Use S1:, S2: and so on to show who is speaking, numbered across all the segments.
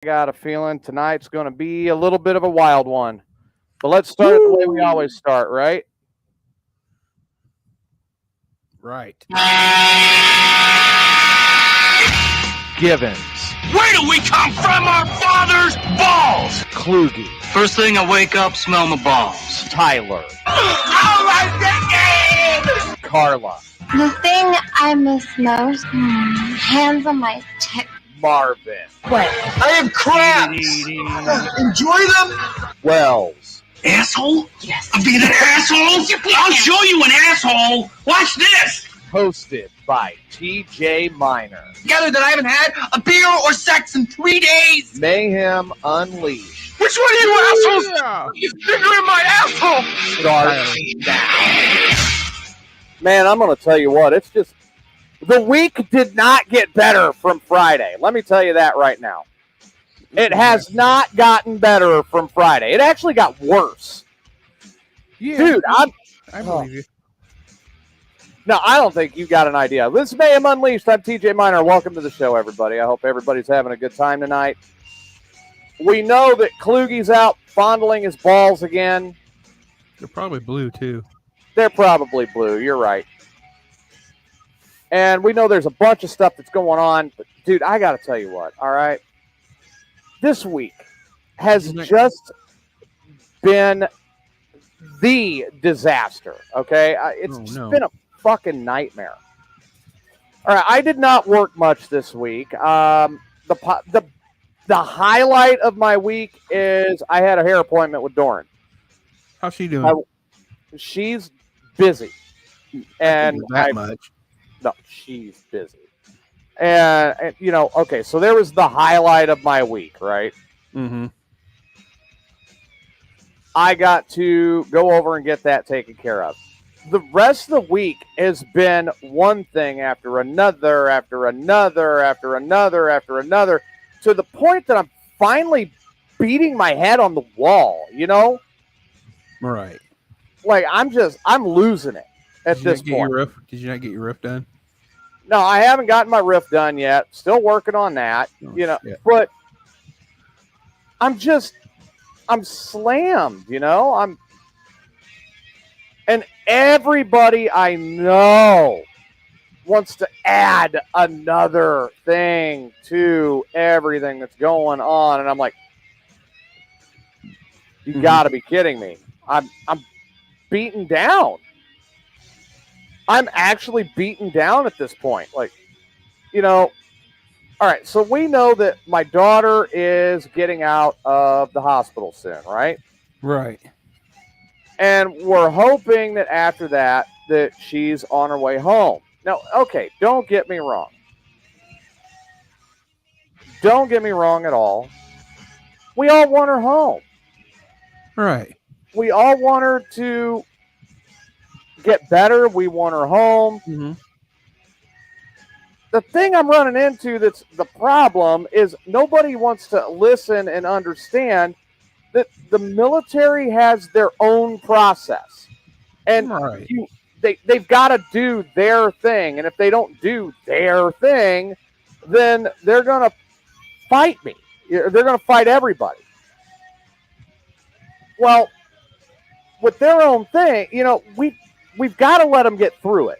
S1: got a feeling tonight's going to be a little bit of a wild one. But let's start the way we always start, right?
S2: Right.
S1: Givens.
S3: Where do we come from? Our father's balls!
S1: Kluge.
S3: First thing I wake up, smell my balls.
S1: Tyler.
S3: All right, the game!
S1: Carla.
S4: The thing I miss most, hands on my tip.
S1: Marvin.
S3: I have crabs! Enjoy them!
S1: Wells.
S3: Asshole? Yes. I'm being an asshole? I'll show you an asshole! Watch this!
S1: Hosted by TJ Miner.
S3: Together that I haven't had a beer or sex in 3 days!
S1: Mayhem Unleashed.
S3: Which one of you assholes is bigger in my asshole?
S1: Starts now. Man, I'm going to tell you what, it's just, the week did not get better from Friday. Let me tell you that right now. It has not gotten better from Friday. It actually got worse.
S2: Yeah,
S1: Dude,
S2: I believe you.
S1: No, I don't think you got an idea. This is Mayhem Unleashed. I'm TJ Miner. Welcome to the show, everybody. I hope everybody's having a good time tonight. We know that Kluge's out fondling his balls again.
S2: They're probably blue too.
S1: They're probably blue. You're right. And we know there's a bunch of stuff that's going on. But, dude, I got to tell you what, all right? This week has just been the disaster, okay? It's been a fucking nightmare. All right, I did not work much this week. The highlight of my week is I had a hair appointment with Doran.
S2: How's she doing?
S1: She's busy. And
S2: much.
S1: No, she's busy. And, okay, so there was the highlight of my week, right?
S2: Mm-hmm.
S1: I got to go over and get that taken care of. The rest of the week has been one thing after another, after another, after another, after another, to the point that I'm finally beating my head on the wall,
S2: Right.
S1: Like, I'm losing it at this point.
S2: Did you not get your roof done?
S1: No, I haven't gotten my roof done yet. Still working on that,
S2: shit.
S1: But I'm slammed, and everybody I know wants to add another thing to everything that's going on. And I'm like, you got to be kidding me. I'm beaten down. I'm actually beaten down at this point. Like, all right, so we know that my daughter is getting out of the hospital soon, right?
S2: Right.
S1: And we're hoping that after that she's on her way home. Now, okay, don't get me wrong. Don't get me wrong at all. We all want her home.
S2: Right.
S1: We all want her to get better. We want her home.
S2: Mm-hmm.
S1: The thing I'm running into that's the problem is nobody wants to listen and understand that the military has their own process. And
S2: right.
S1: They've got to do their thing. And if they don't do their thing, then they're going to fight me. They're going to fight everybody. Well, with their own thing, we've got to let them get through it.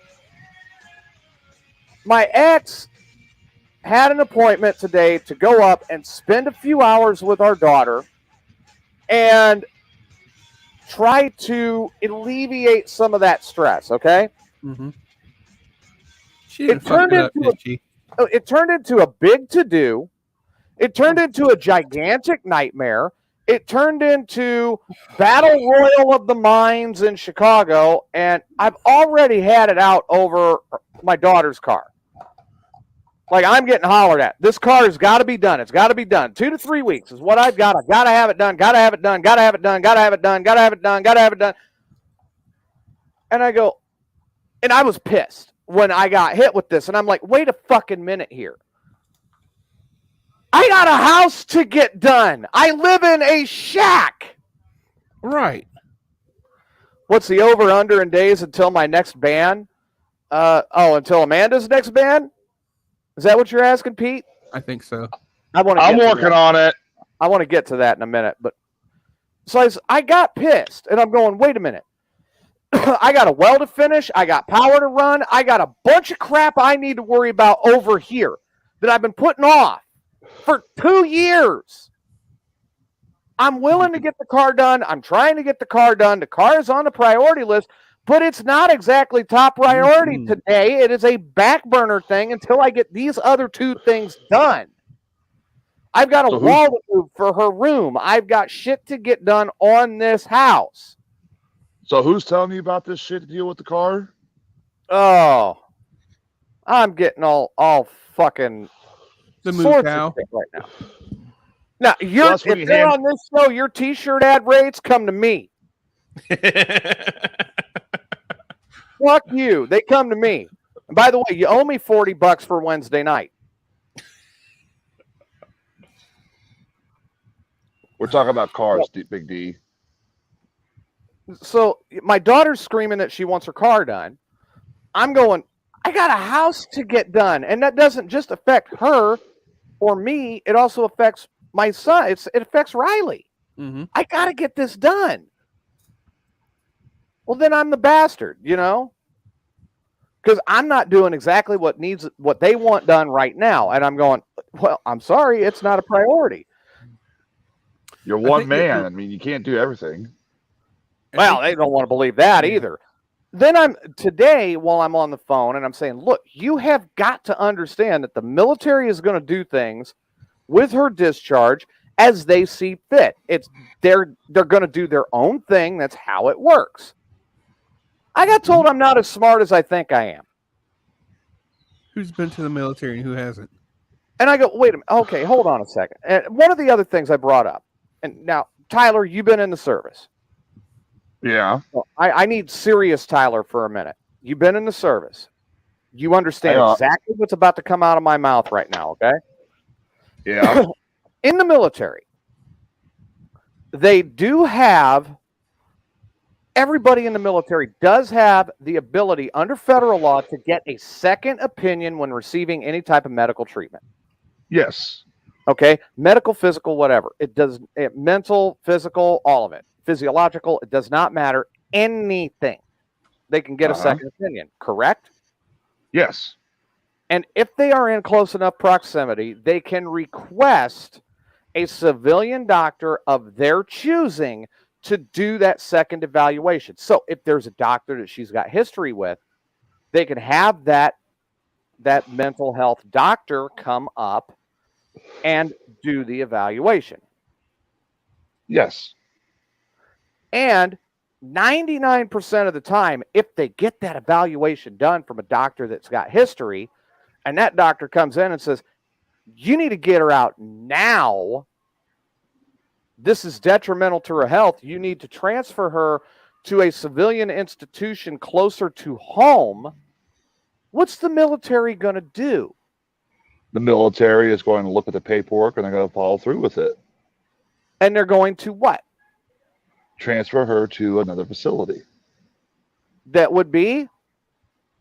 S1: My ex had an appointment today to go up and spend a few hours with our daughter and try to alleviate some of that stress, okay?
S2: Mm-hmm.
S1: It turned into a big to-do. It turned into a gigantic nightmare. It turned into Battle Royal of the Minds in Chicago, and I've already had it out over my daughter's car. Like, I'm getting hollered at. This car has got to be done. It's got to be done. 2 to 3 weeks is what I've got. I've got to have it done. Got to have it done. Got to have it done. Got to have it done. Got to have it done. Got to have it done. And I go, and I was pissed when I got hit with this. And I'm like, wait a fucking minute here. I got a house to get done. I live in a shack.
S2: Right.
S1: What's the over-under in days until my next ban? Until Amanda's next ban? Is that what you're asking, Pete?
S2: I think so.
S1: I'm
S5: working on it.
S1: I want to get to that in a minute, but so I got pissed, and I'm going, wait a minute. I got a well to finish. I got power to run. I got a bunch of crap I need to worry about over here that I've been putting off for 2 years. I'm willing to get the car done. I'm trying to get the car done. The car is on the priority list, but it's not exactly top priority today. It is a back burner thing until I get these other 2 things done. I've got a wall to move for her room. I've got shit to get done on this house.
S5: So who's telling you about this shit to deal with the car?
S1: Oh, I'm getting all fucking
S2: the
S1: sorts
S2: cow.
S1: of shit right now. Now, if they're on this show, your T-shirt ad rates come to me. Fuck you. They come to me. And by the way, you owe me $40 for Wednesday night.
S5: We're talking about cars, Big D.
S1: So my daughter's screaming that she wants her car done. I'm going, I got a house to get done. And that doesn't just affect her or me. It also affects my son. It affects Riley.
S2: Mm-hmm.
S1: I got to get this done. Well, then I'm the bastard, because I'm not doing exactly what they want done right now. And I'm going, well, I'm sorry. It's not a priority.
S5: You're one man. I mean, you can't do everything.
S1: Well, they don't want to believe that either. Then today, while I'm on the phone, and I'm saying, look, you have got to understand that the military is going to do things with her discharge as they see fit. They're going to do their own thing. That's how it works. I got told I'm not as smart as I think I am.
S2: Who's been to the military and who hasn't?
S1: And I go, wait a minute. Okay, hold on a second. And one of the other things I brought up, and now, Tyler, you've been in the service.
S5: Yeah.
S1: Well, I need serious Tyler for a minute. You've been in the service. You understand exactly what's about to come out of my mouth right now, okay?
S5: Yeah.
S1: In the military, they do have, everybody in the military does have the ability under federal law to get a second opinion when receiving any type of medical treatment.
S5: Yes.
S1: Okay? Medical, physical, whatever. Mental, physical, all of it. Physiological, it does not matter. Anything. They can get a second opinion, correct?
S5: Yes.
S1: And if they are in close enough proximity, they can request a civilian doctor of their choosing to do that second evaluation. So if there's a doctor that she's got history with, they can have that mental health doctor come up and do the evaluation.
S5: Yes.
S1: And 99% of the time, if they get that evaluation done from a doctor that's got history, and that doctor comes in and says, you need to get her out now. This is detrimental to her health. You need to transfer her to a civilian institution closer to home. What's the military going to do?
S5: The military is going to look at the paperwork and they're going to follow through with it.
S1: And they're going to what?
S5: Transfer her to another facility.
S1: That would be?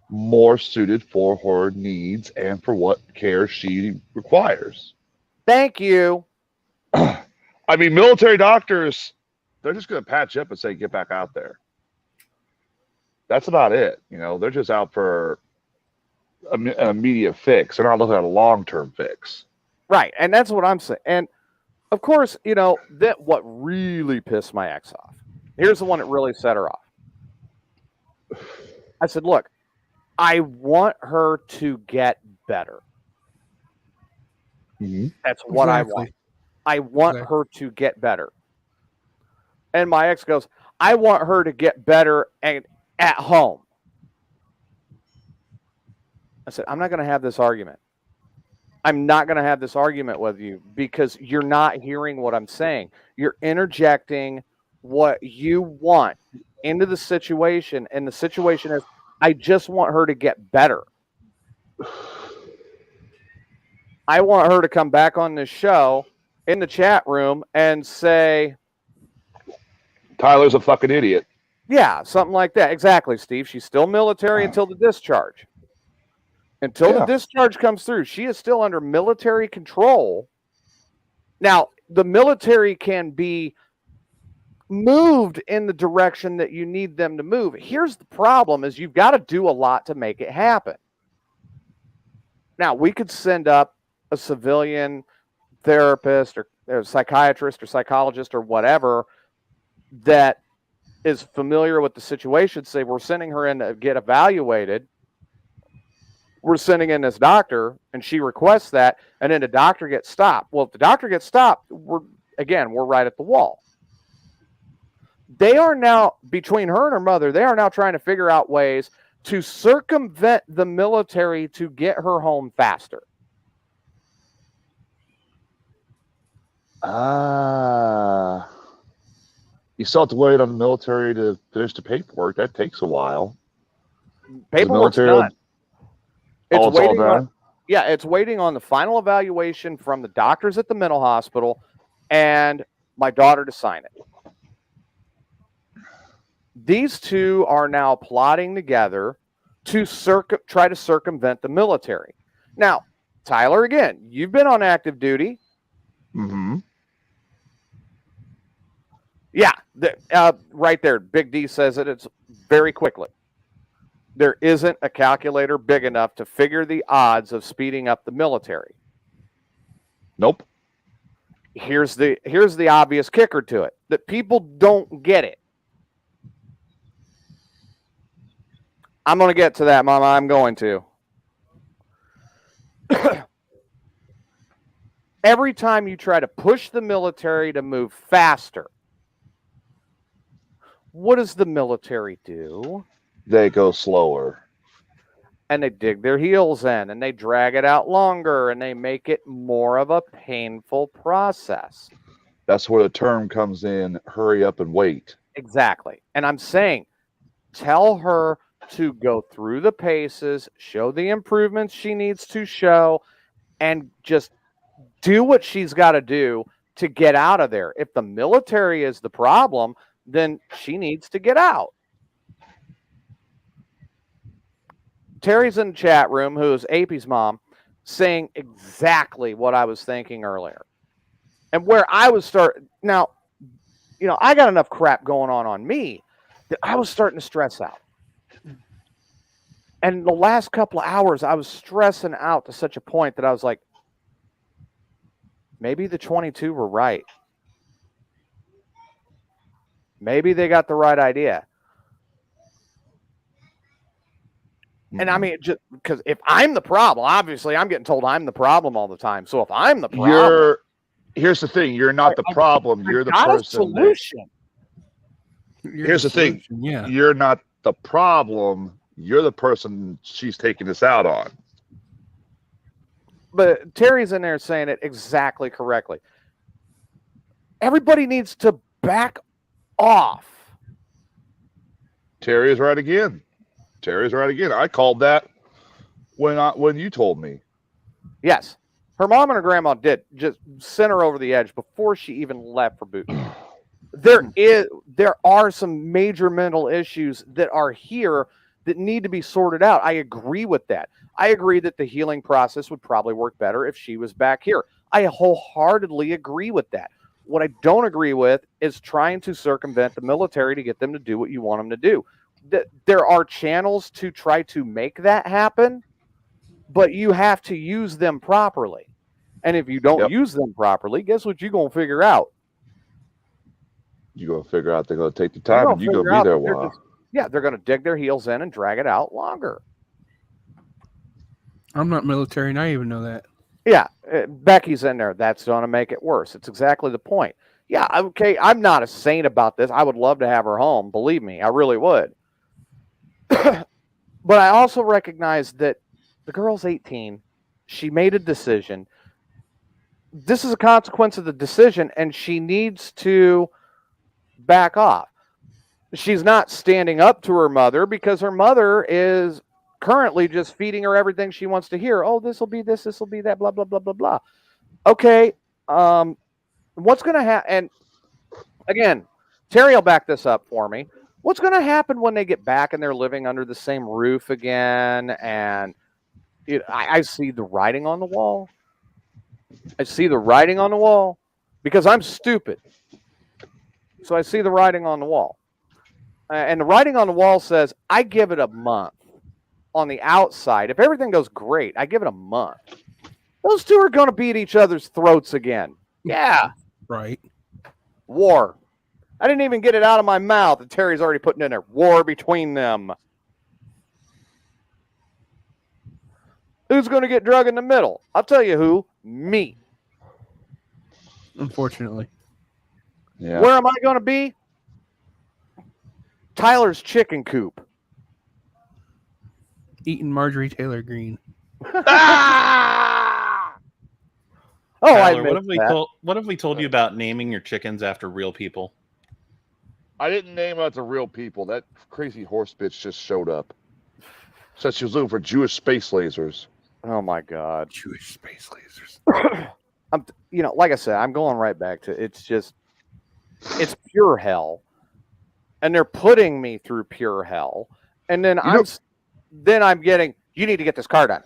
S5: More suited for her needs and for what care she requires.
S1: Thank you.
S5: I mean, military doctors, they're just going to patch up and say, get back out there. That's about it. They're just out for an immediate fix. They're not looking at a long-term fix.
S1: Right. And that's what I'm saying. And of course, that what really pissed my ex off. Here's the one that really set her off. I said, look, I want her to get better.
S5: Mm-hmm.
S1: That's what I want. I want her to get better. And my ex goes, I want her to get better at home. I said, I'm not going to have this argument. I'm not going to have this argument with you because you're not hearing what I'm saying. You're interjecting what you want into the situation. And the situation is, I just want her to get better. I want her to come back on this show in the chat room and say,
S5: Tyler's a fucking idiot.
S1: Yeah, something like that. Exactly, Steve. She's still military until the discharge. Until the discharge comes through, she is still under military control Now, the military can be moved in the direction that you need them to move. Here's the problem is you've got to do a lot to make it happen. Now, we could send up a civilian therapist or psychiatrist or psychologist or whatever that is familiar with the situation, say we're sending her in to get evaluated. We're sending in this doctor and she requests that, and then the doctor gets stopped. Well, if the doctor gets stopped, we're right at the wall. They are now, between her and her mother, they are now trying to figure out ways to circumvent the military to get her home faster.
S5: You still have to wait on the military to finish the paperwork. That takes a while.
S1: Paperwork's done.
S5: It's waiting on,
S1: it's waiting on the final evaluation from the doctors at the mental hospital and my daughter to sign it. These two are now plotting together to try to circumvent the military. Now, Tyler, again, you've been on active duty.
S5: Mm-hmm.
S1: Yeah, right there. Big D says it's very quickly. There isn't a calculator big enough to figure the odds of speeding up the military.
S5: Nope.
S1: Here's the obvious kicker to it, that people don't get it. I'm going to get to that, Mama. I'm going to. Every time you try to push the military to move faster, what does the military do?
S5: They go slower.
S1: And they dig their heels in, and they drag it out longer, and they make it more of a painful process.
S5: That's where the term comes in, hurry up and wait.
S1: Exactly. And I'm saying, tell her to go through the paces, show the improvements she needs to show, and just do what she's got to do to get out of there. If the military is the problem, then she needs to get out. Terry's in the chat room, who is AP's mom, saying exactly what I was thinking earlier. And where I was now, I got enough crap going on me that I was starting to stress out. And the last couple of hours, I was stressing out to such a point that I was like, maybe the 22 were right. Maybe they got the right idea. And I mean, just because if I'm the problem, obviously I'm getting told I'm the problem all the time. So if I'm the problem,
S5: here's the thing: you're not the problem. You're the person.
S1: Solution.
S5: Here's the thing:
S2: yeah,
S5: you're not the problem. You're the person she's taking this out on.
S1: But Terry's in there saying it exactly correctly. Everybody needs to back off.
S5: Terry is right again. I called that when you told me.
S1: Yes. Her mom and her grandma did just send her over the edge before she even left for boot. There are some major mental issues that are here that need to be sorted out. I agree with that. I agree that the healing process would probably work better if she was back here. I wholeheartedly agree with that. What I don't agree with is trying to circumvent the military to get them to do what you want them to do. There are channels to try to make that happen, but you have to use them properly. And if you don't use them properly, guess what you're going to figure out?
S5: You're going to figure out they're going to take the time and you're going to be there a while.
S1: They're going to dig their heels in and drag it out longer.
S2: I'm not military, and I even know that.
S1: Yeah, Becky's in there. That's going to make it worse. It's exactly the point. Yeah, okay, I'm not a saint about this. I would love to have her home. Believe me, I really would. But I also recognize that the girl's 18. She made a decision. This is a consequence of the decision, and she needs to back off. She's not standing up to her mother because her mother is currently just feeding her everything she wants to hear. Oh, this will be this, this will be that, blah, blah, blah, blah, blah. Okay, what's going to happen? And again, Terry will back this up for me. What's going to happen when they get back and they're living under the same roof again? And I see the writing on the wall. because I'm stupid. So I see the writing on the wall. And the writing on the wall says, I give it a month on the outside. If everything goes great, I give it a month. Those two are going to beat each other's throats again. Yeah.
S2: Right.
S1: War. I didn't even get it out of my mouth, and Terry's already putting in there. War between them. Who's going to get drug in the middle? I'll tell you who. Me.
S2: Unfortunately.
S5: Yeah.
S1: Where am I going to be? Tyler's chicken coop.
S2: Eating Marjorie Taylor Greene.
S1: Ah! Oh,
S6: Tyler,
S1: I
S6: what have we told you about naming your chickens after real people?
S5: I didn't name them after real people. That crazy horse bitch just showed up. Said she was looking for Jewish space lasers.
S1: Oh my God.
S2: Jewish space lasers.
S1: Like I said, I'm going right back to it's pure hell. And they're putting me through pure hell. And then I'm getting, you need to get this car done.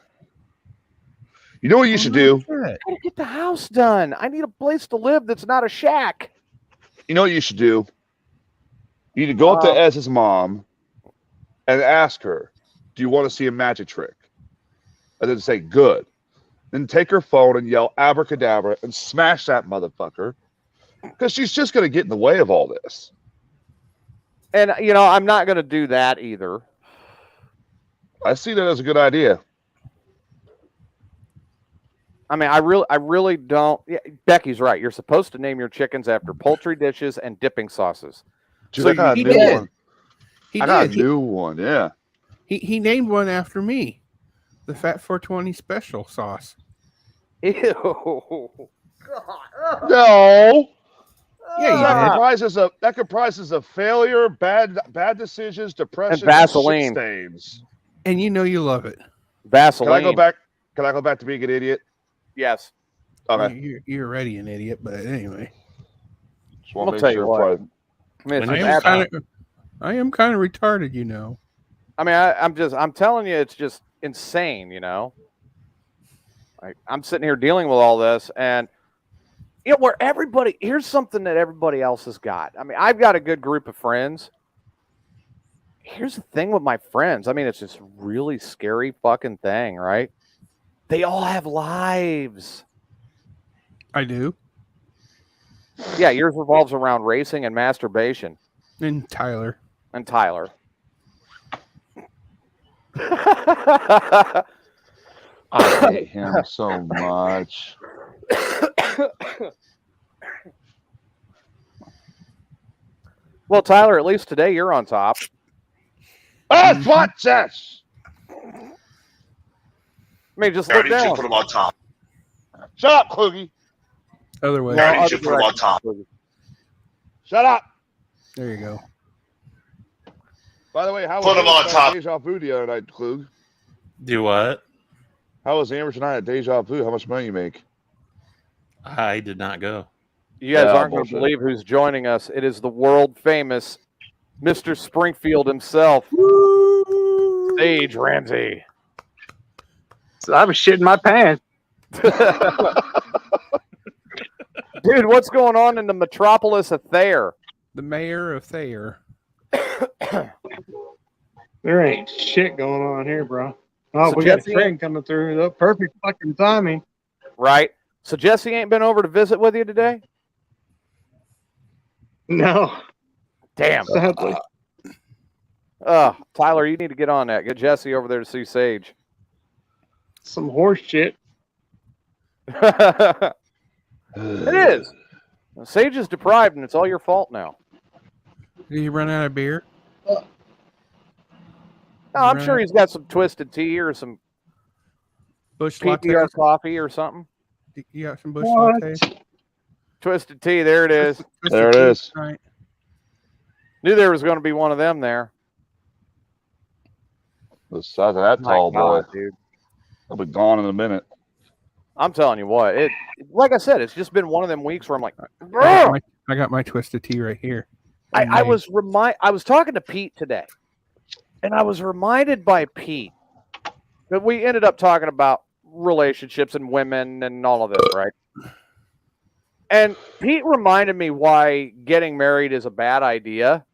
S5: You know what you should do?
S1: I gotta get the house done. I need a place to live that's not a shack.
S5: You know what you should do? You need to go up to Ez's mom and ask her, do you want to see a magic trick? And then say, good. Then take her phone and yell abracadabra and smash that motherfucker. Because she's just going to get in the way of all this.
S1: And, I'm not going to do that either.
S5: I see that as a good idea.
S1: I mean, I really don't. Yeah, Becky's right. You're supposed to name your chickens after poultry dishes and dipping sauces.
S5: Dude,
S1: So
S5: I got a
S1: he
S5: new
S1: did.
S5: one.
S2: He
S5: I got
S2: did.
S5: a new one, yeah.
S2: He named one after me. The Fat 420 special sauce.
S1: Ew.
S5: No.
S2: Yeah,
S5: That comprises of failure, bad decisions, depression,
S1: And Vaseline.
S5: shit stains.
S2: And you know you love it.
S1: Vaseline.
S5: Can I go back to being an idiot?
S1: Yes.
S5: Okay.
S2: You're already an idiot, but anyway.
S5: Just want to
S1: I'll
S5: make
S1: tell you
S5: sure
S1: what.
S5: before
S2: I am kind of retarded, you know.
S1: I mean, I'm telling you, it's just insane, Like, I'm sitting here dealing with all this, and here's something that everybody else has got. I mean, I've got a good group of friends. Here's the thing with my friends. I mean, it's this really scary fucking thing, right? They all have lives.
S2: I do.
S1: Yeah, yours revolves around racing and masturbation.
S2: And Tyler.
S1: And Tyler.
S5: I hate him so much.
S1: Well, Tyler, at least today you're on top.
S5: That's what this.
S1: I mean, just
S3: I
S1: look
S3: already should
S1: down.
S3: put him on top.
S5: Shut up, Kluge.
S2: Other way.
S3: I already should put him on top.
S5: Shut up.
S2: There you go.
S5: By the way, how
S3: Put him on
S5: was
S3: top.
S5: Deja Vu the other night, Kluge?
S6: Do what?
S5: How was Amateur night at Deja Vu? How much money you make?
S6: I did not go.
S1: You guys
S5: Yeah,
S1: aren't going to
S5: bullshit.
S1: believe who's joining us. It is the world famous Mr. Springfield himself, Sage Ramsey.
S7: So I was shitting my pants.
S1: Dude, what's going on in the metropolis of Thayer?
S2: The mayor of Thayer.
S7: There ain't shit going on here, bro. Oh,
S1: So
S7: we got a
S1: Jesse-
S7: train coming through. The perfect fucking timing.
S1: Right? So Jesse ain't been over to visit with you today?
S7: No,
S1: Damn.
S7: sadly.
S1: Tyler, you need to get on that. Get Jesse over there to see Sage.
S7: Some horse shit.
S1: It is. Sage is deprived, and it's all your fault now.
S2: Did he run out of beer?
S1: No, I'm sure he's got some twisted tea or some
S2: Bush
S1: PPR
S2: latte?
S1: coffee or something.
S2: You got some bush
S7: What?
S2: lattes?
S1: Twisted tea, there it is.
S5: There it is.
S2: Right.
S1: Knew there was going to be one of them there.
S5: The size of that
S1: My
S5: tall boy.
S1: God, dude.
S5: He'll be gone in a minute.
S1: I'm telling you what, like I said, it's just been one of them weeks where I'm like,
S2: I got my twisted tea right here.
S1: I was talking to Pete today, and I was reminded by Pete that we ended up talking about relationships and women and all of this, right? And Pete reminded me why getting married is a bad idea.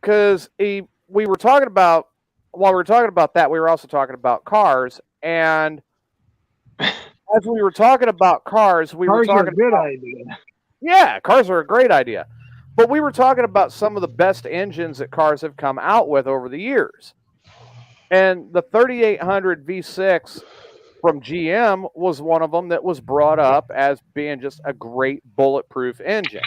S1: Because while we were talking about that, we were also talking about cars. And as we were talking about cars, we were talking
S7: are a good
S1: about,
S7: idea.
S1: Yeah, cars are a great idea. But we were talking about some of the best engines that cars have come out with over the years. And the 3800 V6 from GM was one of them that was brought up as being just a great bulletproof engine.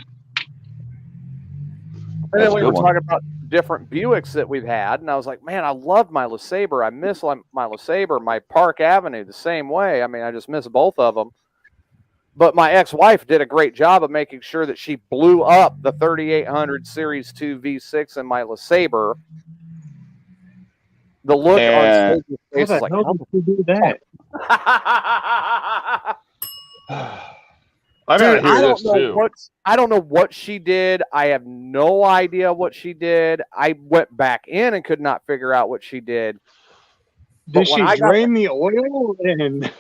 S1: And then we were talking about different Buicks that we've had, and I was like, man, I love my LeSabre. I miss my LeSabre, my Park Avenue the same way. I mean, I just miss both of them. But my ex-wife did a great job of making sure that she blew up the 3800 Series 2 V6 in my LeSabre. The look on Stage's face is like,
S7: how did you do that?
S5: I gotta hear this too.
S1: I don't know what she did. I have no idea what she did. I went back in and could not figure out what she did.
S7: Did she drain the oil? And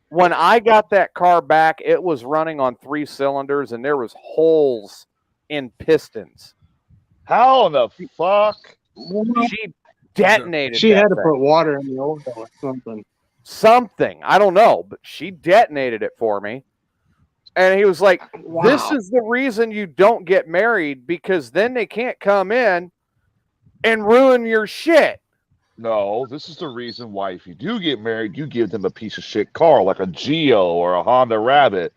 S1: when I got that car back, it was running on 3 cylinders, and there was holes in pistons.
S5: How in the fuck?
S1: She detonated.
S7: She had to put water in the oil or something.
S1: Something. I don't know, but she detonated it for me. And he was like, this is the reason you don't get married, because then they can't come in and ruin your shit.
S5: No, this is the reason why if you do get married, you give them a piece of shit car like a Geo or a Honda Rabbit,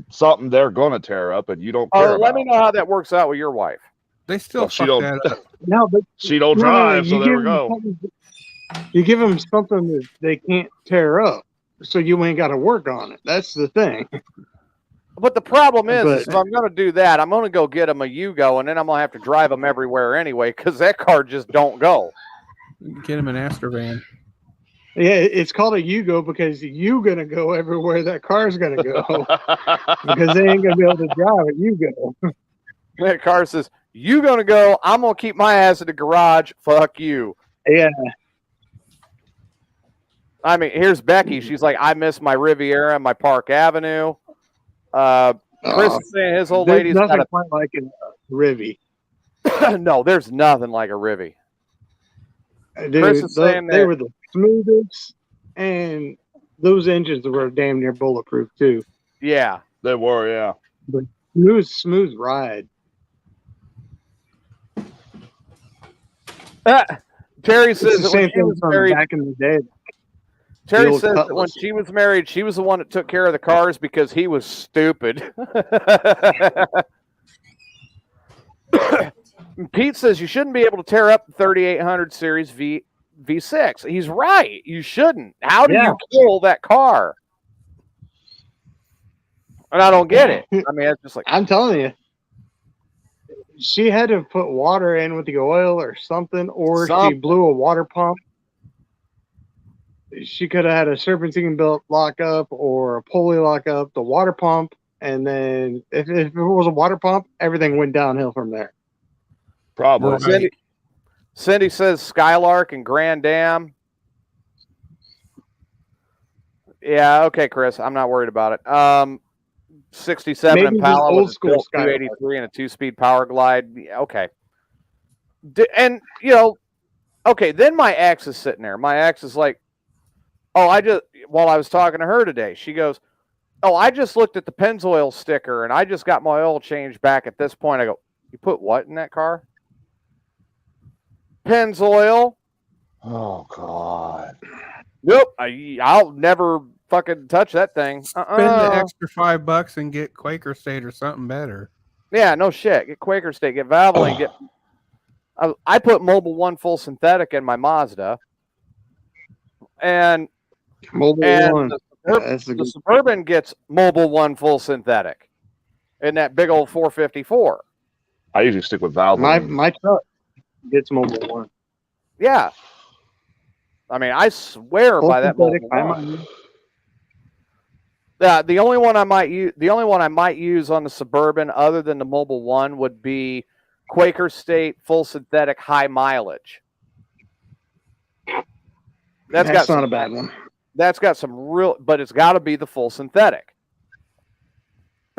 S5: something they're going to tear up and you don't care about.
S1: Let me know how that works out with your wife.
S2: They still fuck that up.
S7: No, but
S5: she don't drive, so there we go.
S7: You give them something that they can't tear up, so you ain't got to work on it. That's the thing.
S1: But the problem is if I'm going to do that, I'm going to go get them a Yugo, and then I'm going to have to drive them everywhere anyway, because that car just don't go.
S2: Get them an Astor van.
S7: Yeah, it's called a Yugo because you're going to go everywhere that car's going to go. Because they ain't going to be able to drive it. Yugo.
S1: That car says, you going to go, I'm going to keep my ass in the garage. Fuck you.
S7: Yeah.
S1: I mean, here's Becky. She's like, I miss my Riviera and my Park Avenue. Chris is saying his old lady's
S7: nothing
S1: got
S7: quite like a Rivy.
S1: No, there's nothing like a Rivy.
S7: Dude,
S1: Chris is saying
S7: they were the smoothest, and those engines were damn near bulletproof too.
S1: Yeah,
S5: they were. Yeah,
S7: but smooth ride.
S1: Terry says that when she was married
S7: back in the day.
S1: Terry says that when she was married, she was the one that took care of the cars because he was stupid. Pete says you shouldn't be able to tear up the 3800 Series V6. He's right. You shouldn't. How do you kill that car? And I don't get it. I mean, it's just like,
S7: I'm telling you. She had to put water in with the oil or something, or she blew a water pump. She could have had a serpentine belt lock up or a pulley lock up, the water pump, and then if it was a water pump, everything went downhill from there.
S5: Probably.
S1: Cindy says Skylark and Grand Dam. Yeah, okay, Chris. I'm not worried about it. 67 Impala with a 283 and a 2-speed Power Glide. Okay. And, okay, then my ex is sitting there. My ex is like, while I was talking to her today, she goes, I just looked at the Pennzoil sticker and I just got my oil changed back at this point. I go, you put what in that car? Pennzoil.
S5: Oh, God.
S1: Nope. I'll never fucking touch that thing.
S2: Spend the extra $5 and get Quaker State or something better.
S1: Yeah, no shit. Get Quaker State, get Valvoline, I put Mobil 1 full synthetic in my Mazda. And the Suburban gets Mobil 1 full synthetic in that big old 454.
S5: I usually stick with Valvoline.
S7: My truck gets Mobil 1.
S1: Yeah. I mean, I swear by that Mobil 1. Yeah, the only one I might use on the Suburban other than the Mobil 1 would be Quaker State full synthetic high mileage. That's not
S7: a bad one.
S1: That's got some real, but it's got to be the full synthetic.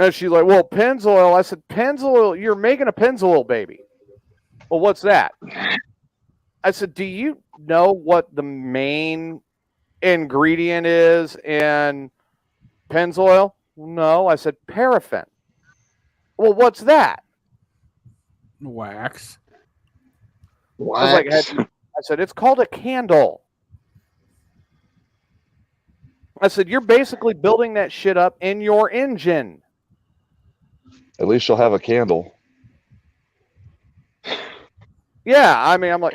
S1: And she's like, well, Pennzoil. I said, Pennzoil, you're making a Pennzoil baby. Well, what's that? I said, do you know what the main ingredient is in Pennzoil? No. I said, paraffin. Well, what's that?
S2: Wax.
S1: I was like, I said, it's called a candle. I said, you're basically building that shit up in your engine.
S5: At least you'll have a candle.
S1: Yeah, I mean, I'm like,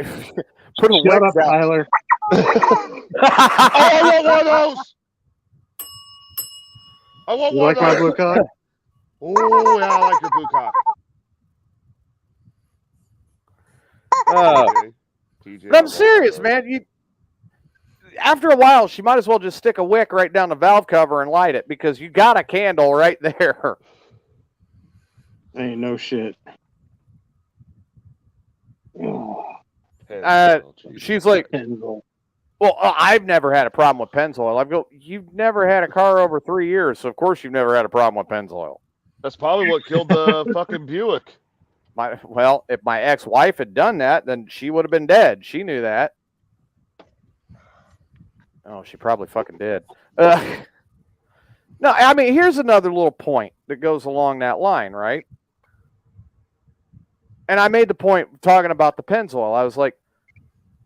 S1: put a
S7: Shut
S1: wick
S7: up,
S1: down.
S7: Tyler.
S5: Oh, I want one of those. I want
S7: You
S5: one
S7: like
S5: of
S7: my
S5: those.
S7: blue cock?
S5: Oh, yeah, I like your blue cock. TJ,
S1: But I'm serious, man. You, after a while, she might as well just stick a wick right down the valve cover and light it because you got a candle right there.
S7: Ain't no shit. Oh,
S1: She's like,
S7: Pennzoil.
S1: well, I've never had a problem with Pennzoil. I go, you've never had a car over 3 years, so of course you've never had a problem with Pennzoil.
S5: That's probably what killed the fucking Buick.
S1: Well, if my ex-wife had done that, then she would have been dead. She knew that. Oh, she probably fucking did. No, I mean, here's another little point that goes along that line, right? And I made the point talking about the Pennzoil. I was like,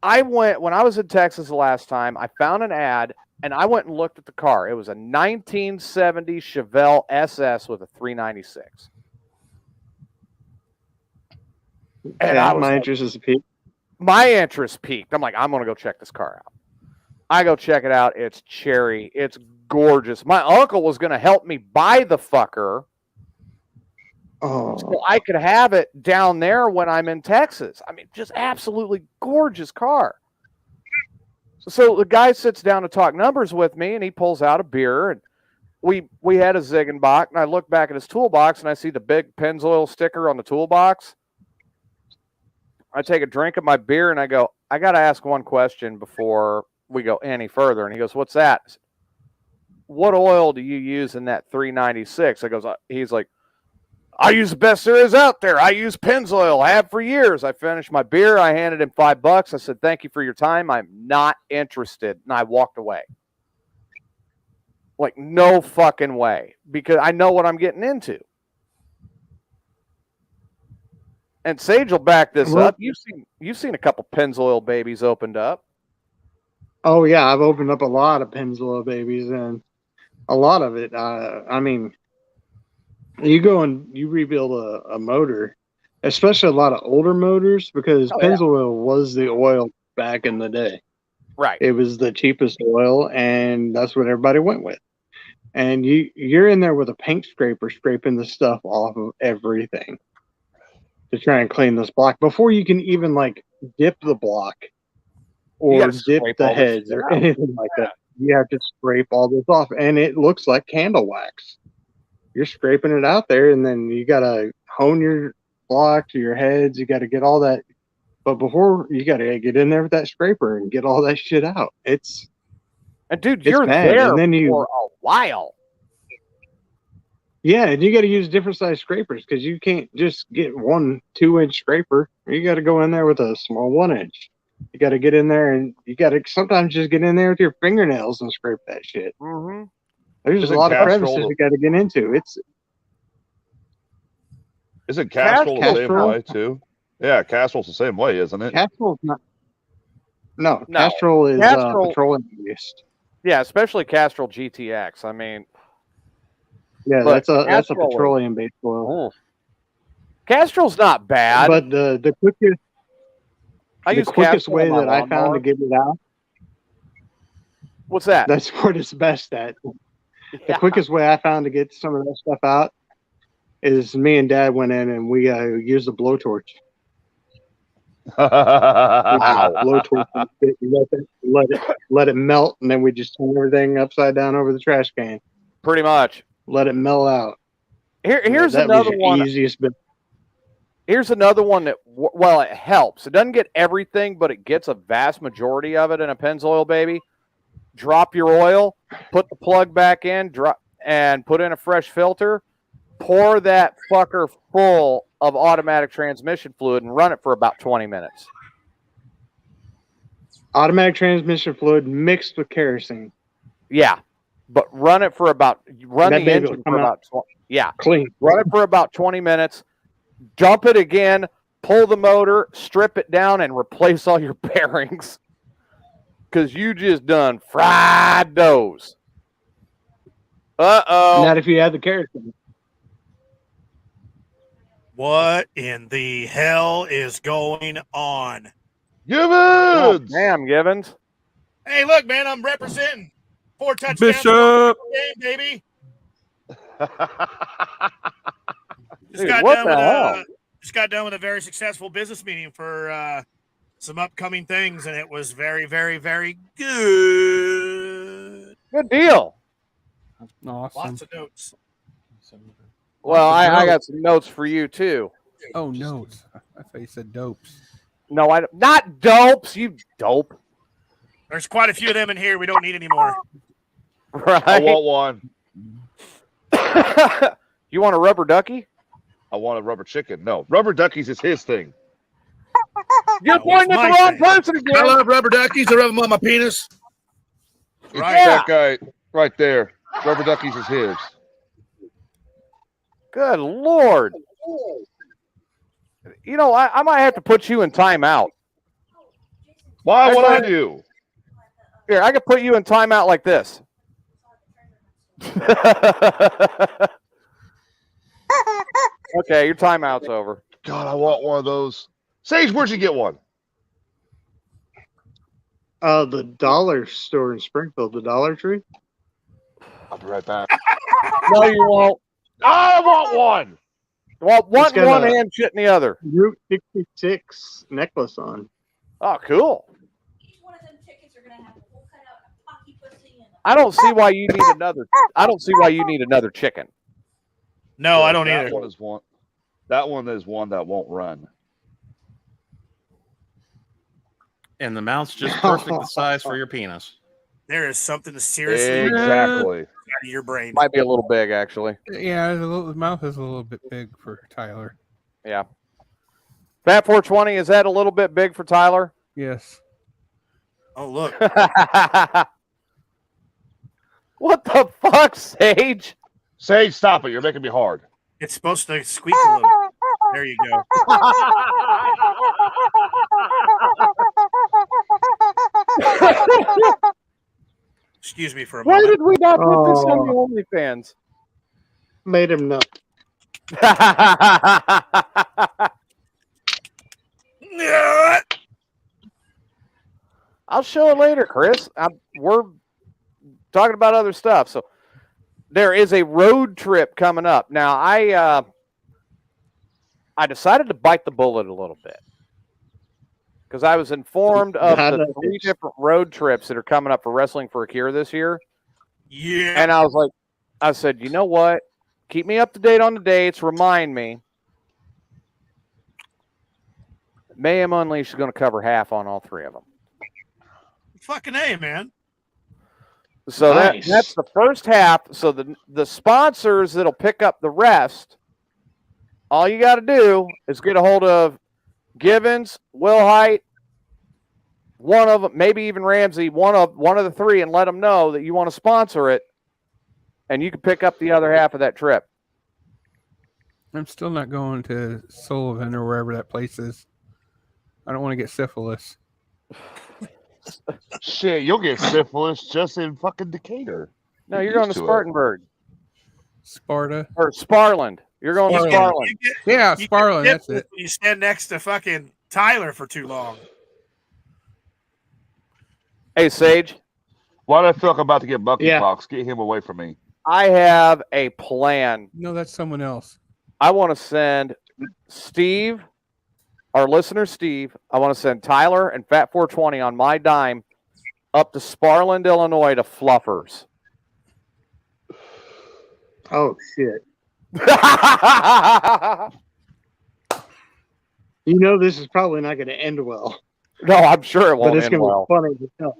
S1: when I was in Texas the last time, I found an ad and I went and looked at the car. It was a 1970 Chevelle SS with a 396. And
S7: My interest is peaked.
S1: My interest peaked. I'm like, I'm going to go check this car out. I go check it out. It's cherry. It's gorgeous. My uncle was going to help me buy the fucker.
S7: Oh,
S1: So I could have it down there when I'm in Texas. I mean, just absolutely gorgeous car. So the guy sits down to talk numbers with me, and he pulls out a beer, and we had a Ziegenbach, and I look back at his toolbox, and I see the big Pennzoil sticker on the toolbox. I take a drink of my beer, and I go, I got to ask one question before we go any further. And he goes, what's that? I said, what oil do you use in that 396? He's like, I use the best there is out there. I use Pennzoil. I have for years. I finished my beer. I handed him $5. I said, thank you for your time. I'm not interested. And I walked away. Like, no fucking way. Because I know what I'm getting into. And Sage will back this up. You've seen a couple Pennzoil babies opened up.
S7: Oh yeah, I've opened up a lot of Pennzoil babies, and a lot of it. I mean, you go and you rebuild a motor, especially a lot of older motors, because Pennzoil was the oil back in the day.
S1: Right.
S7: It was the cheapest oil, and that's what everybody went with. And you're in there with a paint scraper scraping the stuff off of everything to try and clean this block before you can even like dip the block or dip the heads or anything like that. You have to scrape all this off, and it looks like candle wax. You're scraping it out there, and then you got to hone your blocks, your heads. You got to get all that. But before, you got to get in there with that scraper and get all that shit out.
S1: And dude, you're there and then for a while.
S7: Yeah, and you got to use different size scrapers because you can't just get 1 2-inch scraper. You got to go in there with a small 1-inch. You got to get in there, and you got to sometimes just get in there with your fingernails and scrape that shit.
S1: Mm-hmm.
S7: There's a lot of crevices you got to get into.
S5: Isn't Castrol the same way too? Yeah, Castrol's the same way, isn't it?
S7: Castrol's not. No. Castrol is petroleum-based.
S1: Yeah, especially Castrol GTX. I mean,
S7: yeah, that's a petroleum-based oil.
S1: Castrol's not bad,
S7: but the quickest way that I found to get it out.
S1: What's that?
S7: That's what it's best at. The quickest way I found to get some of that stuff out is me and Dad went in and we used a blowtorch.
S5: Wow.
S7: Blowtorch. Let it melt, and then we just turn everything upside down over the trash can.
S1: Pretty much.
S7: Let it melt out.
S1: Here's another one.
S7: Easiest bit.
S1: Here's another one that, well, it helps. It doesn't get everything, but it gets a vast majority of it in a Pennzoil baby. Drop your oil, put the plug back in, and put in a fresh filter. pour that fucker full of automatic transmission fluid and run it for about 20 minutes.
S7: Automatic transmission fluid mixed with kerosene.
S1: Yeah, but run it for about run
S7: That
S1: the
S7: baby will
S1: engine
S7: come
S1: for
S7: out
S1: about yeah.
S7: clean.
S1: Run it for about 20 minutes. Dump it again. Pull the motor, strip it down, and replace all your bearings. Because you just done fried those. Uh-oh.
S7: Not if you add the kerosene.
S8: What in the hell is going on?
S1: Oh,
S5: Givens!
S1: damn, Givens.
S8: Hey, look, man, I'm representing 4 touchdowns
S2: Bishop.
S8: game, baby.
S1: Dude, what the hell?
S8: Just got done with a very successful business meeting for some upcoming things, and it was very, very, very good.
S1: Good deal.
S2: Awesome.
S8: Lots of notes.
S1: Well,
S2: Lots of
S1: I got
S2: notes.
S1: some notes for you, too.
S2: Oh, notes. I thought you said dopes.
S1: No, not dopes, you dope.
S8: There's quite a few of them in here. We don't need any more.
S1: Right?
S5: I want one.
S1: You want a rubber ducky?
S5: I want a rubber chicken. No, rubber duckies is his thing.
S1: You're
S8: No,
S1: pointing
S8: it's
S1: at the
S8: my
S1: wrong
S8: thing.
S1: person
S9: I
S1: again.
S9: love rubber duckies. I rub them on my penis.
S5: It's
S8: Right.
S5: that guy right there. Rubber duckies is his.
S1: Good Lord. You know, I might have to put you in timeout.
S5: Why would I do?
S1: Here, I could put you in timeout like this. Okay, your timeout's over.
S5: God, I want one of those. Sage, where'd you get one?
S7: The dollar store in Springfield, the Dollar Tree.
S5: I'll be right back.
S1: No, you won't.
S5: I want one.
S1: Well, one
S7: It's got
S1: in one
S7: a-
S1: hand, shit in the other.
S7: Route 66 necklace on.
S1: Oh, cool.
S10: Each one of them chickens are gonna have a whole cut out and a pocky pussy and
S1: I don't see why you need another. I don't see why you need another chicken.
S8: No, I don't
S5: that
S8: either.
S5: One is one. That one is one that won't run.
S6: And the mouth's just perfect the size for your penis.
S8: There is something seriously
S5: Exactly.
S8: out of your brain.
S1: Might be a little big, actually.
S2: Yeah, the mouth is a little bit big for Tyler.
S1: Yeah. Fat 420, is that a little bit big for Tyler?
S2: Yes.
S8: Oh, look.
S1: What the fuck, Sage?
S5: Sage, stop it. You're making me hard.
S8: It's supposed to squeak a little. There you go. Excuse me for a
S1: Why
S8: moment.
S1: did we not put this on the OnlyFans?
S7: Made him nut.
S1: I'll show it later, Chris. We're talking about other stuff. So there is a road trip coming up. Now, I decided to bite the bullet a little bit because I was informed of the 3 different road trips that are coming up for Wrestling for a Cure this year.
S8: Yeah.
S1: And I said, you know what? Keep me up to date on the dates. Remind me. Mayhem Unleashed is going to cover half on all 3 of them.
S8: Fucking A, man.
S1: So
S7: Nice.
S1: that's the first half. So the sponsors that'll pick up the rest, all you got to do is get a hold of Givens, Will Height, one of them, maybe even Ramsey, one of the 3, and let them know that you want to sponsor it, and you can pick up the other half of that trip.
S2: I'm still not going to Sullivan or wherever that place is. I don't want to get syphilis.
S5: Shit, you'll get syphilis just in fucking Decatur.
S1: No, you're going to Spartanburg
S2: Sparta.
S1: or Sparland. You're going to Sparland.
S2: Yeah,
S8: You
S2: Sparland.
S8: get
S2: That's it.
S8: You stand next to fucking Tyler for too long.
S1: Hey, Sage,
S5: Why do I feel like I'm about to get monkeypox?
S7: Yeah.
S5: Get him away from me.
S1: I have a plan.
S2: No, that's someone else.
S1: I want to send Steve, our listener Steve, I want to send Tyler and Fat 420 on my dime up to Sparland, Illinois to Fluffers.
S7: Oh, shit.
S1: No,
S7: You know this is probably not going to end well,
S1: I'm sure it
S7: but
S1: won't
S7: it's
S1: end
S7: going to
S1: well.
S7: be funny to tell.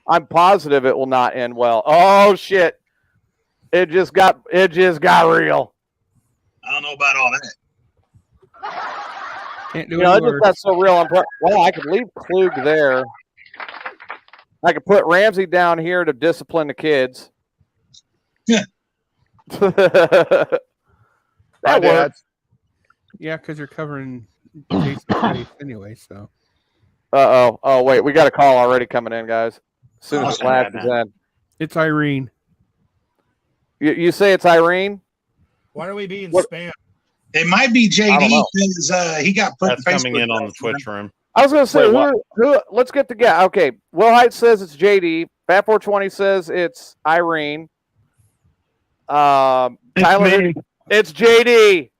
S1: I'm positive it will not end well. Oh, shit. It just got real.
S3: I don't know about all that.
S2: Can't do
S1: You know,
S2: any
S1: it just
S2: worse.
S1: got so real. Well, I could leave Klug there. I could put Ramsey down here to discipline the kids.
S3: Yeah.
S1: That works.
S2: Yeah, because you're covering Jason's face anyway, so.
S1: Uh-oh. Oh, wait. We got a call already coming in, guys. As soon as it latches in.
S2: It's Irene.
S1: You say it's Irene?
S8: Why are we being spammed?
S3: It might be
S1: I don't
S3: JD
S1: know.
S3: because he got put
S6: That's
S3: in
S6: coming in on the Twitch room.
S1: I was going to say,
S5: Wait,
S1: who? Let's get the guy. Okay. Will Height says it's JD. Fat 420 says it's Irene. Tyler, it's JD.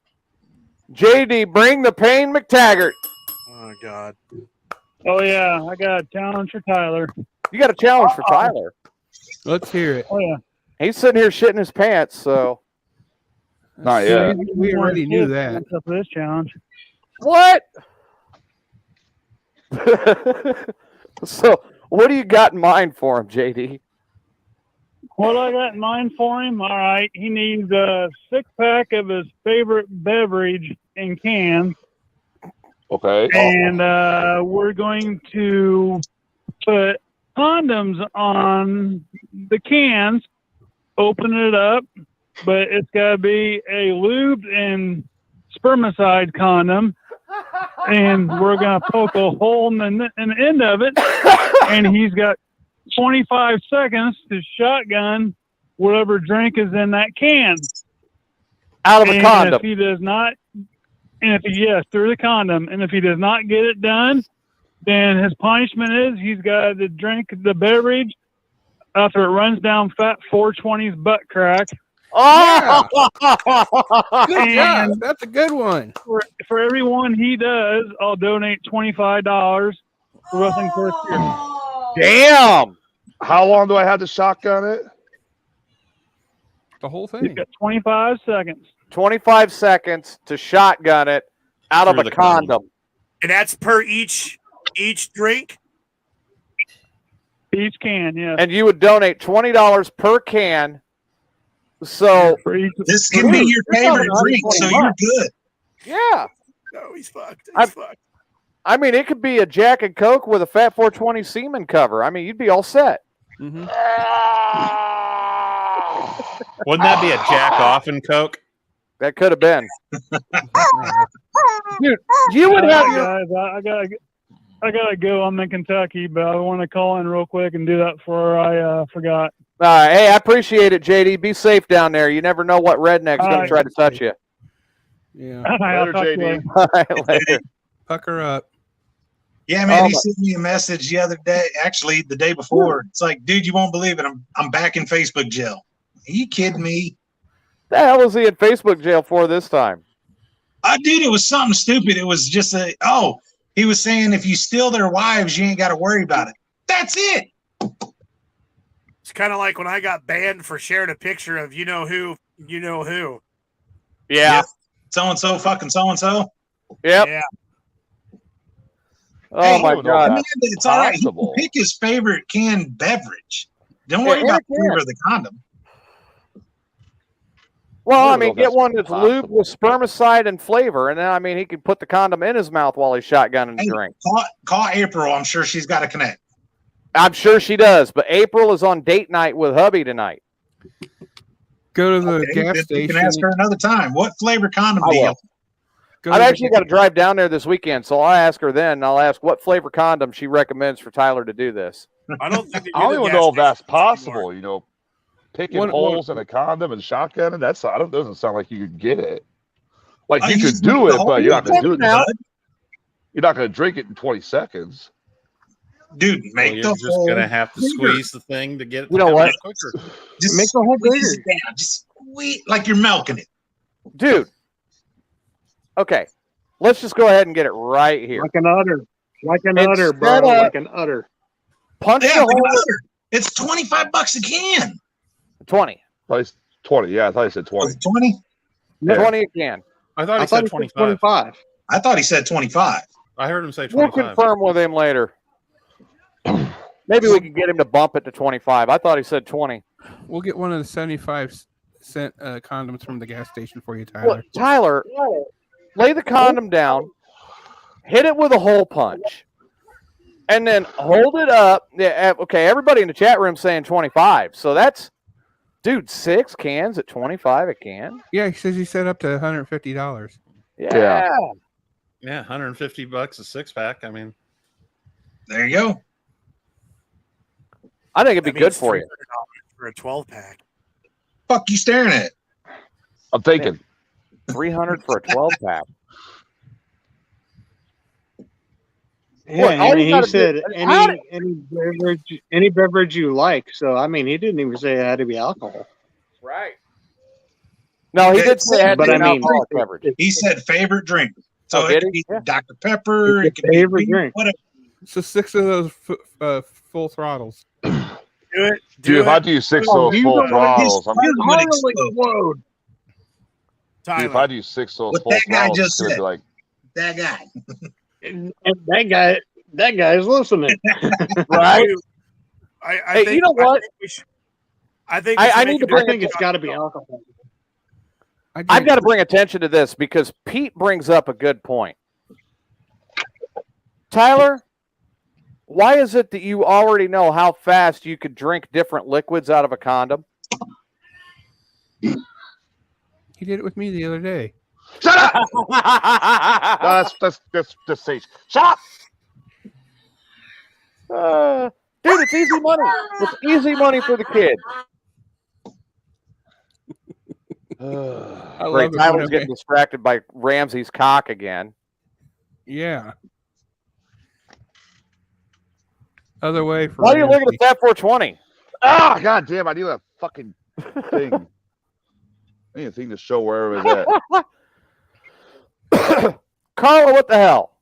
S1: JD, bring the pain, McTaggart.
S8: Oh God.
S11: Oh yeah, I got a challenge for Tyler.
S1: You got a challenge for Tyler.
S2: Let's hear it.
S11: Oh yeah.
S1: He's sitting here shitting his pants, so.
S5: Not yet.
S2: We already knew that.
S11: Up for this challenge.
S1: What? So, what do you got in mind for him, JD?
S11: What I got in mind for him? All right, he needs a 6-pack of his favorite beverage in cans,
S5: Okay.
S11: and we're going to put condoms on the cans. Open it up, but it's got to be a lubed and spermicide condom, and we're going to poke a hole in the end of it, and he's got 25 seconds to shotgun whatever drink is in that can.
S1: Out of a condom.
S11: If he does not, through the condom, and if he does not get it done, then his punishment is he's got to drink the beverage after it runs down Fat 420's butt crack.
S1: Oh!
S2: Good job. That's a good one.
S11: For every one he does, I'll donate $25 for Wrestling First Year.
S1: Damn!
S5: How long do I have to shotgun it?
S2: The whole
S11: You've
S2: thing.
S11: got 25 seconds.
S1: 25 seconds to shotgun it out of
S6: Through
S1: a
S6: the
S1: condom.
S8: And that's per each drink.
S11: Each can, yeah.
S1: And you would donate $20 per can. So,
S3: This can be your favorite drink, so you're good.
S1: yeah.
S8: No, he's fucked.
S1: I-
S8: He's fucked.
S1: I mean, it could be a Jack and Coke with a Fat 420 semen cover. I mean, you'd be all set.
S2: Mm-hmm.
S6: Wouldn't that be a jack off and Coke?
S1: That could have been. Dude, you would have your...
S11: Guys, I gotta go. I'm in Kentucky, but I want to call in real quick and do that before I forgot.
S1: Hey, I appreciate it, JD. Be safe down there. You never know what redneck's going to try to touch you.
S2: Yeah.
S11: I'll
S5: Later,
S11: talk to you
S5: JD.
S1: All right, later.
S2: Pucker up.
S3: Yeah, man,
S1: Oh,
S3: he sent me a message the other day, actually the day before. It's like, dude, you won't believe it. I'm back in Facebook jail. Are you kidding me?
S1: The hell was he in Facebook jail for this time?
S3: Dude, it was something stupid. It was just he was saying if you steal their wives, you ain't got to worry about it. That's it.
S8: It's kind of like when I got banned for sharing a picture of you know who.
S1: Yeah.
S3: So-and-so fucking so-and-so.
S1: Yep.
S8: Yeah.
S1: Oh,
S3: Hey,
S1: my God.
S3: Man, it's all right. He can
S5: Possible.
S3: pick his favorite canned beverage. Don't worry
S1: Yeah,
S3: about
S1: yeah.
S3: the flavor of the condom.
S1: Well, I
S5: don't know
S1: mean,
S5: if
S1: get
S5: that's
S1: one that's lubed
S5: possible.
S1: with spermicide and flavor, and then, I mean, he could put the condom in his mouth while he's shotgunning the
S3: Hey,
S1: drink.
S3: call April. I'm sure she's got to connect.
S1: I'm sure she does, but April is on date night with hubby tonight.
S2: Go to the
S3: Okay,
S2: gas
S3: then you
S2: station.
S3: can ask her another time. What flavor condom
S1: I
S3: do you?
S1: will.
S2: Go
S1: I've
S2: to
S1: actually got to drive down there this weekend, so I'll ask her then. And I'll ask what flavor condom she recommends for Tyler to do this.
S8: I don't think.
S5: I don't even know if that's possible. You know, picking
S2: One-
S5: holes in a condom and shotgunning. Doesn't sound like you could get it. Like
S3: Oh,
S5: you
S3: you
S5: could
S3: just
S5: do
S3: make the
S5: it,
S3: whole
S5: but you're not gonna do it.
S1: Now,
S5: You're not gonna drink it in 20 seconds.
S3: Dude,
S6: Well,
S3: make
S6: you're
S3: the
S6: just
S3: whole
S6: gonna have to
S3: bigger.
S6: squeeze the thing to get it.
S1: You know
S6: to come
S1: what?
S6: out quicker.
S3: Just
S7: Make the whole
S3: squeeze
S7: bigger.
S3: it down. Just squeeze like you're milking it.
S1: dude. Okay, let's just go ahead and get it right here.
S7: Like an udder. Like an udder, bro.
S1: Instead of-
S7: Like an udder.
S1: Punch
S3: Yeah,
S1: the
S3: like
S1: hole.
S3: another. It's $25 a can.
S1: 20.
S5: Probably 20. Yeah, I thought you said 20.
S3: Was it 20?
S5: Yeah.
S1: 20 a can.
S6: I thought he
S7: I
S6: said
S7: thought it
S6: 25.
S7: was 25.
S3: I thought he said 25.
S6: I heard him say
S1: We'll
S6: 25.
S1: confirm with him later. Maybe we can get him to bump it to 25. I thought he said 20.
S2: We'll get one of the 75 sent condoms from the gas station for you, Tyler.
S1: Look, Tyler, lay the condom down, hit it with a hole punch, and then hold it up. Yeah, okay, everybody in the chat room saying 25. So that's, dude, 6 cans at 25 a can?
S2: Yeah, he says he set up to $150.
S1: Yeah.
S6: Yeah, $150 a 6-pack. I mean,
S3: there you go.
S1: I think it'd be good for you.
S8: For a 12-pack.
S3: Fuck you staring at?
S5: I'm thinking.
S1: 300 for a 12-pack.
S7: Yeah,
S1: Well,
S7: I mean, he said
S1: how
S7: any beverage you like. So I mean, he didn't even say it had to be alcohol.
S1: Right. No, he did say it had to
S7: But
S1: be
S7: I
S1: an
S7: mean,
S1: alcoholic beverage.
S3: He said favorite drink. So
S1: Oh,
S3: it
S1: did
S3: could
S1: he?
S3: be
S1: Yeah.
S3: Dr. Pepper.
S7: It's
S3: It could
S7: a
S3: be
S7: favorite drink.
S3: whatever.
S2: So 6 of those full throttles.
S8: Do it.
S5: Dude, if I do 6 of those full throttles, I'm
S3: His heart
S7: will explode.
S5: dude, if I do 6 of those
S3: What
S5: full
S3: that guy
S5: throttles,
S3: just
S5: it's gonna
S3: said.
S5: be like,
S3: That guy.
S7: And that guy's listening.
S1: Right?
S8: I
S1: Hey,
S8: think,
S1: you know what?
S8: I think
S1: I need to bring
S7: I think it's got to be alcohol.
S1: I've got to bring attention to this because Pete brings up a good point. Tyler, why is it that you already know how fast you could drink different liquids out of a condom?
S2: He did it with me the other day.
S5: shut up! No, that's Sage. Shut up!
S1: Dude, it's easy money. It's easy money for the kid.
S2: I
S1: Great.
S2: love it
S1: Tyler's
S2: when
S1: getting distracted by Ramsey's cock again.
S2: Yeah. Other way for
S1: Why are you looking
S2: Ramsey.
S1: at that 420?
S5: Ah, god damn! I need a fucking thing. I need a thing to show wherever it's at.
S1: Carla, what the hell?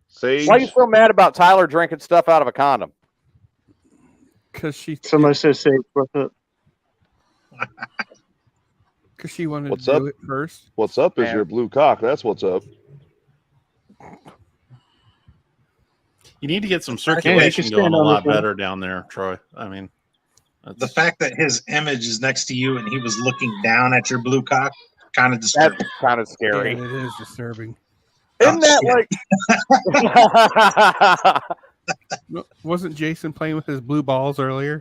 S5: Sage.
S1: Why are you so mad about Tyler drinking stuff out of a condom?
S2: Because
S7: Somebody says safe with it.
S2: Because she wanted
S5: What's
S2: to
S5: up?
S2: do it first.
S5: What's up is your blue cock. That's what's up.
S6: you need to get some
S7: can
S6: circulation
S7: stand
S6: going a
S7: on
S6: lot
S7: this one.
S6: better down there, Troy. I mean,
S3: The fact that his image is next to you and he was looking down at your blue cock, kind of disturbing.
S1: That's kind of scary.
S2: Yeah, it is disturbing.
S1: Isn't that like...
S2: Wasn't Jason playing with his blue balls earlier?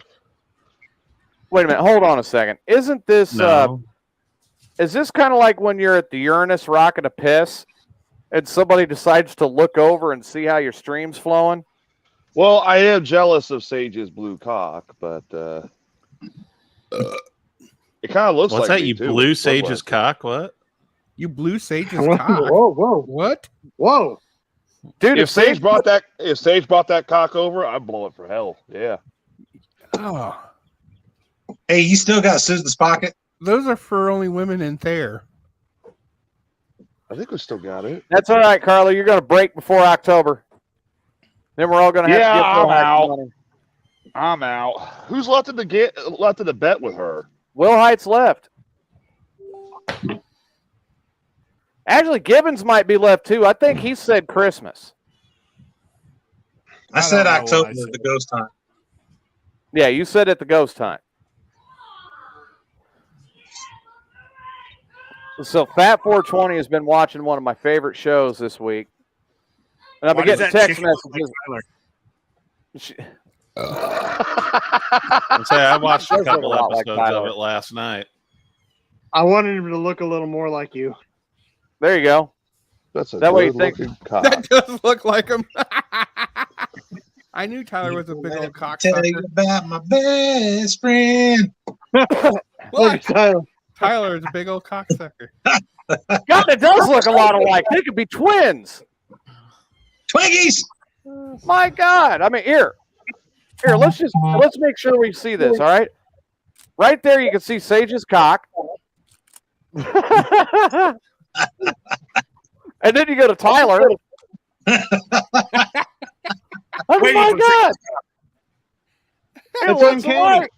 S1: Wait a minute. Hold on a second. Isn't this...
S6: no.
S1: Is this kind of like when you're at the Uranus rocking a piss and somebody decides to look over and see how your stream's flowing?
S5: Well, I am jealous of Sage's blue cock, but it kind of looks
S6: What's
S5: like
S6: that?
S5: me,
S6: You
S5: too,
S6: blew
S5: with
S6: Sage's
S5: Bloodlust.
S6: cock? What?
S2: You blew Sage's
S7: Whoa,
S2: cock.
S7: whoa,
S2: What?
S7: whoa!
S1: Dude,
S5: If Sage brought that cock over, I'd blow it for hell. Yeah.
S2: Oh,
S3: Hey, you still got Susan's pocket?
S2: those are for only women in there.
S5: I think we still got it.
S1: That's all right, Carla. You're going to break before October. Then we're all going to have
S5: Yeah,
S1: to get
S5: I'm
S1: Will Heights
S5: out.
S1: money.
S5: I'm out. Who's left in the bet with her?
S1: Will Heights left. Actually, Gibbons might be left too. I think he said Christmas.
S3: I said
S8: don't know
S3: October
S8: what I
S3: is
S8: said.
S3: the ghost time.
S1: Yeah, you said at the ghost time. So Fat 420 has been watching one of my favorite shows this week. And I've been
S8: Why does
S1: getting
S8: that
S1: text
S8: chicken look
S1: messages.
S8: like Tyler?
S6: I'd say I watched a
S1: Does look
S6: couple
S1: a lot like
S6: episodes of
S1: Tyler.
S6: it last night.
S7: I wanted him to look a little more like you.
S1: There you go.
S5: That's a
S1: That way you
S5: good
S1: think-
S5: looking cock.
S2: That does look like him. I knew Tyler was a big old
S3: Tell you
S2: cocksucker.
S3: about my best friend.
S7: Look at
S2: What?
S7: Tyler.
S2: Tyler is a big old cocksucker.
S1: God, it does look a lot alike. They could be twins.
S3: Twiggies.
S1: My God. I mean, here, let's make sure we see this, all right? Right there, you can see Sage's cock. And then you go to Tyler. Oh,
S8: Wait,
S1: my
S8: for
S1: God. It
S7: It's
S1: looks
S7: uncanny.
S1: alike.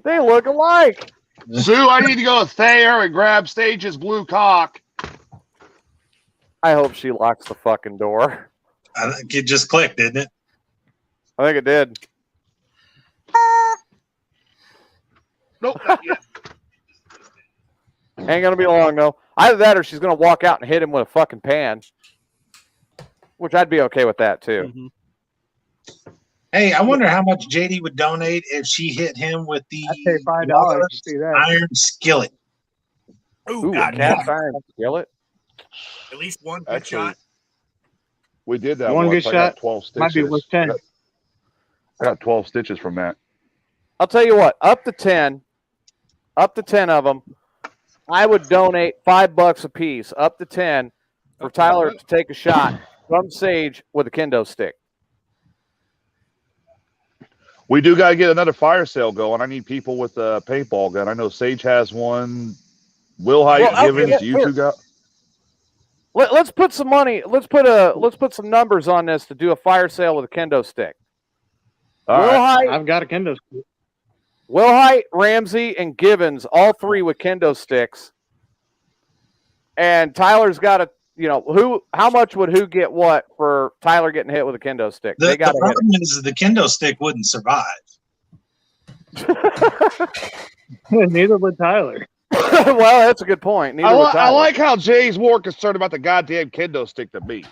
S1: They look alike.
S5: Sue, I need to go to Thayer and grab Sage's blue cock.
S1: I hope she locks the fucking door.
S3: I think it just clicked, didn't it?
S1: I think it did.
S5: Nope, not yet.
S1: Ain't gonna be long though. Either that or she's gonna walk out and hit him with a fucking pan. Which I'd be okay with that too.
S2: Mm-hmm.
S3: Hey, I wonder how much JD would donate if she hit him with the
S7: I'd pay $5 to see that.
S3: iron skillet.
S1: Ooh,
S8: God,
S1: a cast iron skillet.
S8: at least one good
S5: Actually,
S8: shot.
S5: we did that
S7: One
S5: once.
S7: good
S5: I got
S7: shot
S5: 12 stitches.
S7: might be worth 10.
S5: I got 12 stitches from that.
S1: I'll tell you what, up to 10 of them, I would donate $5 a piece, up to 10, for Tyler to take a shot from Sage with a kendo stick.
S5: We do got to get another fire sale going. I need people with a paintball gun. I know Sage has one. Will Height, Givens, you two got.
S1: Let's put some money. Let's put some numbers on this to do a fire sale with a kendo stick.
S5: All right.
S7: I've got a kendo stick.
S1: Will Height, Ramsey, and Givens, all three with kendo sticks. And Tyler's got a, how much would who get what for Tyler getting hit with a kendo stick?
S3: The problem is the kendo stick wouldn't survive.
S7: Neither would Tyler.
S1: Well, that's a good point.
S5: I like how Jay's more concerned about the goddamn kendo stick than me.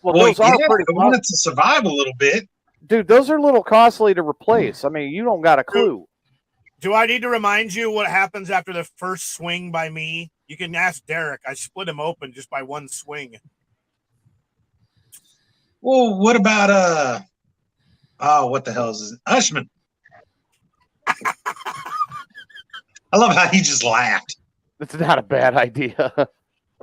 S1: Well, those are pretty.
S3: I want it to survive a little bit.
S1: Dude, those are a little costly to replace. I mean, you don't got a clue.
S8: Do I need to remind you what happens after the first swing by me? You can ask Derek. I split him open just by one swing.
S3: Well, what about what the hell is it? Ushman. I love how he just laughed.
S1: That's not a bad idea.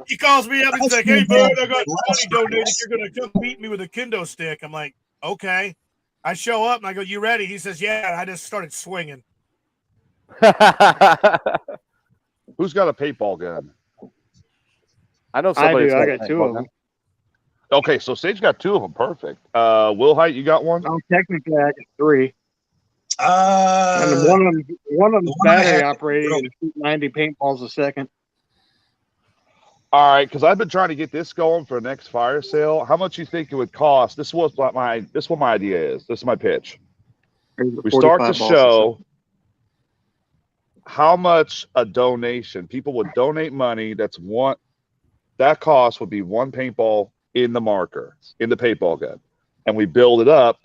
S8: He calls me up and he's like, "Hey, bud, I got money donated. You're gonna come beat me with a kendo stick." I'm like, "Okay." I show up and I go, "You ready?" He says, "Yeah." And I just started swinging.
S5: Who's got a paintball gun?
S1: I know somebody.
S7: I got two of them.
S5: Okay, so Sage got two of them. Perfect. Will Height, you got one?
S7: Oh, technically, I got three.
S3: And
S7: And one of them's battery operated and shoot 90 paintballs a second.
S5: All right, because I've been trying to get this going for the next fire sale. How much you think it would cost? This is what my idea is. This is my pitch. We start the show. How much a donation? People would donate money. That cost would be one paintball in the marker, in the paintball gun. And we build it up.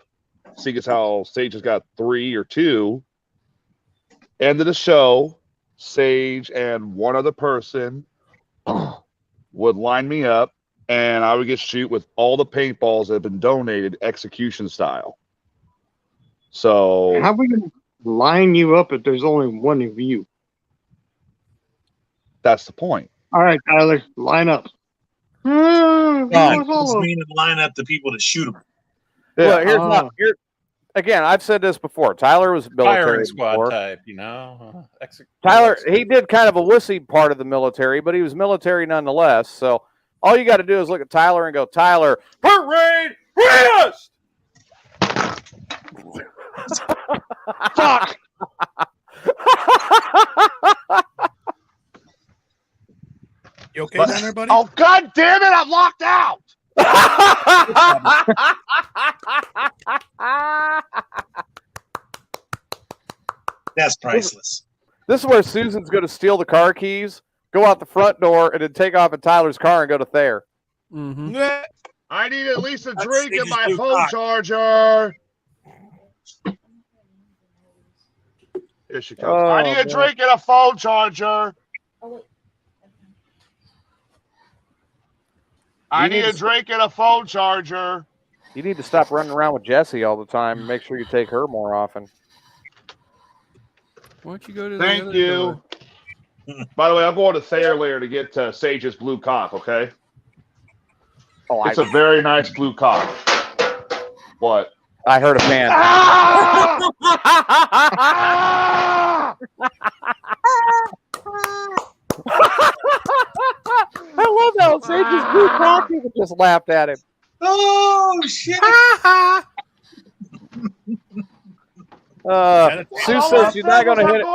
S5: Seeing as how Sage has got 3 or 2. End of the show, Sage and one other person would line me up, and I would get shoot with all the paintballs that have been donated execution style. So
S7: how are we going to line you up if there's only one of you?
S5: That's the point.
S7: All right, Tyler, line up.
S3: just mean to line up the people to shoot them.
S1: Well, here's again, I've said this before. Tyler was military
S6: Firing squad
S1: before.
S6: type,
S1: Tyler, he did kind of a wussy part of the military, but he was military nonetheless. So all you got to do is look at Tyler and go, Tyler, parade west.
S5: Fuck.
S8: You okay down there, buddy?
S5: Oh, God damn it, I'm locked out.
S3: That's priceless.
S1: This is where Susan's going to steal the car keys, go out the front door, and then take off in Tyler's car and go to Thayer.
S2: Mm-hmm.
S5: I need at least a drink in my phone charger. Here she comes. I need a drink and a phone charger. I need a drink and a phone charger.
S1: You need to stop running around with Jessie all the time and make sure you take her more often.
S2: Why don't you go to the
S5: Thank
S2: other
S5: you.
S2: door?
S5: By the way, I'm going to Thayer later to get Sage's blue cock, okay?
S1: Oh,
S5: it's a very nice blue cock. What?
S1: I heard a fan.
S5: Ah!
S1: I love how Sage's blue cock people just laughed at him.
S3: Oh, shit.
S1: Sue says she's not going to hit it.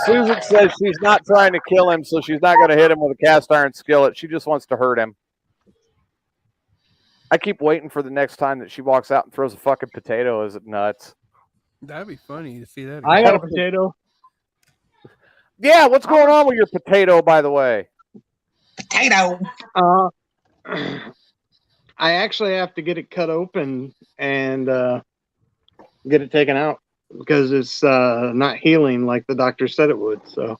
S1: Susan says she's not trying to kill him, so she's not going to hit him with a cast iron skillet. She just wants to hurt him. I keep waiting for the next time that she walks out and throws a fucking potato. Is it nuts?
S2: That'd be funny to see that.
S7: I got a potato.
S1: Yeah, what's going on with your potato, by the way?
S3: Potato.
S7: I actually have to get it cut open and get it taken out because it's not healing like the doctor said it would. So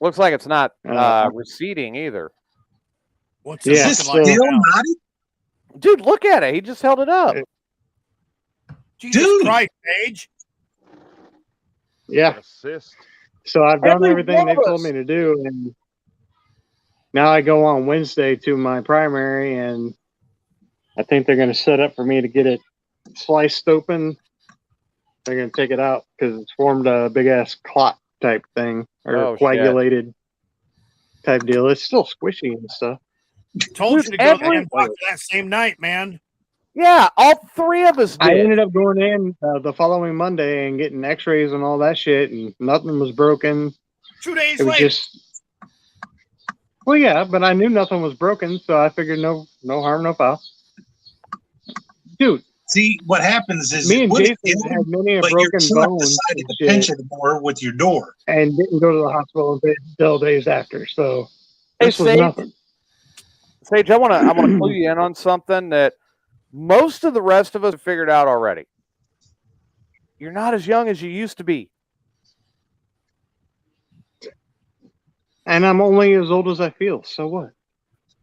S1: looks like it's not receding either.
S8: What's
S7: Yeah,
S3: Is this
S7: so-
S3: still naughty?
S1: Dude, look at it. He just held it up.
S8: Jesus
S3: Dude.
S8: Christ, Paige.
S7: yeah.
S5: Assist.
S7: So I've done
S1: Every
S7: everything
S1: one
S7: they
S1: of
S7: told
S1: us.
S7: me to do, and now I go on Wednesday to my primary, and I think they're going to set up for me to get it sliced open. They're going to take it out because it's formed a big ass clot type thing or
S1: Oh, shit.
S7: coagulated type deal. It's still squishy and stuff.
S8: Told
S1: Dude,
S8: you to go to the
S1: every-
S8: damn doctor that same night, man.
S1: Yeah, all three of us
S7: I
S1: did.
S7: ended up going in the following Monday and getting X-rays and all that shit, and nothing was broken.
S8: 2 days
S7: It was
S8: later.
S7: just, well, yeah, but I knew nothing was broken, so I figured no harm, no foul. Dude,
S3: See, what happens is
S7: me
S3: it
S7: and
S3: would
S7: Jason
S3: heal,
S7: had many a
S3: but your
S7: broken
S3: son
S7: bones
S3: decided
S7: and
S3: to pinch
S7: shit,
S3: it more with your door.
S7: and didn't go to the hospital until days after. So
S1: Hey,
S7: this was
S1: Sage,
S7: nothing.
S1: Sage, I want to clue you in on something that most of the rest of us have figured out already. You're not as young as you used to be.
S7: And I'm only as old as I feel. So what?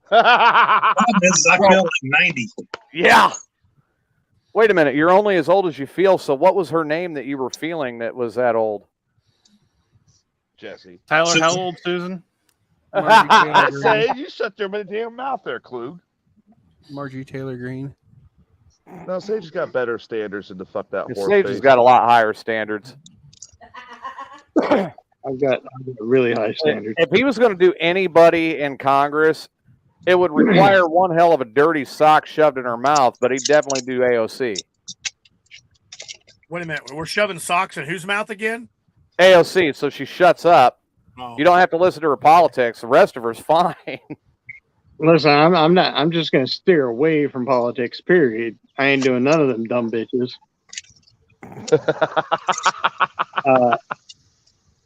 S3: Problem is, I feel like 90.
S1: Yeah. Wait a minute. You're only as old as you feel. So what was her name that you were feeling that was that old?
S5: Jesse.
S6: Tyler,
S3: Susan.
S6: how old, Susan?
S5: I say you shut your damn mouth there, Klug.
S2: Margie Taylor Greene.
S5: No, Sage's got better standards than to fuck that horse
S1: Sage
S5: face.
S1: has got a lot higher standards.
S7: I've got really high standards.
S1: If he was going to do anybody in Congress, it would require one hell of a dirty sock shoved in her mouth, but he'd definitely do AOC.
S8: Wait a minute. We're shoving socks in whose mouth again?
S1: AOC, so she shuts up.
S8: Oh.
S1: You don't have to listen to her politics. The rest of her's fine.
S7: Listen, I'm not. I'm just going to steer away from politics. Period. I ain't doing none of them dumb bitches.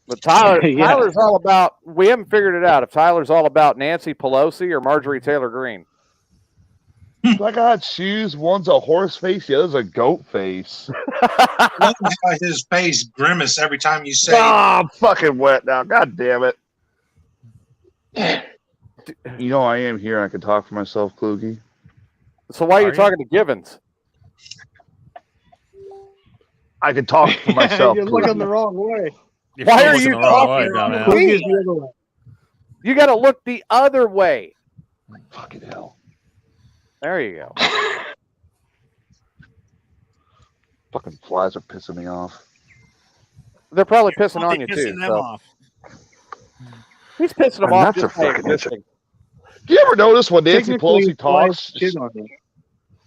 S1: But Tyler,
S7: Yeah.
S1: Tyler's all about. We haven't figured it out if Tyler's all about Nancy Pelosi or Marjorie Taylor Greene.
S5: I got shoes. One's a horse face, the other's a goat face.
S3: I love how his face grimace every time you say,
S5: Ah, I'm fucking wet now. God damn it. You know I am here. I can talk for myself, Klugie.
S1: So why are you
S8: Are you?
S1: talking to Givens?
S5: I can talk for myself.
S7: You're looking the wrong way.
S6: You're
S1: Why
S6: still
S1: are
S6: looking
S1: you
S6: the wrong way,
S1: talking
S6: dumbass.
S1: to me?
S7: Look the other way.
S1: You got to look the other way.
S5: Fucking hell.
S1: There you go.
S5: Fucking flies are pissing me off.
S1: They're probably pissing
S8: Probably
S1: on you
S8: pissing
S1: too.
S8: them
S1: So.
S8: off.
S1: He's pissing them
S5: My
S1: off
S5: nuts
S1: just
S5: are
S1: by
S5: fucking itching.
S1: existing.
S5: Do you ever notice when Nancy
S7: Technically,
S5: Pelosi talks?
S7: flies shit on you.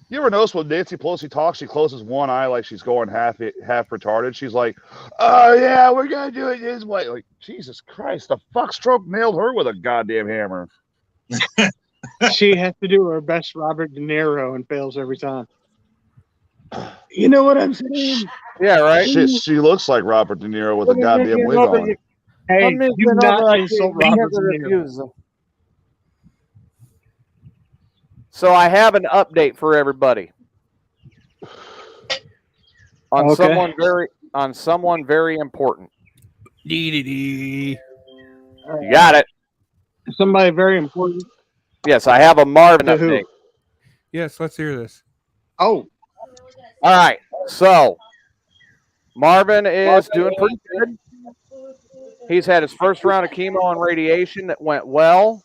S5: You ever notice when Nancy Pelosi talks, she closes one eye like she's going half retarded. She's like, "Oh yeah, we're gonna do it this way." Like Jesus Christ, the fuck stroke nailed her with a goddamn hammer.
S7: She has to do her best Robert De Niro and fails every time. You know what I'm saying?
S1: Yeah, right.
S5: Shit, she looks like Robert De Niro with a goddamn wig on.
S7: Hey, do not insult Robert De Niro.
S1: So I have an update for everybody on
S7: Okay.
S1: someone very important.
S2: Dee.
S1: You got it.
S7: Somebody very important.
S1: Yes, I have a Marvin
S7: To who?
S1: update.
S2: Yes, let's hear this.
S7: Oh,
S1: All right. So Marvin is doing pretty good. He's had his first round of chemo and radiation that went well.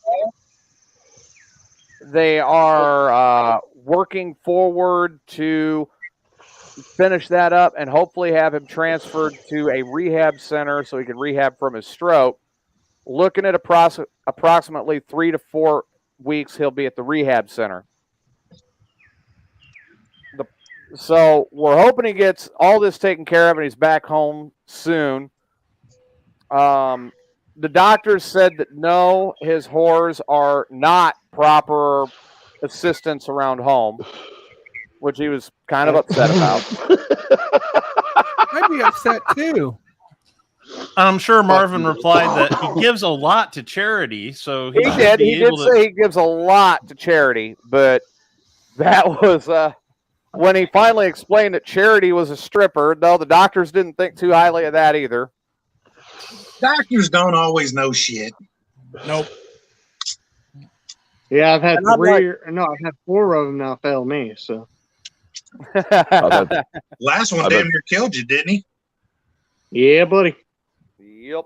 S1: They are working forward to finish that up and hopefully have him transferred to a rehab center so he can rehab from his stroke. Looking at approximately 3 to 4 weeks, he'll be at the rehab center. So we're hoping he gets all this taken care of and he's back home soon. The doctors said that no, his whores are not proper assistants around home. which he was kind of upset about.
S2: I'd be upset too.
S6: I'm sure Marvin replied that he gives a lot to charity, so
S1: He did. He did say he gives a lot to charity, but that was when he finally explained that Charity was a stripper. No, the doctors didn't think too highly of that either.
S3: Doctors don't always know shit.
S8: Nope.
S7: Yeah, I've had I've had 4 of them now fail me. So
S3: last one damn near killed you, didn't he?
S7: Yeah, buddy.
S1: Yep.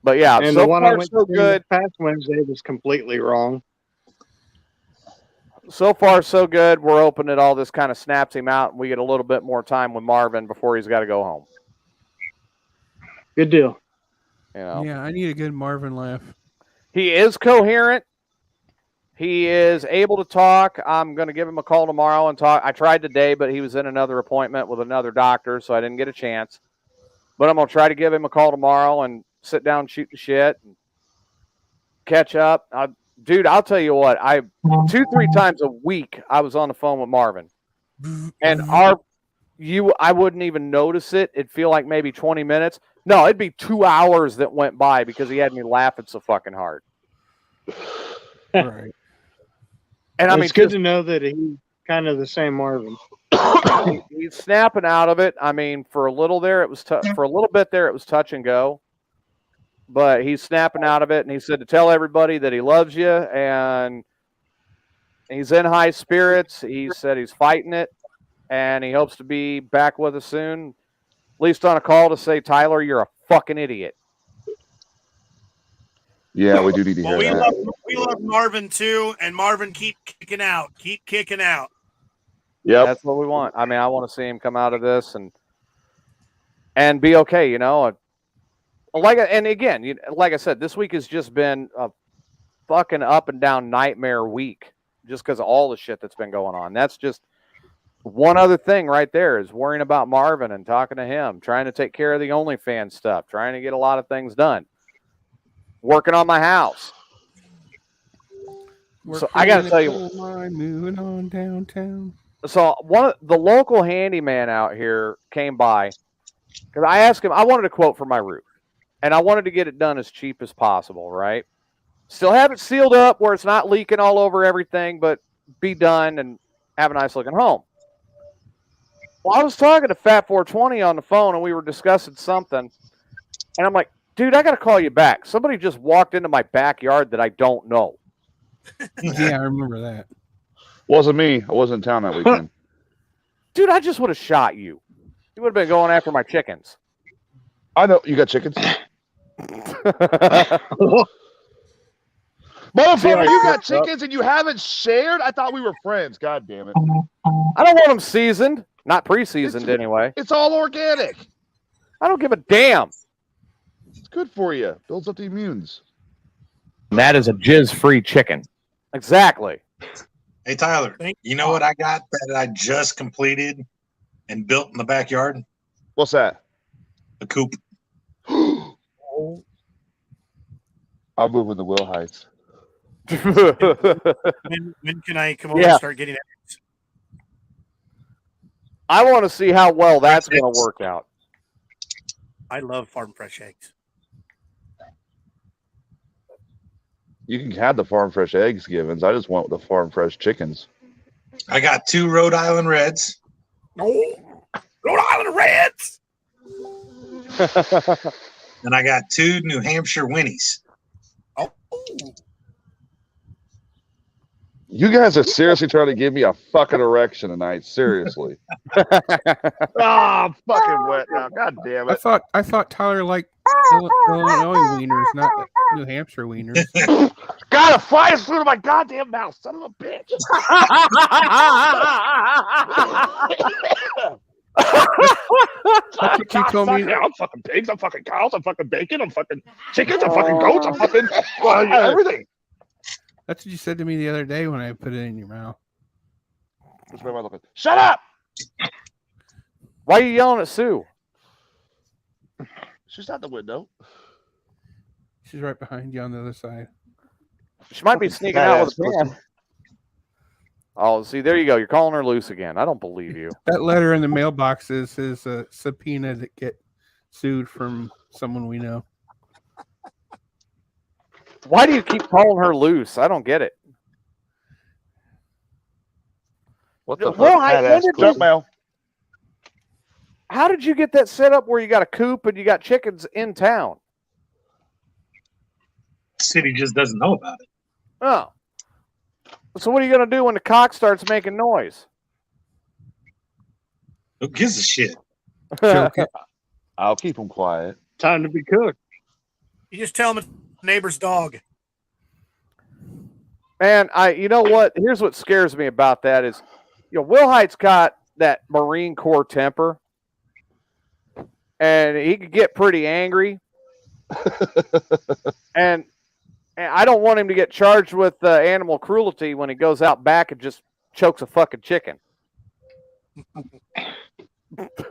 S1: But yeah,
S7: and
S1: so
S7: the one
S1: far
S7: I went
S1: so
S7: to
S1: good.
S7: Past Wednesday was completely wrong.
S1: So far so good. We're hoping that all this kind of snaps him out and we get a little bit more time with Marvin before he's got to go home.
S7: Good deal.
S1: You know?
S2: Yeah, I need a good Marvin laugh.
S1: He is coherent. He is able to talk. I'm going to give him a call tomorrow and talk. I tried today, but he was in another appointment with another doctor, so I didn't get a chance. But I'm going to try to give him a call tomorrow and sit down and shoot the shit and catch up. Dude, I'll tell you what. 2-3 times a week I was on the phone with Marvin. And I wouldn't even notice it. It'd feel like maybe 20 minutes. No, it'd be 2 hours that went by because he had me laughing so fucking hard.
S2: Right.
S1: And I mean,
S7: it's good to know that he's kind of the same Marvin.
S1: He's snapping out of it. I mean, for a little there, it was for a little bit there, it was touch and go. But he's snapping out of it, and he said to tell everybody that he loves you, and he's in high spirits. He said he's fighting it, and he hopes to be back with us soon, at least on a call to say, Tyler, you're a fucking idiot.
S5: Yeah, we do need to hear that.
S8: We love Marvin too, and Marvin keep kicking out.
S5: Yeah,
S1: that's what we want. I mean, I want to see him come out of this and be okay. You know, and again, like I said, this week has just been a fucking up and down nightmare week, just because of all the shit that's been going on. That's just one other thing right there is worrying about Marvin and talking to him, trying to take care of the OnlyFans stuff, trying to get a lot of things done. Working on my house. So I got to tell you,
S2: moving on downtown.
S1: So the local handyman out here came by because I asked him. I wanted a quote for my roof, and I wanted to get it done as cheap as possible. Right? Still have it sealed up where it's not leaking all over everything, but be done and have a nice looking home. Well, I was talking to Fat 420 on the phone, and we were discussing something, and I'm like, dude, I got to call you back. Somebody just walked into my backyard that I don't know.
S2: Yeah, I remember that.
S5: Wasn't me. I wasn't in town that weekend.
S1: Dude, I just would have shot you. You would have been going after my chickens.
S5: I know. You got chickens? Motherfucker, you got chickens and you haven't shared? I thought we were friends. God damn it.
S1: I don't want them seasoned. Not pre-seasoned anyway.
S5: It's all organic.
S1: I don't give a damn.
S5: It's good for you. Builds up the immunes.
S1: And that is a jizz-free chicken. Exactly.
S3: Hey, Tyler, you know what I got that I just completed and built in the backyard?
S5: What's that?
S3: A coop.
S5: I'm moving to Will Heights.
S8: when can I come over and start getting eggs?
S1: I want to see how well that's going to work out.
S8: I love farm fresh eggs.
S5: You can have the farm fresh eggs givens. I just want the farm fresh chickens.
S3: I got 2 Rhode Island Reds.
S8: Oh, Rhode Island Reds.
S3: And I got 2 New Hampshire Winnies.
S8: Oh.
S5: You guys are seriously trying to give me a fucking erection tonight. Seriously. I'm fucking wet now. God damn it.
S2: I thought Tyler liked Illinois wieners, not New Hampshire wieners.
S5: God, a fly flew to my goddamn mouth, son of a bitch.
S2: You told me
S5: I'm fucking pigs, I'm fucking cows, I'm fucking bacon, I'm fucking chickens, I'm fucking goats, I'm fucking everything.
S2: That's what you said to me the other day when I put it in your mouth.
S5: Which way am I looking? Shut up!
S1: Why are you yelling at Sue?
S5: She's out the window.
S2: She's right behind you on the other side.
S1: She might be sneaking out with a pan. Oh, see, there you go. You're calling her loose again. I don't believe you.
S2: That letter in the mailbox is a subpoena to get sued from someone we know.
S1: Why do you keep calling her loose? I don't get it.
S5: What the
S1: Well,
S5: fuck? Junk mail.
S1: How did you get that set up where you got a coop and you got chickens in town?
S3: The city just doesn't know about it.
S1: Oh. So what are you going to do when the cock starts making noise?
S3: Who gives a shit?
S5: I'll keep them quiet.
S7: Time to be cooked.
S8: You just tell them it's the neighbor's dog.
S1: Man, you know what? Here's what scares me about that is, Will Hite's got that Marine Corps temper, and he could get pretty angry. and I don't want him to get charged with animal cruelty when he goes out back and just chokes a fucking chicken.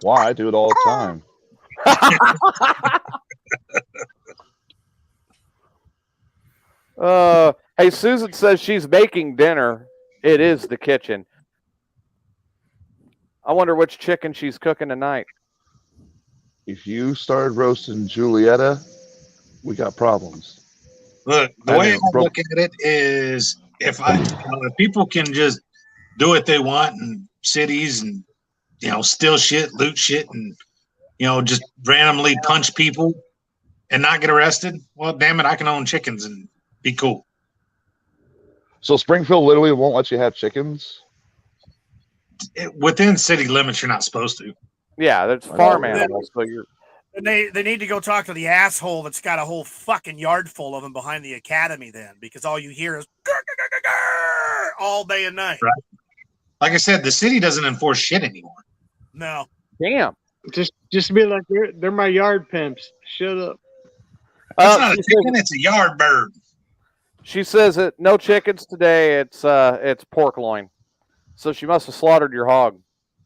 S5: Why? I do it all the time.
S1: Hey, Susan says she's making dinner. It is the kitchen. I wonder which chicken she's cooking tonight.
S5: If you started roasting Julietta, we got problems.
S3: Look, the way I look at it is if people can just do what they want in cities and, steal shit, loot shit, and, just randomly punch people and not get arrested, well, damn it, I can own chickens and be cool.
S5: So Springfield literally won't let you have chickens?
S3: Within city limits, you're not supposed to.
S1: Yeah, that's farm animals. So you're.
S8: And they need to go talk to the asshole that's got a whole fucking yard full of them behind the academy then, because all you hear is all day and night.
S3: Right. Like I said, the city doesn't enforce shit anymore.
S8: No.
S1: Damn.
S7: Just be like, they're my yard pimps. Shut up.
S3: It's not a chicken, it's a yard bird.
S1: She says that no chickens today. It's pork loin. So she must have slaughtered your hog.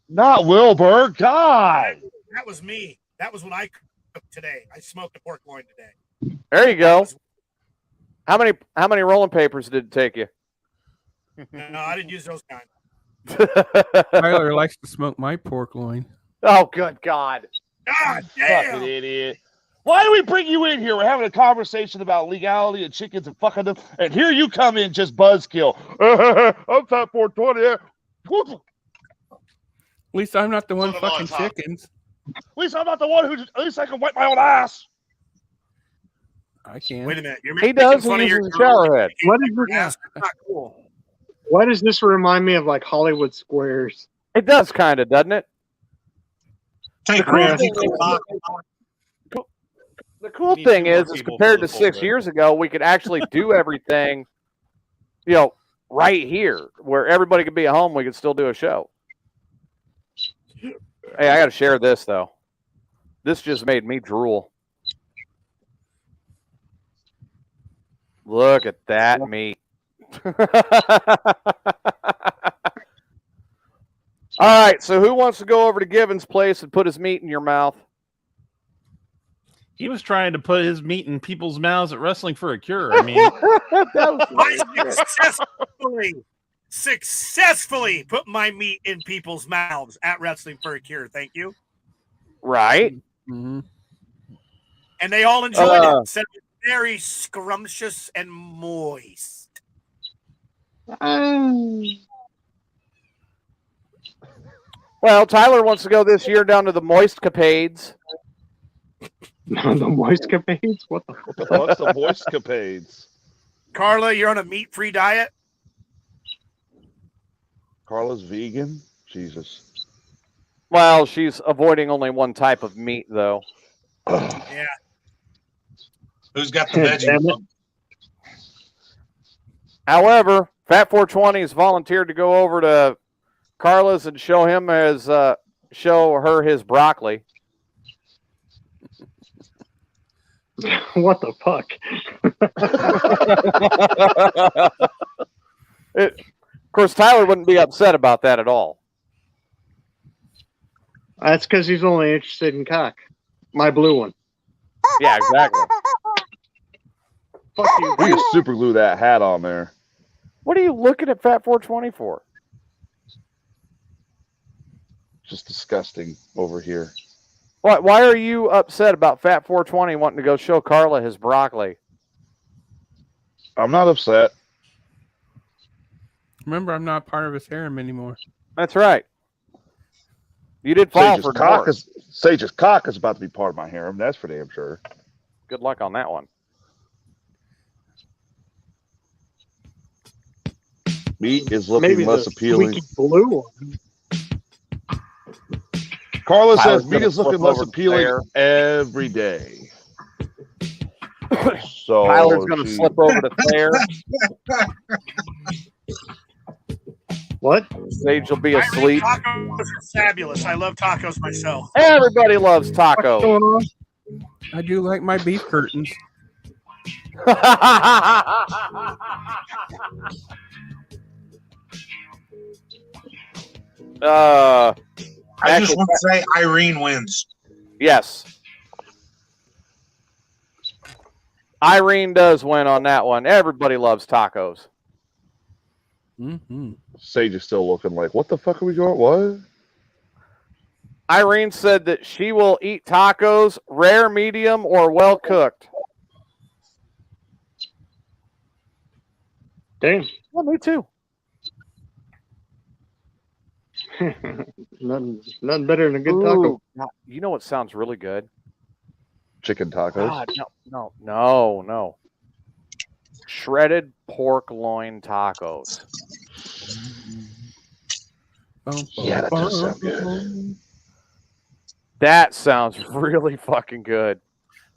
S5: Not Wilbur. God.
S8: That was me. That was what I cooked today. I smoked a pork loin today.
S1: There you go. How many rolling papers did it take you?
S8: No, I didn't use those kind.
S2: Tyler likes to smoke my pork loin.
S1: Oh, good God.
S8: God damn.
S5: Fucking idiot. Why do we bring you in here? We're having a conversation about legality and chickens and fucking them, and here you come in just buzzkill. I'm Fat 420.
S2: At least I'm not the one fucking chickens.
S5: At least I'm not the one who. At least I can wipe my own ass.
S2: I can.
S8: Wait a minute. You're
S1: He does. He uses a shower head.
S8: Not cool.
S7: Why does this remind me of like Hollywood Squares?
S1: It does kind of, doesn't it?
S3: Take
S1: The cool thing is compared to 6 years ago, we could actually do everything, right here where everybody could be at home. We could still do a show. Hey, I got to share this though. This just made me drool. Look at that meat. All right, so who wants to go over to Given's place and put his meat in your mouth?
S6: He was trying to put his meat in people's mouths at Wrestling for a Cure. I mean,
S8: I successfully put my meat in people's mouths at Wrestling for a Cure. Thank you.
S1: Right.
S2: Mm-hmm.
S8: And they all enjoyed it. Said it was very scrumptious and moist.
S1: Well, Tyler wants to go this year down to the Moist Capades.
S7: The Moistcapades? What the
S5: fuck's the Moistcapades?
S8: Carla, you're on a meat-free diet?
S5: Carla's vegan? Jesus.
S1: Well, she's avoiding only one type of meat, though.
S8: Yeah.
S3: Who's got the veggie?
S1: However, Fat 420 has volunteered to go over to Carla's and show her his broccoli.
S7: What the fuck?
S1: Of course, Tyler wouldn't be upset about that at all.
S7: That's because he's only interested in cock. My blue one.
S1: Yeah, exactly.
S7: Fuck you.
S5: We can super glue that hat on there.
S1: What are you looking at Fat 420 for?
S5: just disgusting over here.
S1: Why are you upset about Fat 420 wanting to go show Carla his broccoli?
S5: I'm not upset.
S2: Remember, I'm not part of his harem anymore.
S1: That's right. You did file for divorce.
S5: Sage's cock is about to be part of my harem. That's for damn sure.
S1: Good luck on that one.
S5: Meat is looking less appealing.
S7: Blue one.
S5: Carla says meat is looking less appealing every day. So
S1: Tyler's going to slip over to Claire.
S7: What?
S1: Sage will be asleep.
S8: Tacos are fabulous. I love tacos myself.
S1: Everybody loves tacos.
S7: What's going on?
S2: I do like my beef curtains.
S3: I just want to say Irene wins.
S1: Yes. Irene does win on that one. Everybody loves tacos.
S2: Mm-hmm.
S5: Sage is still looking like, what the fuck are we doing? What?
S1: Irene said that she will eat tacos, rare, medium, or well cooked.
S7: Damn.
S1: Well, me too.
S7: nothing better than a good taco.
S1: You know what sounds really good?
S5: Chicken tacos.
S1: God, no. Shredded pork loin tacos.
S5: Yeah, that does sound good.
S1: That sounds really fucking good.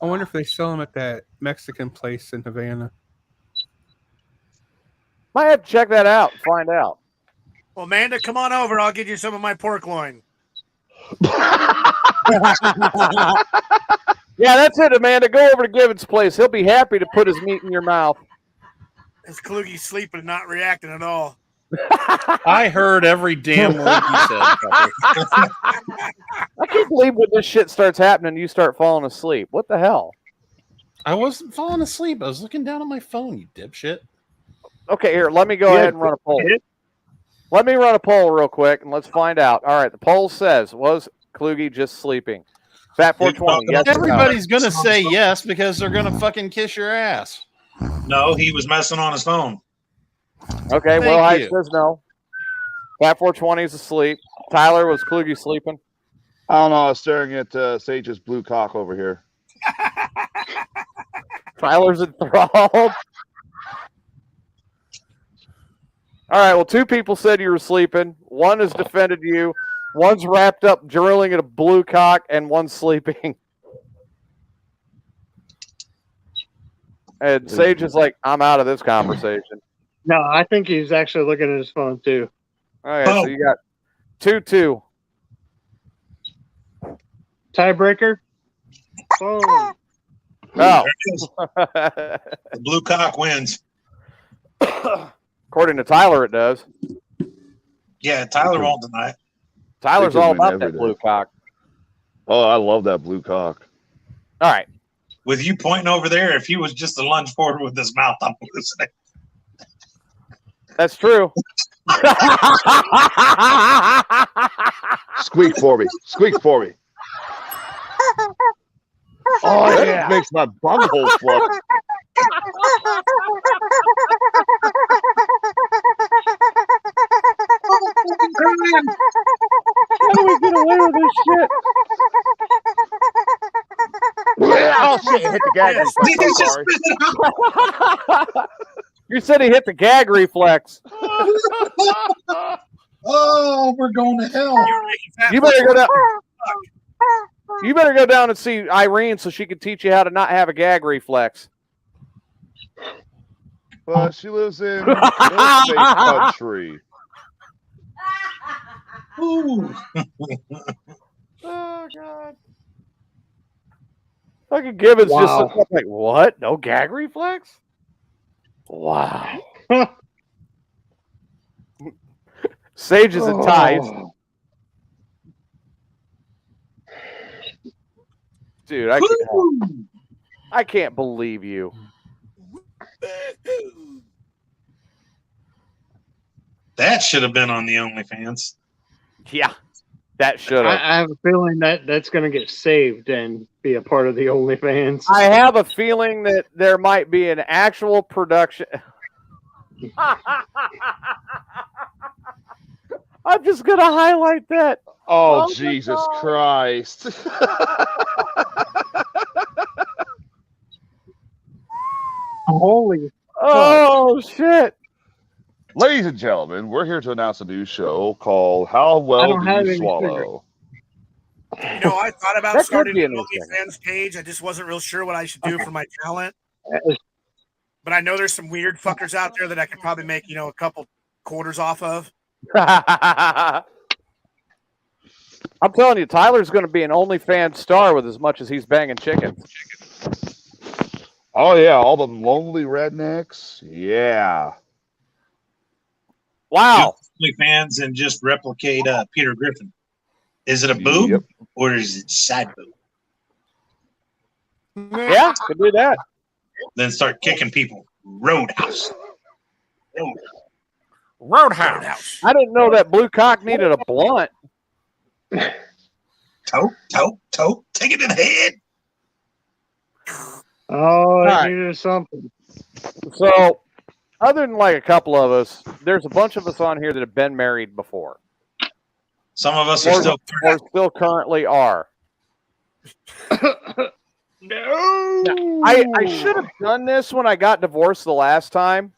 S2: I wonder if they sell them at that Mexican place in Havana.
S1: Might have to check that out and find out.
S8: Well, Amanda, come on over. I'll get you some of my pork loin.
S1: Yeah, that's it, Amanda. Go over to Given's place. He'll be happy to put his meat in your mouth.
S8: Is Kluge sleeping and not reacting at all?
S6: I heard every damn word you said.
S1: I can't believe when this shit starts happening, you start falling asleep. What the hell?
S6: I wasn't falling asleep. I was looking down at my phone, you dipshit.
S1: Okay, here, let me go ahead and run a poll. Let me run a poll real quick, and let's find out. All right, the poll says, was Kluge just sleeping? Fat 420, yes.
S6: Everybody's going to say yes because they're going to fucking kiss your ass.
S3: No, he was messing on his phone.
S1: Okay, Will Height says no. Fat 420 is asleep. Tyler, was Kluge sleeping?
S5: I don't know. I was staring at Sage's blue cock over here.
S1: Tyler's enthralled. All right, well, 2 people said you were sleeping. 1 has defended you. 1's wrapped up drilling at a blue cock, and 1's sleeping. And Sage is like, I'm out of this conversation.
S7: No, I think he's actually looking at his phone too.
S1: Okay, so you got 2-2.
S7: Tiebreaker? Boom.
S1: Oh.
S3: The blue cock wins.
S1: According to Tyler, it does.
S3: Yeah, Tyler won't deny it.
S1: Tyler's all about that blue cock.
S5: Oh, I love that blue cock.
S1: All right.
S3: With you pointing over there, if he was just to lunge forward with his mouth, I'm listening.
S1: That's true.
S5: Squeak for me. Squeak for me. Oh, yeah. That makes my bunghole fluff.
S1: How do we get away with this shit?
S5: Oh, shit. Hit the gag reflex.
S1: You said he hit the gag reflex.
S3: Oh, we're going to hell.
S1: You better go down. You better go down and see Irene so she can teach you how to not have a gag reflex.
S5: Well, she lives in a safe country.
S3: Ooh.
S1: Oh, God. Fucking Gibbons just looks up like, what? No gag reflex? Wow. Sage is enticed. Dude, I can't believe you.
S3: That should have been on the OnlyFans.
S1: Yeah. That should have.
S7: I have a feeling that that's going to get saved and be a part of the OnlyFans.
S1: I have a feeling that there might be an actual production. I'm just going to highlight that.
S5: Oh Jesus Christ.
S7: Holy.
S1: Oh, shit.
S5: Ladies and gentlemen, we're here to announce a new show called How Well Do You Swallow?
S8: You know, I thought about
S1: That could
S8: starting
S1: be
S8: an
S1: interesting.
S8: OnlyFans page. I just wasn't real sure what I should do for my talent. But I know there's some weird fuckers out there that I could probably make, you know, a couple quarters off of.
S1: I'm telling you, Tyler's going to be an OnlyFans star with as much as he's banging chickens.
S5: Oh yeah, all the lonely rednecks. Yeah.
S1: Wow.
S3: Fans and just replicate Peter Griffin. Is it a boob
S5: Yep.
S3: or is it side boob?
S1: Yeah, could do that.
S3: Then start kicking people. Roadhouse.
S6: Roadhouse.
S1: I didn't know that blue cock needed a blunt.
S3: Toe. Take it in the head.
S7: Oh, I
S1: right.
S7: needed something.
S1: So, other than like a couple of us, there's a bunch of us on here that have been married before.
S3: Some of us are still
S1: or still currently are.
S7: No.
S1: Now, I should have done this when I got divorced the last time.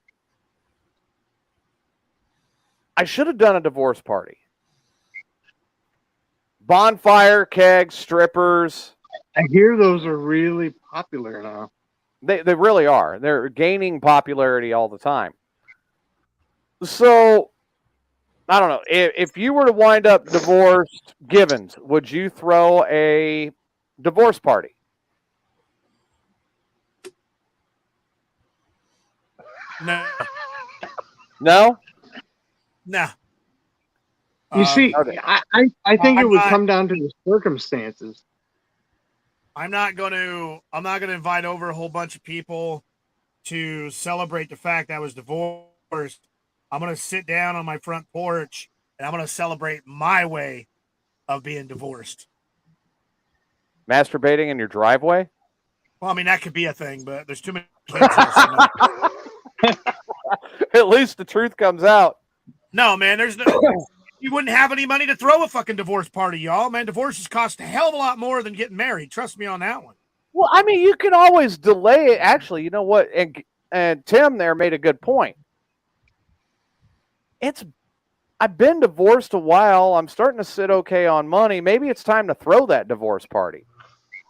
S1: I should have done a divorce party. Bonfire, kegs, strippers.
S7: I hear those are really popular now.
S1: They really are. They're gaining popularity all the time. So, I don't know. If you were to wind up divorced, Givens, would you throw a divorce party?
S8: No.
S1: No?
S8: No.
S7: You see,
S1: okay.
S7: I think it would
S8: I'm
S7: come down to the circumstances.
S8: I'm not going to invite over a whole bunch of people to celebrate the fact I was divorced. I'm going to sit down on my front porch and I'm going to celebrate my way of being divorced.
S1: Masturbating in your driveway?
S8: Well, I mean, that could be a thing, but there's too many kids here, so no.
S1: At least the truth comes out.
S8: No, man, there's no. You wouldn't have any money to throw a fucking divorce party, y'all. Man, divorces cost a hell of a lot more than getting married. Trust me on that one.
S1: Well, I mean, you can always delay it. Actually, you know what? And Tim there made a good point. I've been divorced a while. I'm starting to sit okay on money. Maybe it's time to throw that divorce party.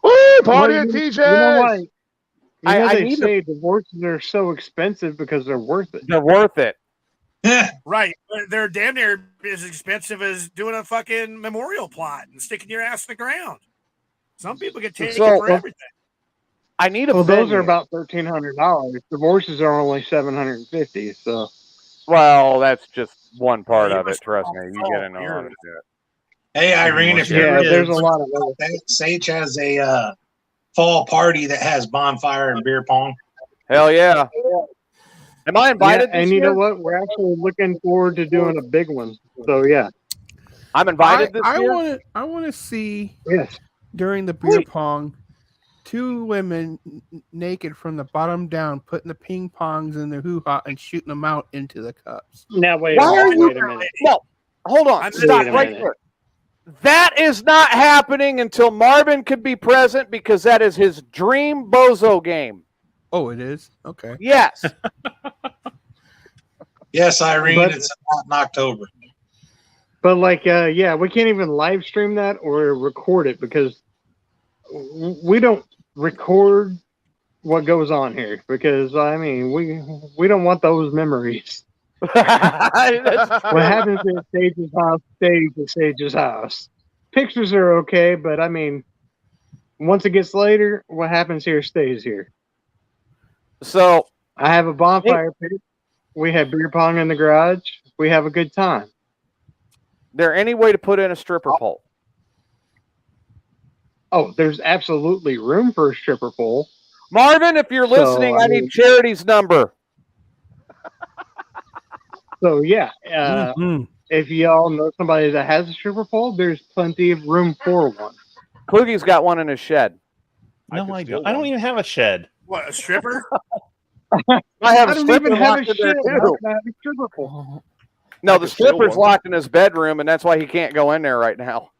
S5: Woo! Party at
S7: You
S5: TJ's.
S7: know what?
S1: I
S7: They
S1: need
S7: say divorces are so expensive because they're worth it.
S1: They're worth it.
S8: Right. They're damn near as expensive as doing a fucking memorial plot and sticking your ass in the ground. Some people get taken for everything.
S1: I need a
S7: Well, those
S1: venue.
S7: are about $1,300. Divorces are only $750. So,
S1: well, that's just one part of it. Trust me, you get to know how to do it.
S3: Hey, Irene, if
S7: yeah,
S3: you're
S7: there's a lot of
S3: Sage has a fall party that has bonfire and beer pong.
S1: Hell yeah. Am I invited?
S7: Yeah, and you know what? We're actually looking forward to doing a big one. So yeah,
S1: I'm invited this year.
S2: I want to see
S7: yes
S2: during the beer pong, two women naked from the bottom down, putting the ping pongs in their hoo-ha and shooting them out into the cups.
S7: Now wait
S1: Why are you?
S7: a minute.
S1: No, hold on. Stop right there. That is not happening until Marvin could be present because that is his dream bozo game.
S2: Oh, it is? Okay.
S1: Yes.
S3: Yes, Irene, it's out in October.
S7: But like, yeah, we can't even live stream that or record it because we don't record what goes on here. Because I mean, we don't want those memories. What happens at Sage's house stays at Sage's house. Pictures are okay, but I mean, once it gets later, what happens here stays here.
S1: So
S7: I have a bonfire pit. We have beer pong in the garage. We have a good time.
S1: There any way to put in a stripper pole?
S7: Oh, there's absolutely room for a stripper pole.
S1: Marvin, if you're listening, I need Charity's number.
S7: So yeah, if y'all know somebody that has a stripper pole, there's plenty of room for one.
S1: Kluge's got one in his shed.
S6: No, I don't. I don't even have a shed.
S8: What, a stripper?
S1: I have a
S7: don't
S1: stripper
S7: even have
S1: locked
S7: a
S1: in there
S7: shed.
S1: too.
S7: I have a stripper pole.
S1: No,
S5: I
S1: the
S5: could steal
S1: stripper's
S5: one.
S1: locked in his bedroom, and that's why he can't go in there right now.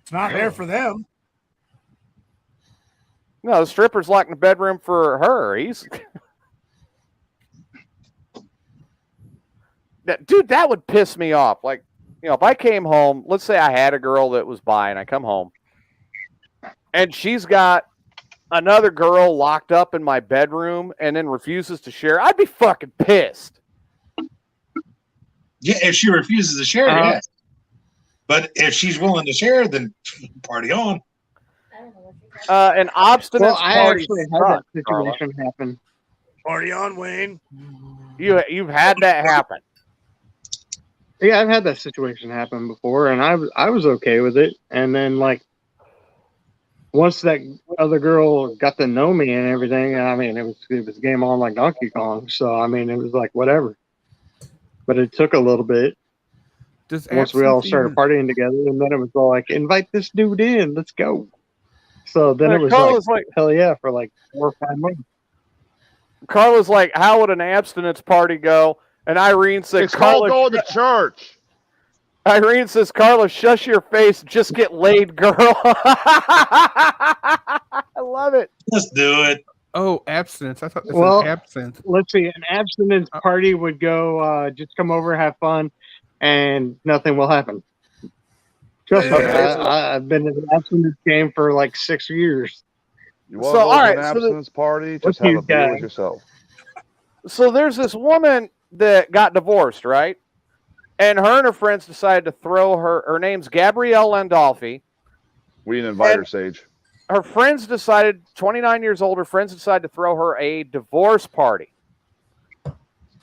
S8: It's not there for them.
S1: No, the stripper's locked in the bedroom for her. He's dude, that would piss me off. Like, you know, if I came home, let's say I had a girl that was bi, and I come home, and she's got another girl locked up in my bedroom, and then refuses to share, I'd be fucking pissed.
S3: Yeah, if she refuses to share, yes. But if she's willing to share, then party on.
S1: An obstinate
S7: Well, I
S1: party
S7: actually had
S1: sucks,
S7: that situation happen.
S8: Party on, Wayne.
S1: You've had that happen.
S7: Yeah, I've had that situation happen before, and I was okay with it. And then, like, once that other girl got to know me and everything, I mean, it was game on like Donkey Kong. So I mean, it was like whatever. But it took a little bit. Once we all started partying together, and then it was all like, invite this dude in, let's go. So then it was like, hell yeah, for like 4 or 5 months.
S1: Carla's like, how would an abstinence party go? And Irene said,
S5: It's called
S1: Carla,
S5: going to church.
S1: Irene says, Carla, shush your face, just get laid, girl. I love it.
S3: Let's do it.
S2: Oh, abstinence. I thought this
S7: Well,
S2: was absinthe.
S7: let's see, an abstinence party would go, just come over, have fun, and nothing will happen. Trust me, I've been in the abstinence game for like 6 years.
S5: You want to go to an abstinence party? Just have a beer with yourself.
S1: So there's this woman that got divorced, right? And her and her friends decided to throw her name's Gabrielle Landolfi.
S5: We didn't invite her, Sage.
S1: Her friends decided, 29 years old, her friends decided to throw her a divorce party.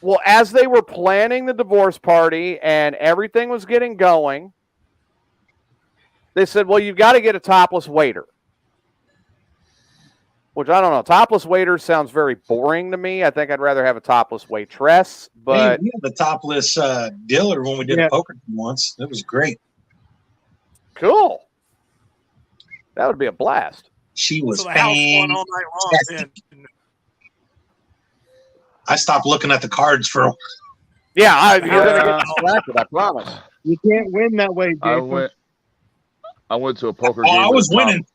S1: Well, as they were planning the divorce party and everything was getting going, they said, well, you've got to get a topless waiter. Which, I don't know. Topless waiter sounds very boring to me. I think I'd rather have a topless waitress. But
S3: we had the topless dealer when we did a poker once. It was great.
S1: Cool. That would be a blast.
S3: She was
S8: So the house won all night long. Then.
S3: I stopped looking at the cards for.
S1: Yeah, you're gonna get distracted. I promise.
S7: You can't win that way, Jason.
S5: I went to a poker game.
S3: I was winning.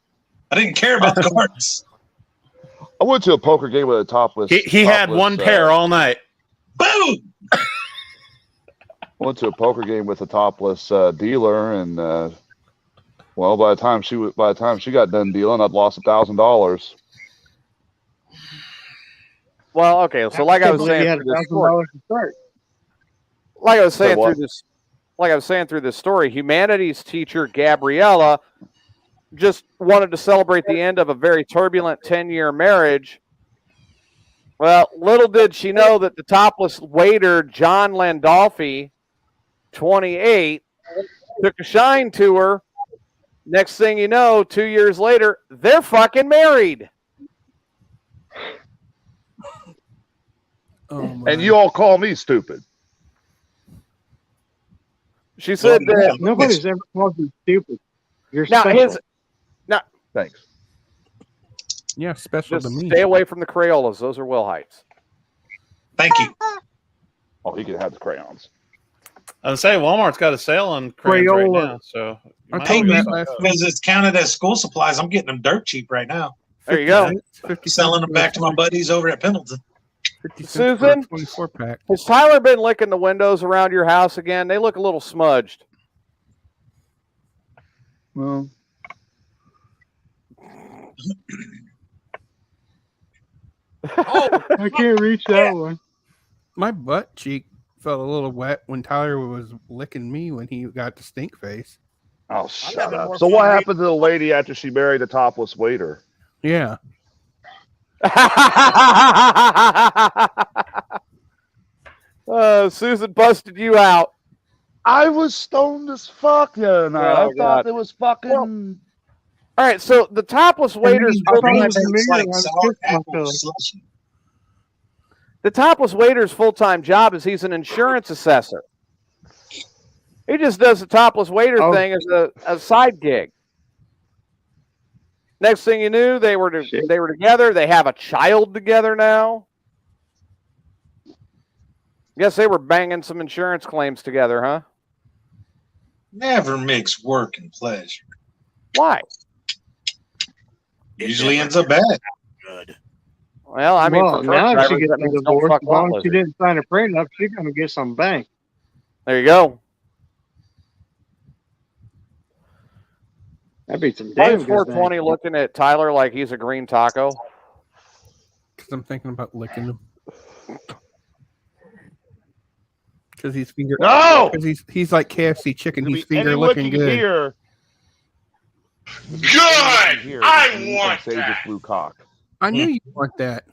S3: I didn't care about the cards.
S5: I went to a poker game with a topless.
S6: He had one pair all night.
S3: Boom!
S5: Went to a poker game with a topless dealer, and well, by the time she got done dealing, I'd lost $1,000.
S1: Well, okay, so like I was saying, like I was saying through this story, humanities teacher Gabriella just wanted to celebrate the end of a very turbulent 10-year marriage. Well, little did she know that the topless waiter, John Landolfi, 28, took a shine to her. Next thing you know, 2 years later, they're fucking married.
S5: And you all call me stupid.
S1: She said that
S7: nobody's ever called you stupid. You're
S1: now
S7: special.
S5: Thanks.
S2: Yeah, special
S1: just
S2: to me.
S1: stay away from the Crayolas. Those are Wilhites.
S3: Thank you.
S5: Oh, he could have the crayons.
S6: I would say Walmart's got a sale on crayons right now. So
S3: because it's counted as school supplies, I'm getting them dirt cheap right now.
S1: There you go.
S3: Selling them back to my buddies over at Pendleton.
S1: Susan,
S2: 24-pack.
S1: has Tyler been licking the windows around your house again? They look a little smudged.
S5: Well,
S7: I can't reach that one.
S2: My butt cheek felt a little wet when Tyler was licking me when he got the stink face.
S5: oh, shut up. So what happened to the lady after she married the topless waiter?
S2: Yeah.
S1: Susan busted you out.
S5: I was stoned as fuck the other night.
S1: Oh,
S5: I thought it was fucking.
S1: All right, so the topless waiter's the topless waiter's full-time job is he's an insurance assessor. He just does the topless waiter
S7: Oh.
S1: thing as a side gig. Next thing you knew, they were together. They have a child together now. Guess they were banging some insurance claims together, huh?
S3: Never mix work and pleasure.
S1: Why?
S3: Usually ends up bad.
S8: Good.
S1: Well, I mean, for
S7: now
S1: truck
S7: if she
S1: drivers,
S7: gets
S1: that
S7: a
S1: means don't
S7: divorce,
S1: fuck
S7: as long
S1: lot
S7: as she
S1: lizards.
S7: didn't sign a prenup, she's gonna get some bank.
S1: There you go.
S7: That'd be some
S1: Why
S7: damn
S1: is
S7: good
S1: 420
S7: bank.
S1: looking at Tyler like he's a green taco?
S2: Because I'm thinking about licking him. Because he's finger.
S5: No!
S2: Because he's like KFC chicken.
S5: There'll
S2: He's
S5: be any
S2: finger looking
S5: licking
S2: good.
S5: here.
S9: Good! I want
S5: Sage's
S9: that.
S5: blue cock.
S2: I knew you want that.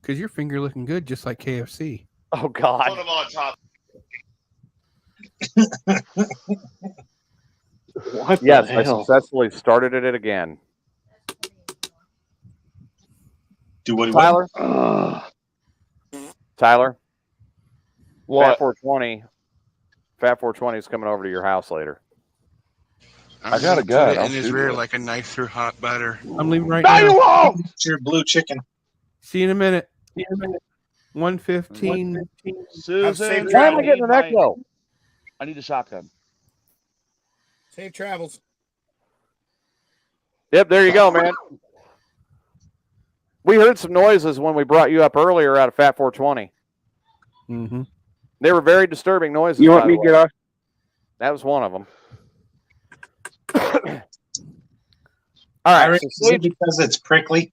S2: Because your finger looking good, just like KFC.
S1: Oh
S9: Put
S1: God!
S9: them on top.
S7: What
S1: Yes,
S7: the
S1: I
S7: hell?
S1: successfully started it again.
S3: Do what he
S1: Tyler, Tyler,
S5: What?
S1: Fat 420 is coming over to your house later.
S5: I got a gun.
S9: Put it
S5: I'll
S9: in his
S5: shoot
S9: rear
S5: you.
S9: like a knife through hot butter.
S2: I'm leaving right
S5: No, you
S2: now.
S5: won't!
S3: It's your blue chicken.
S2: See you in a minute. 1:15.
S5: Susan,
S1: Why am I getting an echo?
S5: I need a shotgun.
S8: Safe travels.
S1: Yep, there you go, man. We heard some noises when we brought you up earlier out of Fat 420.
S2: Mm-hmm.
S1: They were very disturbing noises.
S7: You want
S1: by
S7: me
S1: the
S7: to get
S1: way.
S7: off?
S1: That was one of them. All right, so
S3: Is it
S1: Sage,
S3: because it's prickly?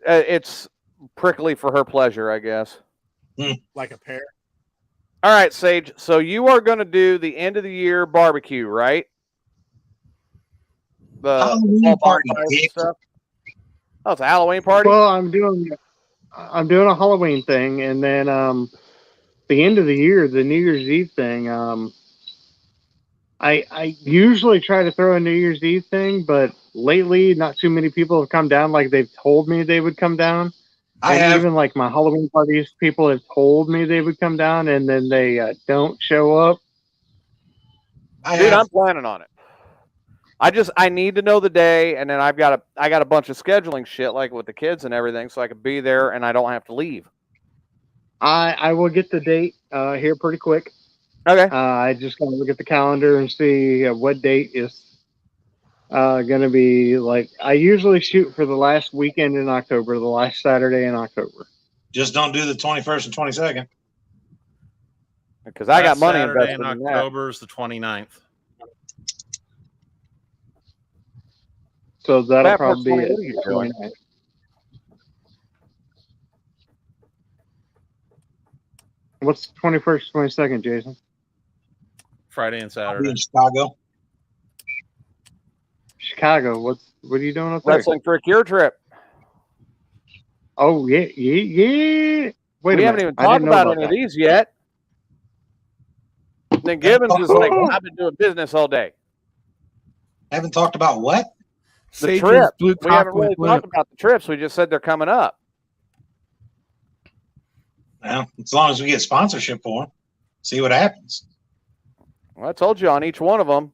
S1: it's prickly for her pleasure, I guess.
S8: Like a pear.
S1: All right, Sage. So you are going to do the end of the year barbecue, right? The
S3: Halloween
S1: small
S3: party,
S1: bonfires and
S3: dick.
S1: stuff. Oh, it's a Halloween party.
S7: Well, I'm doing a Halloween thing, and then the end of the year, the New Year's Eve thing. I usually try to throw a New Year's Eve thing, but lately not too many people have come down like they've told me they would come down.
S3: I
S7: And
S3: have.
S7: even like my Halloween parties, people have told me they would come down, and then they don't show up.
S1: Dude, I'm planning on it. I need to know the day, and then I got a bunch of scheduling shit like with the kids and everything, so I can be there and I don't have to leave.
S7: I will get the date here pretty quick.
S1: Okay.
S7: I just gotta look at the calendar and see what date is gonna be. Like I usually shoot for the last weekend in October, the last Saturday in October.
S3: Just don't do the 21st and 22nd.
S1: Because I got money
S6: Saturday
S1: invested
S6: in
S1: in that.
S6: October is the 29th.
S7: So that'll
S1: Fat
S7: probably be
S1: 420, what are you doing?
S7: 29th. What's 21st, 22nd, Jason?
S6: Friday and
S3: I'll be
S6: Saturday.
S3: in Chicago.
S7: Chicago. What are you doing up there?
S1: Wrestling for a cure trip.
S7: Oh yeah. Wait
S1: We
S7: a minute.
S1: haven't even
S7: I
S1: talked
S7: didn't know
S1: about any of
S7: that.
S1: these yet. Then Gibbons is like, I've been doing business all day.
S3: Haven't talked about what?
S1: The
S2: Sage's
S1: trip.
S2: blue
S1: We haven't
S2: cock
S1: really
S2: with
S1: talked
S2: limp.
S1: about the trips. We just said they're coming up.
S3: Well, as long as we get sponsorship for them, see what happens.
S1: Well, I told you on each one of them.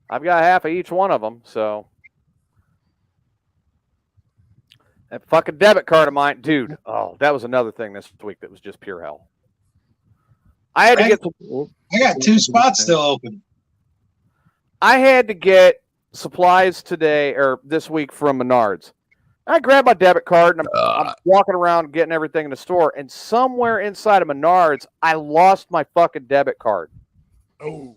S1: I've got half of each one of them. So that fucking debit card of mine, dude. Oh, that was another thing this week that was just pure hell. I had to get some.
S3: I got 2 spots still open.
S1: I had to get supplies today or this week from Menards. I grabbed my debit card and I'm walking around getting everything in the store, and somewhere inside of Menards, I lost my fucking debit card.
S8: Oh.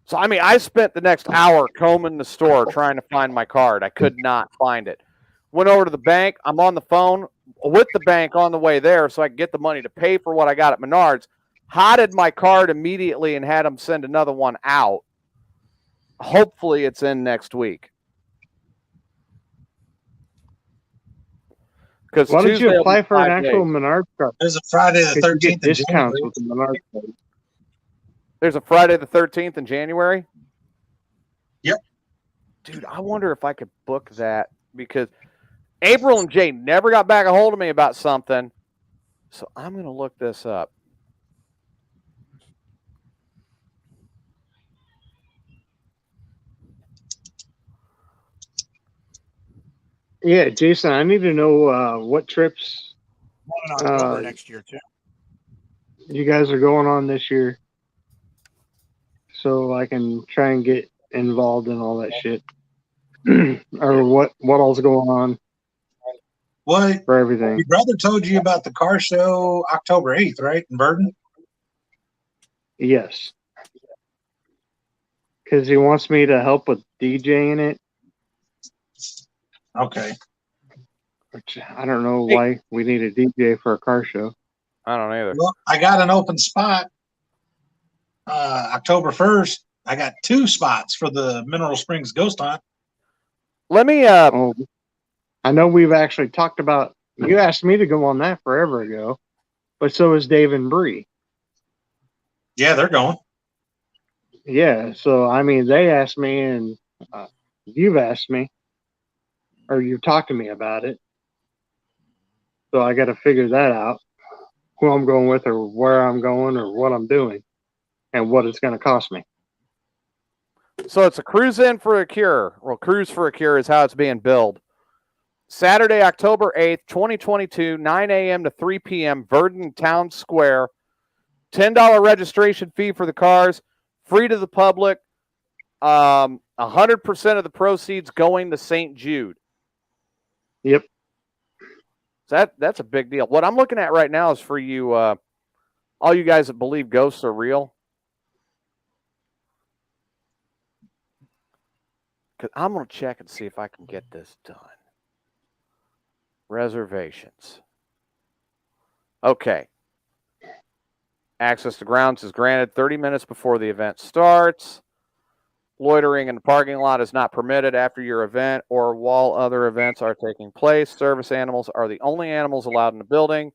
S1: So, I mean, I spent the next hour combing the store trying to find my card. I could not find it. Went over to the bank. I'm on the phone with the bank on the way there so I could get the money to pay for what I got at Menards. Hotted my card immediately and had them send another one out. Hopefully it's in next week. Because
S7: Why don't you apply for an actual Menards card?
S3: There's a Friday the 13th in
S7: discounts
S3: January.
S7: with the Menards card.
S1: There's a Friday the 13th in January?
S3: Yep.
S1: Dude, I wonder if I could book that because April and Jay never got back a hold of me about something. So I'm going to look this up.
S7: Yeah, Jason, I need to know what trips
S8: in October next year too.
S7: You guys are going on this year, so I can try and get involved in all that shit, or what all's going on.
S3: What
S7: for everything?
S3: Your brother told you about the car show October 8th, right, in Burton?
S7: Yes, because he wants me to help with DJing it.
S3: Okay.
S7: Which I don't know why we need a DJ for a car show.
S1: I don't either.
S3: Well, I got an open spot. October 1st, I got 2 spots for the Mineral Springs Ghost Hunt.
S1: Let me.
S7: I know we've actually talked about. You asked me to go on that forever ago, but so is Dave and Bree.
S3: Yeah, they're going.
S7: Yeah, so I mean, they asked me, and you've asked me, or you've talked to me about it. So I got to figure that out, who I'm going with, or where I'm going, or what I'm doing, and what it's going to cost me.
S1: So it's a cruise in for a cure. Well, cruise for a cure is how it's being billed. Saturday, October 8th, 2022, 9 a.m. to 3 p.m., Verdon Town Square. $10 registration fee for the cars, free to the public. 100% of the proceeds going to St. Jude.
S7: Yep.
S1: That's a big deal. What I'm looking at right now is for you, all you guys that believe ghosts are real. Because I'm going to check and see if I can get this done. Reservations. Okay. Access to grounds is granted 30 minutes before the event starts. Loitering in the parking lot is not permitted after your event or while other events are taking place. Service animals are the only animals allowed in the building.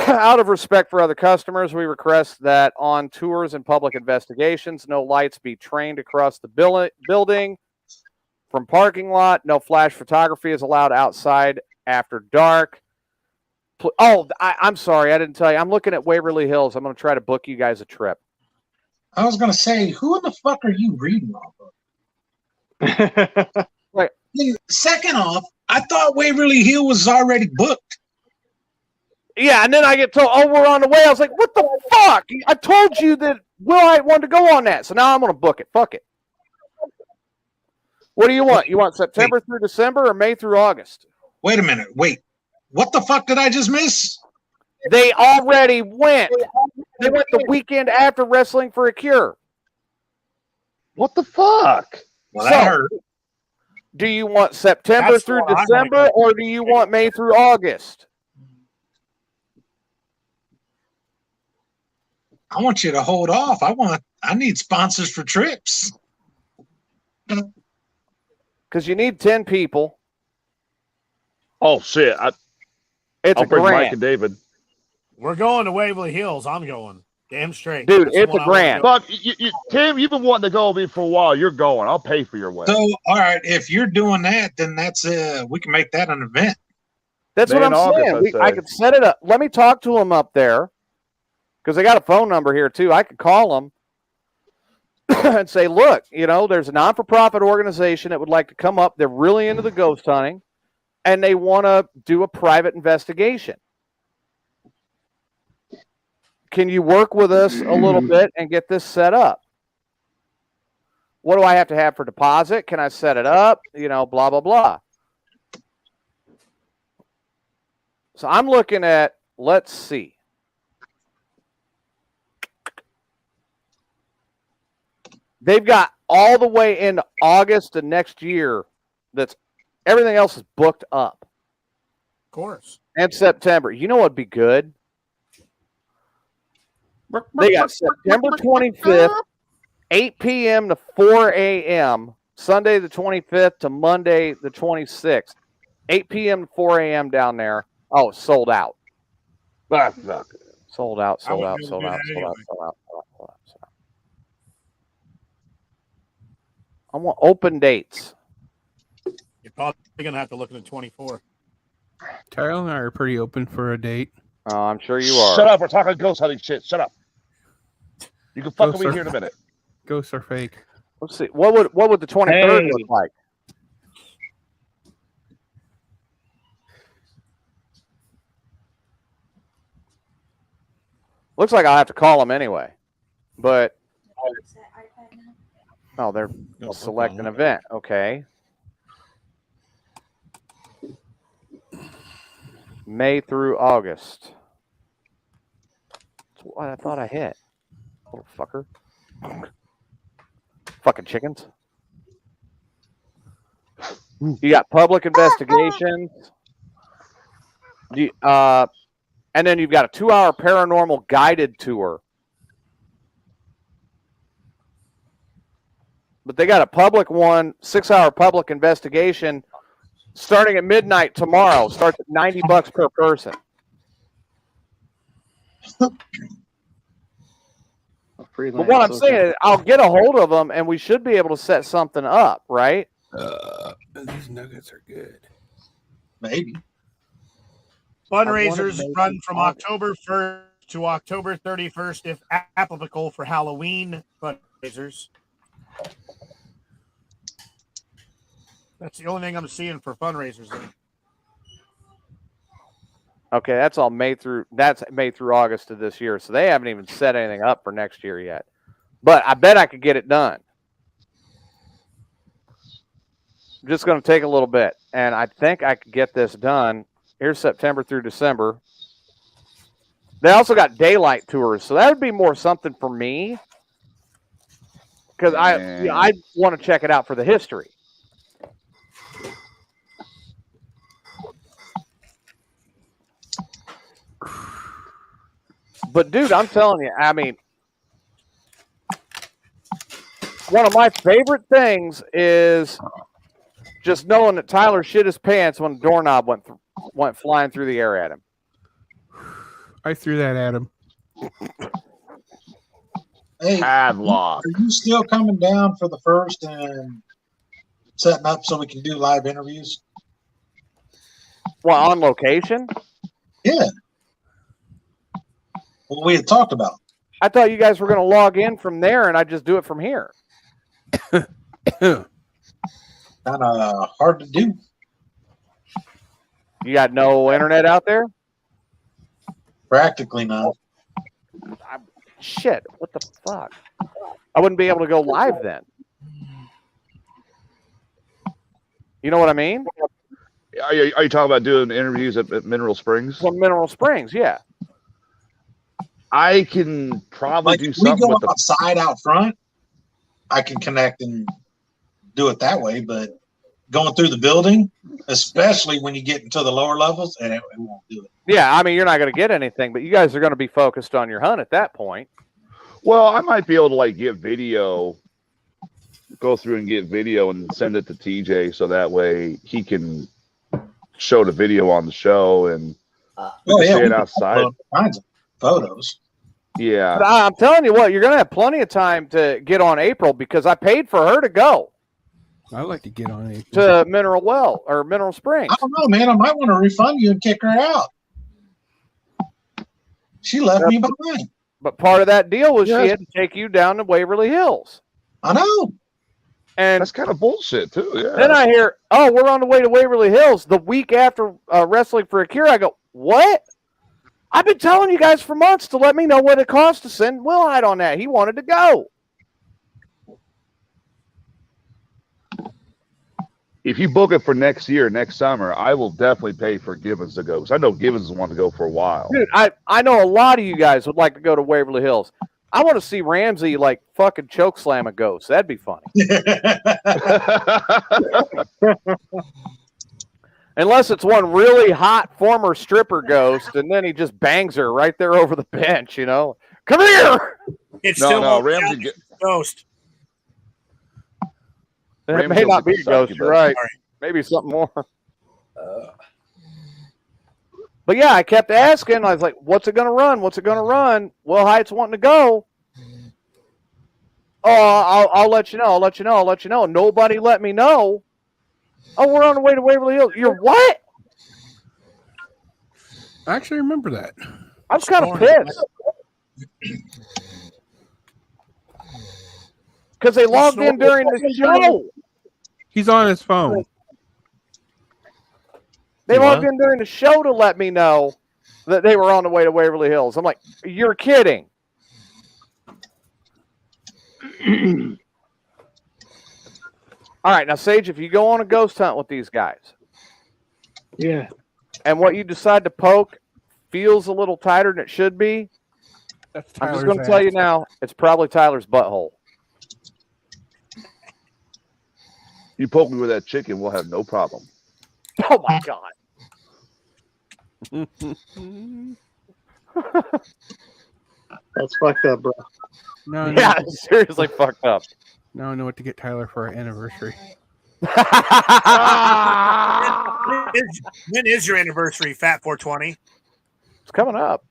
S1: Out of respect for other customers, we request that on tours and public investigations, no lights be trained across the building from parking lot. No flash photography is allowed outside after dark. Oh, I'm sorry. I didn't tell you. I'm looking at Waverly Hills. I'm going to try to book you guys a trip.
S3: I was going to say, who in the fuck are you reading off of?
S1: Right.
S3: Second off, I thought Waverly Hill was already booked.
S1: Yeah, and then I get told, oh, we're on the way. I was like, what the fuck? I told you that Will wanted to go on that, so now I'm going to book it. Fuck it. What do you want? You want September through December or May through August?
S3: Wait a minute. Wait. What the fuck did I just miss?
S1: They already went. They went the weekend after Wrestling for a Cure.
S5: What the fuck?
S3: Well, that hurt.
S1: Do you want September through December or do you want May through August?
S3: I want you to hold off. I need sponsors for trips.
S1: Because you need 10 people.
S5: Oh shit!
S1: I'll
S5: bring
S1: grant.
S5: Mike and David.
S8: We're going to Waverly Hills. I'm going. Damn straight.
S1: Dude, it's a grant.
S5: But Tim, you've been wanting to go with me for a while. You're going. I'll pay for your way.
S3: So, all right, if you're doing that, then that's we can make that an event.
S1: That's what I'm saying. I could set it up. Let me talk to them up there because they got a phone number here too. I could call them and say, look, there's a non-for-profit organization that would like to come up. They're really into the ghost hunting and they want to do a private investigation. Can you work with us a little bit and get this set up? What do I have to have for deposit? Can I set it up? Blah, blah, blah. So I'm looking at, let's see. They've got all the way into August of next year. Everything else is booked up.
S8: Of course.
S1: And September. You know what'd be good? They got September 25th, 8 p.m. to 4 a.m., Sunday the 25th to Monday the 26th. 8 p.m. to 4 a.m. down there. Oh, sold out. Sold out. I want open dates.
S8: You're probably going to have to look at the 24.
S2: Tyrell and I are pretty open for a date.
S1: Oh, I'm sure you are.
S5: Shut up. We're talking ghost hunting shit. Shut up. You can fuck with me here in a minute.
S2: Ghosts are fake.
S1: Let's see. What would the 23rd look like? Looks like I'll have to call them anyway. But they're select an event. Okay. May through August. That's what I thought I hit. Little fucker. Fucking chickens. You got public investigations. And then you've got a 2-hour paranormal guided tour. But they got a public one, 6-hour public investigation starting at midnight tomorrow. Starts at $90 per person. But what I'm saying is I'll get a hold of them and we should be able to set something up, right?
S2: These nuggets are good.
S3: Maybe.
S8: Fundraisers run from October 1st to October 31st, if applicable, for Halloween fundraisers. That's the only thing I'm seeing for fundraisers.
S1: Okay, that's May through August of this year. So they haven't even set anything up for next year yet. But I bet I could get it done. Just going to take a little bit. And I think I could get this done. Here's September through December. They also got daylight tours. So that would be more something for me. Because I want to check it out for the history. But, dude, I'm telling you, I mean, one of my favorite things is just knowing that Tyler shit his pants when the doorknob went flying through the air at him.
S2: I threw that at him.
S3: Hey,
S5: Padlock.
S3: Are you still coming down for the first and setting up so we can do live interviews?
S1: Well, on location?
S3: Yeah. What we had talked about.
S1: I thought you guys were going to log in from there and I just do it from here.
S3: Kind of hard to do.
S1: You got no internet out there?
S3: Practically not.
S1: Shit, what the fuck? I wouldn't be able to go live then. You know what I mean?
S5: Are you talking about doing interviews at Mineral Springs?
S1: From Mineral Springs, yeah.
S5: I can probably do something
S3: we go
S5: with the
S3: outside out front. I can connect and do it that way, but going through the building, especially when you get into the lower levels, and it won't do it.
S1: Yeah, I mean, you're not going to get anything, but you guys are going to be focused on your hunt at that point.
S5: Well, I might be able to like get video, go through and get video and send it to TJ so that way he can show the video on the show and see it outside.
S3: Kinds of photos.
S5: Yeah.
S1: But I'm telling you what, you're going to have plenty of time to get on April because I paid for her to go.
S2: I'd like to get on April.
S1: To Mineral Springs.
S3: I don't know, man. I might want to refund you and kick her out. She left me behind.
S1: But part of that deal was she had to take you down to Waverly Hills.
S3: I know.
S1: And
S5: that's kind of bullshit, too. Yeah.
S1: Then I hear, we're on the way to Waverly Hills the week after Wrestling for a Cure. I go, what? I've been telling you guys for months to let me know what it costs to send Willhite on that. He wanted to go.
S5: If you book it for next year, next summer, I will definitely pay for Gibbons to go. Because I know Gibbons has wanted to go for a while.
S1: Dude, I know a lot of you guys would like to go to Waverly Hills. I want to see Ramsey like fucking choke slam a ghost. That'd be funny. Unless it's one really hot former stripper ghost, and then he just bangs her right there over the bench, you know. Come here!
S8: It's still
S5: Ramsey
S8: ghost.
S1: It may not be a ghost, you're right. Maybe something more. But yeah, I kept asking. I was like, what's it going to run? What's it going to run? Will Height's wanting to go. Oh, I'll let you know. I'll let you know. I'll let you know. Nobody let me know. Oh, we're on the way to Waverly Hills. You're what?
S2: I actually remember that.
S1: I was kind of pissed. Because they logged in during the show.
S2: He's on his phone.
S1: They logged in during the show to let me know. that they were on the way to Waverly Hills. I'm like, you're kidding. All right, now Sage, if you go on a ghost hunt with these guys,
S7: yeah,
S1: and what you decide to poke feels a little tighter than it should be, I'm just going to tell you now, it's probably Tyler's butthole.
S5: You poke me with that chicken, we'll have no problem.
S1: Oh my God.
S7: That's fucked up, bro.
S2: No,
S1: yeah, seriously fucked up.
S2: Now I know what to get Tyler for our anniversary.
S8: When is your anniversary, Fat 420?
S1: It's coming up.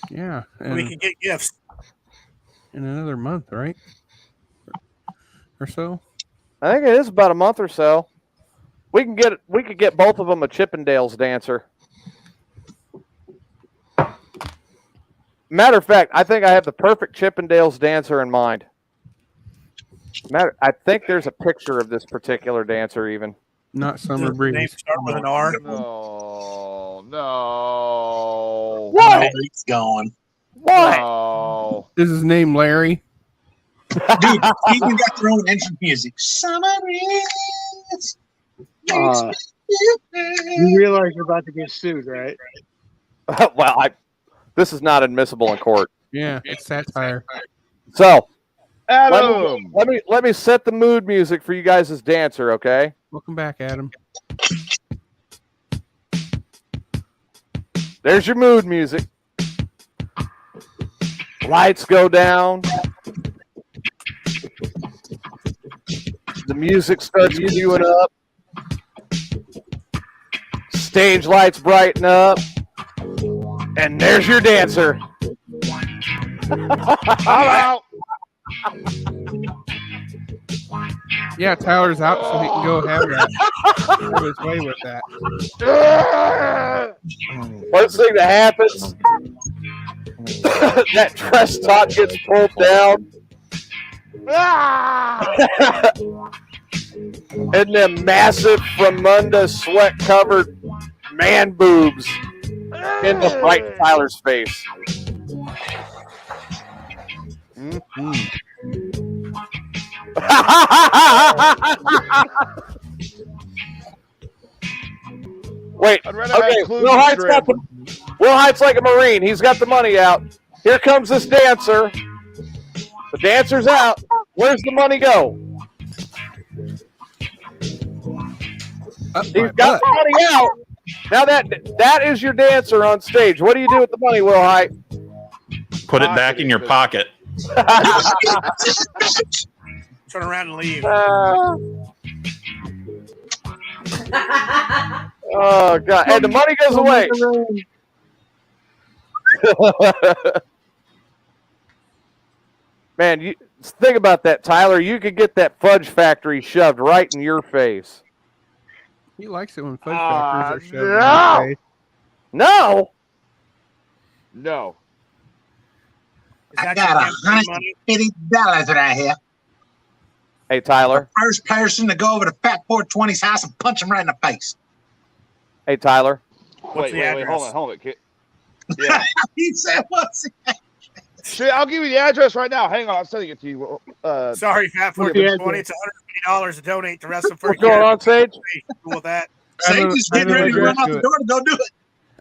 S2: Yeah.
S8: We can get gifts.
S2: In another month, right? Or so?
S1: I think it is about a month or so. We could get both of them a Chippendales dancer. Matter of fact, I think I have the perfect Chippendales dancer in mind. I think there's a picture of this particular dancer even.
S2: Not Summer Breeze.
S8: Name start with an R.
S5: No.
S1: What?
S3: It's gone.
S1: What?
S5: No.
S2: Is his name Larry?
S3: Dude, he even got their own entrance music. Summer is.
S7: You realize you're about to get sued, right?
S1: Well, this is not admissible in court.
S2: Yeah, it's satire.
S1: So,
S5: Adam.
S1: let me set the mood music for you guys as dancer, okay?
S2: Welcome back, Adam.
S1: There's your mood music. Lights go down. The music starts queuing up. Stage lights brighten up. And there's your dancer.
S5: I'm out.
S2: Yeah, Tyler's out, so he can go have that. Have his way with that.
S1: First thing that happens, that dress top gets pulled down. And then massive Fremunda sweat-covered man boobs in the right Tyler's face. Wait, okay, Will Hyde's like a Marine. He's got the money out. Here comes this dancer. The dancer's out. Where's the money go? He's got the money out. Now that is your dancer on stage. What do you do with the money, Will Hyde?
S6: Put it back in your pocket.
S8: Turn around and leave.
S1: Oh God! And the money goes away. Man, you think about that, Tyler. You could get that fudge factory shoved right in your face.
S2: He likes it when fudge factories are shoved in his face.
S1: No.
S3: No. I got $150 right here.
S1: Hey, Tyler.
S3: The first person to go over to Fat 420's house and punch him right in the face.
S1: Hey, Tyler.
S5: Wait, hold on, kid. Yeah.
S3: He said, "What's the address?"
S5: Shit, I'll give you the address right now. Hang on, I'm sending it to you.
S8: Sorry, Fat 420. It's $150 to donate to Wrestling for
S1: What's going on, Sage?
S8: Cool with that.
S3: Sage is getting ready to run out the door to go do it.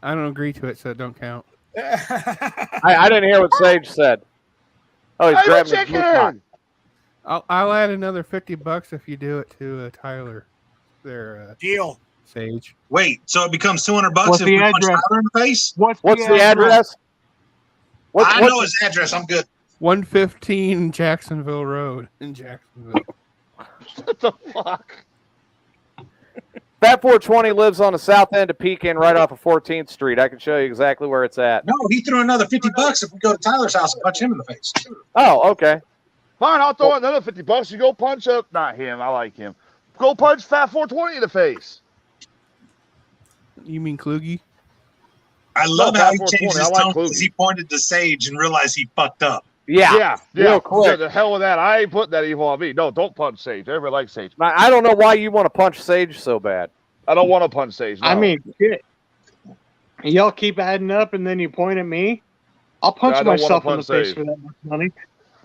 S2: I don't agree to it, so it don't count.
S1: I didn't hear what Sage said. Oh, he's grabbing his blue pot.
S2: I'll add another $50 if you do it to Tyler. There,
S8: deal.
S2: Sage.
S3: Wait, so it becomes $200 if we punch Tyler in the face?
S1: What's the address?
S3: I know his address. I'm good.
S2: 115 Jacksonville Road in Jacksonville.
S5: What the fuck?
S1: Fat 420 lives on the south end of Pekin, right off of 14th Street. I can show you exactly where it's at.
S3: No, he threw another $50 if we go to Tyler's house and punch him in the face.
S1: Oh, okay.
S5: Fine, I'll throw another $50. You go punch up. Not him. I like him. Go punch Fat 420 in the face.
S2: You mean Kluge?
S3: I love how he changed his tone because he pointed to Sage and realized he fucked up.
S1: Yeah. Real quick.
S5: The hell with that. I ain't putting that evil on me. No, don't punch Sage. Everybody likes Sage.
S1: I don't know why you want to punch Sage so bad.
S5: I don't want to punch Sage. No.
S7: I mean, shit. Y'all keep adding up, and then you point at me. I'll punch myself in the face for that much money.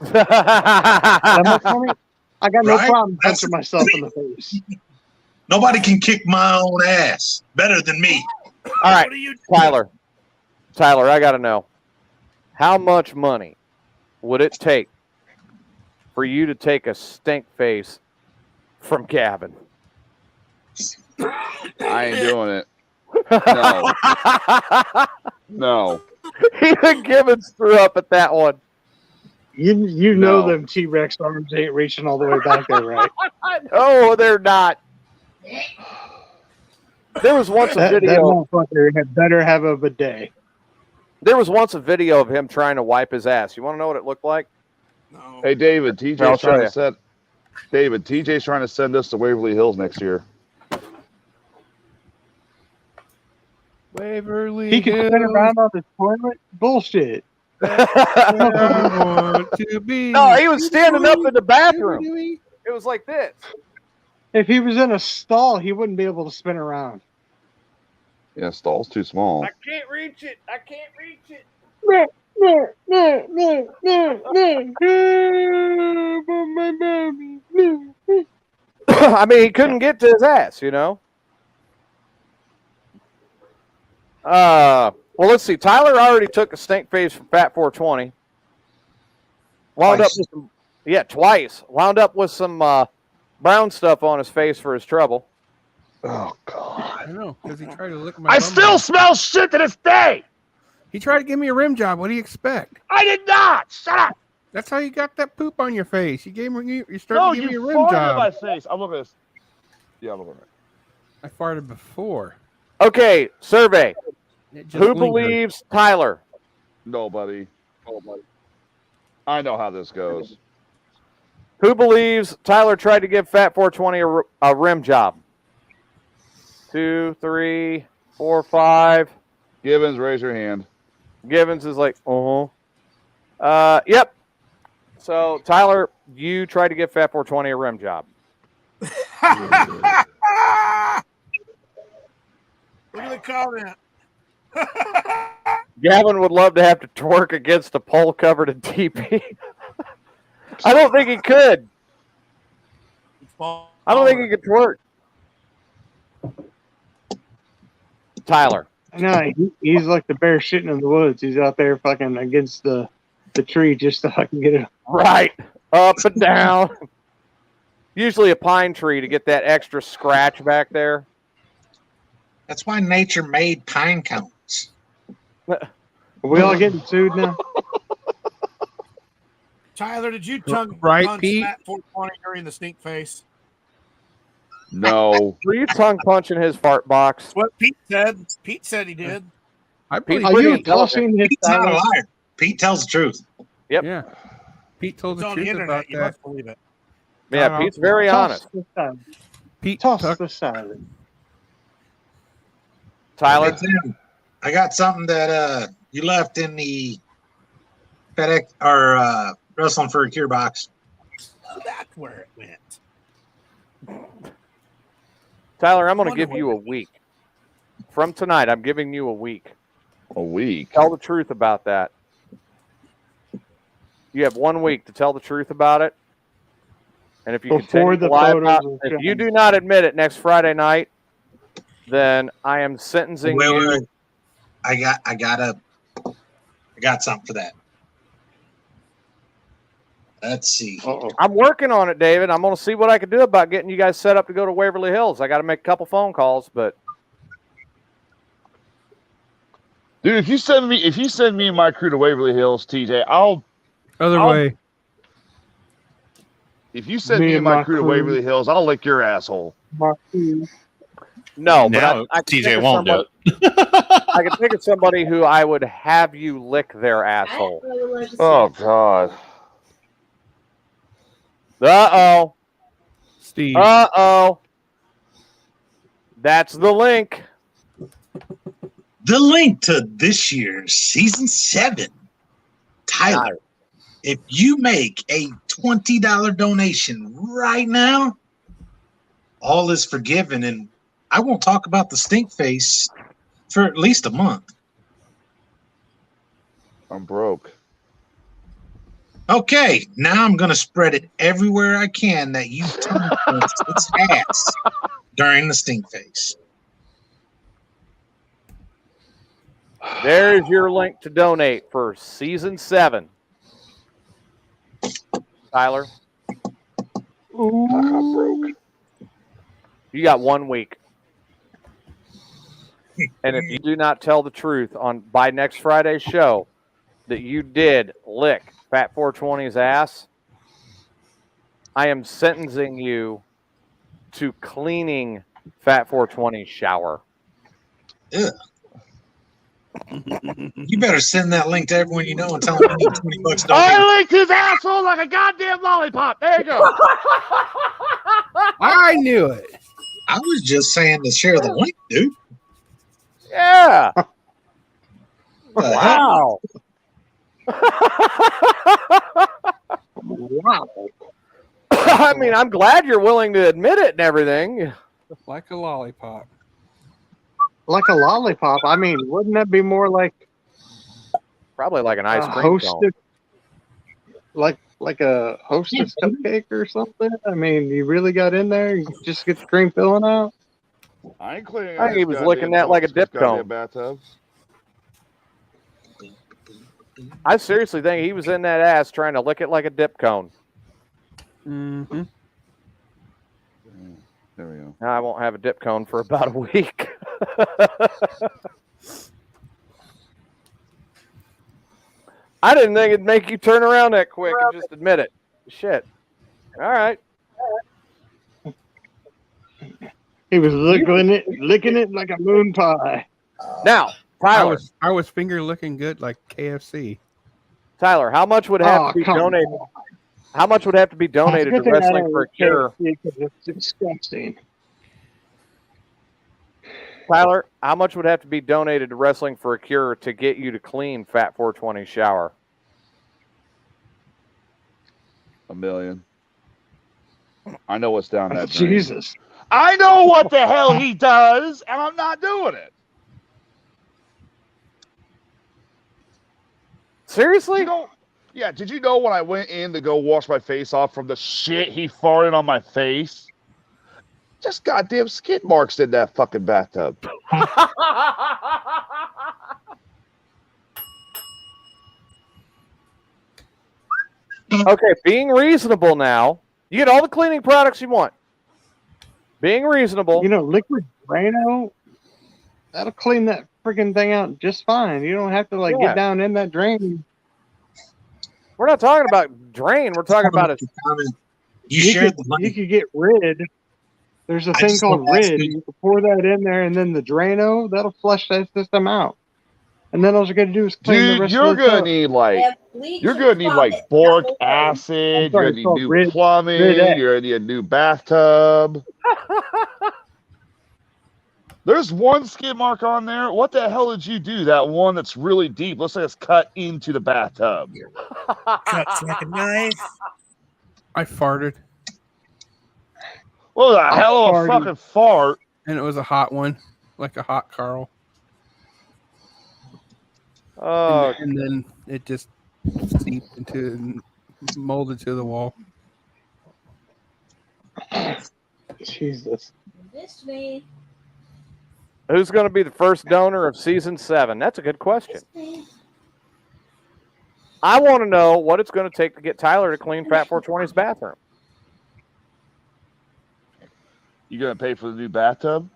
S7: That much money? I got no problem punching myself in the face.
S3: Nobody can kick my own ass better than me.
S1: All right, Tyler. Tyler, I got to know. How much money would it take for you to take a stink face from Gavin?
S5: I ain't doing it. No. No.
S1: Even Gibbons threw up at that one.
S7: You know them T-Rex arms ain't reaching all the way back there, right?
S1: No, they're not. There was once a video.
S7: That motherfucker had better have a bidet.
S1: There was once a video of him trying to wipe his ass. You want to know what it looked like?
S8: No.
S5: Hey, David, TJ's trying to send us to Waverly Hills next year.
S2: Waverly
S7: He can spin around on the toilet? Bullshit.
S2: Want to be.
S1: No, he was standing up in the bathroom. It was like this.
S7: If he was in a stall, he wouldn't be able to spin around.
S5: Yeah, stall's too small.
S1: I can't reach it. I can't reach it. I mean, he couldn't get to his ass, you know. Well, let's see. Tyler already took a stink face from Fat 420. Wound up with some, twice. Wound up with some brown stuff on his face for his trouble.
S5: Oh God!
S2: I know, because he tried to lick my.
S5: I still smell shit to this day.
S2: He tried to give me a rim job. What do you expect?
S5: I did not. Shut up.
S2: That's how you got that poop on your face. You started to give me a rim
S5: farted
S2: job.
S5: in my face. I'm looking at this. Yeah, I'm looking at it.
S2: I farted before.
S1: Okay, survey. Who
S2: lingered.
S1: believes Tyler?
S5: Nobody. I know how this goes.
S1: Who believes Tyler tried to give Fat 420 a rim job? 2, 3, 4, 5.
S5: Gibbons, raise your hand.
S1: Gibbons is like, yep. So, Tyler, you tried to give Fat 420 a rim job.
S8: Look at the comment.
S1: Gavin would love to have to twerk against a pole covered in TP. I don't think he could. I don't think he could twerk. Tyler.
S7: No, he's like the bear shitting in the woods. He's out there fucking against the tree just so I can get it.
S1: Right. Up and down. Usually a pine tree to get that extra scratch back there.
S3: That's why nature made pine cones.
S7: Are we all getting sued now?
S8: Tyler, did you punch
S2: Pete?
S8: Fat 420 during the stink face?
S5: No.
S1: Were you tongue punching his fart box?
S8: That's what Pete said. Pete said he did.
S7: Are you tossing his
S3: Pete's not a liar. Pete tells the truth.
S1: Yep.
S2: Yeah. Pete told
S8: It's
S2: the
S8: on the
S2: truth
S8: internet.
S2: about
S8: You
S2: that.
S8: must believe it.
S1: Yeah, Pete's very honest.
S2: Pete
S7: Toss the silent.
S1: Tyler?
S3: Hey, Tim, I got something that you left in the FedEx or Wrestling for a Cure box.
S8: Oh, that's where it went.
S1: Tyler, I'm going to give you a week. From tonight, I'm giving you a week.
S5: A week?
S1: Tell the truth about that. You have 1 week to tell the truth about it. And if you continue to lie about it, if you do not admit it next Friday night, then I am sentencing you.
S3: Wait. I got something for that. Let's see.
S1: I'm working on it, David. I'm going to see what I can do about getting you guys set up to go to Waverly Hills. I got to make a couple phone calls, but
S5: dude, if you send me and my crew to Waverly Hills, TJ, I'll
S2: way.
S5: If you send me and my crew to Waverly Hills, I'll lick your asshole.
S1: No,
S6: now
S1: but
S6: TJ won't do it.
S1: I can think of somebody who I would have you lick their asshole.
S5: Oh God.
S1: Uh-oh.
S2: Steve.
S1: Uh-oh. That's the link.
S3: The link to this year's season 7. Tyler, if you make a $20 donation right now, all is forgiven. And I won't talk about the stink face for at least a month.
S5: I'm broke.
S3: Okay, now I'm gonna spread it everywhere I can that you tongue its ass during the stink face.
S1: There's your link to donate for season 7. Tyler.
S5: I'm broke.
S1: You got 1 week. And if you do not tell the truth by next Friday's show that you did lick Fat 420's ass, I am sentencing you to cleaning Fat 420's shower.
S3: Ugh. You better send that link to everyone you know and tell them you need $20.
S5: I licked his asshole like a goddamn lollipop. There you go.
S2: I knew it.
S3: I was just saying to share the link, dude.
S1: Yeah.
S3: Wow.
S7: Wow.
S1: I mean, I'm glad you're willing to admit it and everything.
S2: Like a lollipop.
S7: Like a lollipop. I mean, wouldn't that be more like
S1: probably like an ice cream cone?
S7: Like a Hostess cupcake or something? I mean, you really got in there? You just get the cream filling out?
S5: I ain't cleaning.
S1: I think he was looking at like a dip cone.
S5: Bathtub.
S1: I seriously think he was in that ass trying to lick it like a dip cone.
S2: Mm-hmm.
S5: There we go.
S1: Now I won't have a dip cone for about a week. I didn't think it'd make you turn around that quick and just admit it. Shit. All right.
S7: He was licking it like a moon pie.
S1: Now, Tyler.
S2: I was finger licking good like KFC.
S1: Tyler, how much would have to be donated? How much would have to be donated to Wrestling for a Cure?
S7: It's disgusting.
S1: Tyler, how much would have to be donated to Wrestling for a Cure to get you to clean Fat 420's shower?
S5: $1 million. I know what's down that drain.
S7: Jesus.
S5: I know what the hell he does, and I'm not doing it.
S1: Seriously?
S5: Yeah, did you know when I went in to go wash my face off from the shit he farted on my face? Just goddamn skid marks in that fucking bathtub.
S1: Okay, being reasonable now. You get all the cleaning products you want. Being reasonable.
S7: You know, liquid Drano, that'll clean that freaking thing out just fine. You don't have to get down in that drain.
S1: We're not talking about drain. We're talking about it.
S7: You could get rid. There's a thing called rid. You can pour that in there, and then the Drano, that'll flush that system out. And then all you're gonna do is clean the rest of the
S5: you're gonna need like boric acid. You're gonna need new plumbing. You're gonna need a new bathtub. There's one skid mark on there. What the hell did you do? That one that's really deep. Looks like it's cut into the bathtub.
S8: Cuts like a knife.
S2: I farted.
S5: Well, the hell of a fucking fart.
S2: And it was a hot one, like a hot Carl.
S1: Oh,
S2: and then it just seeped into, molded to the wall.
S7: Jesus.
S10: Missed me.
S1: Who's going to be the first donor of season 7? That's a good question. I want to know what it's going to take to get Tyler to clean Fat 420's bathroom.
S5: You going to pay for the new bathtub?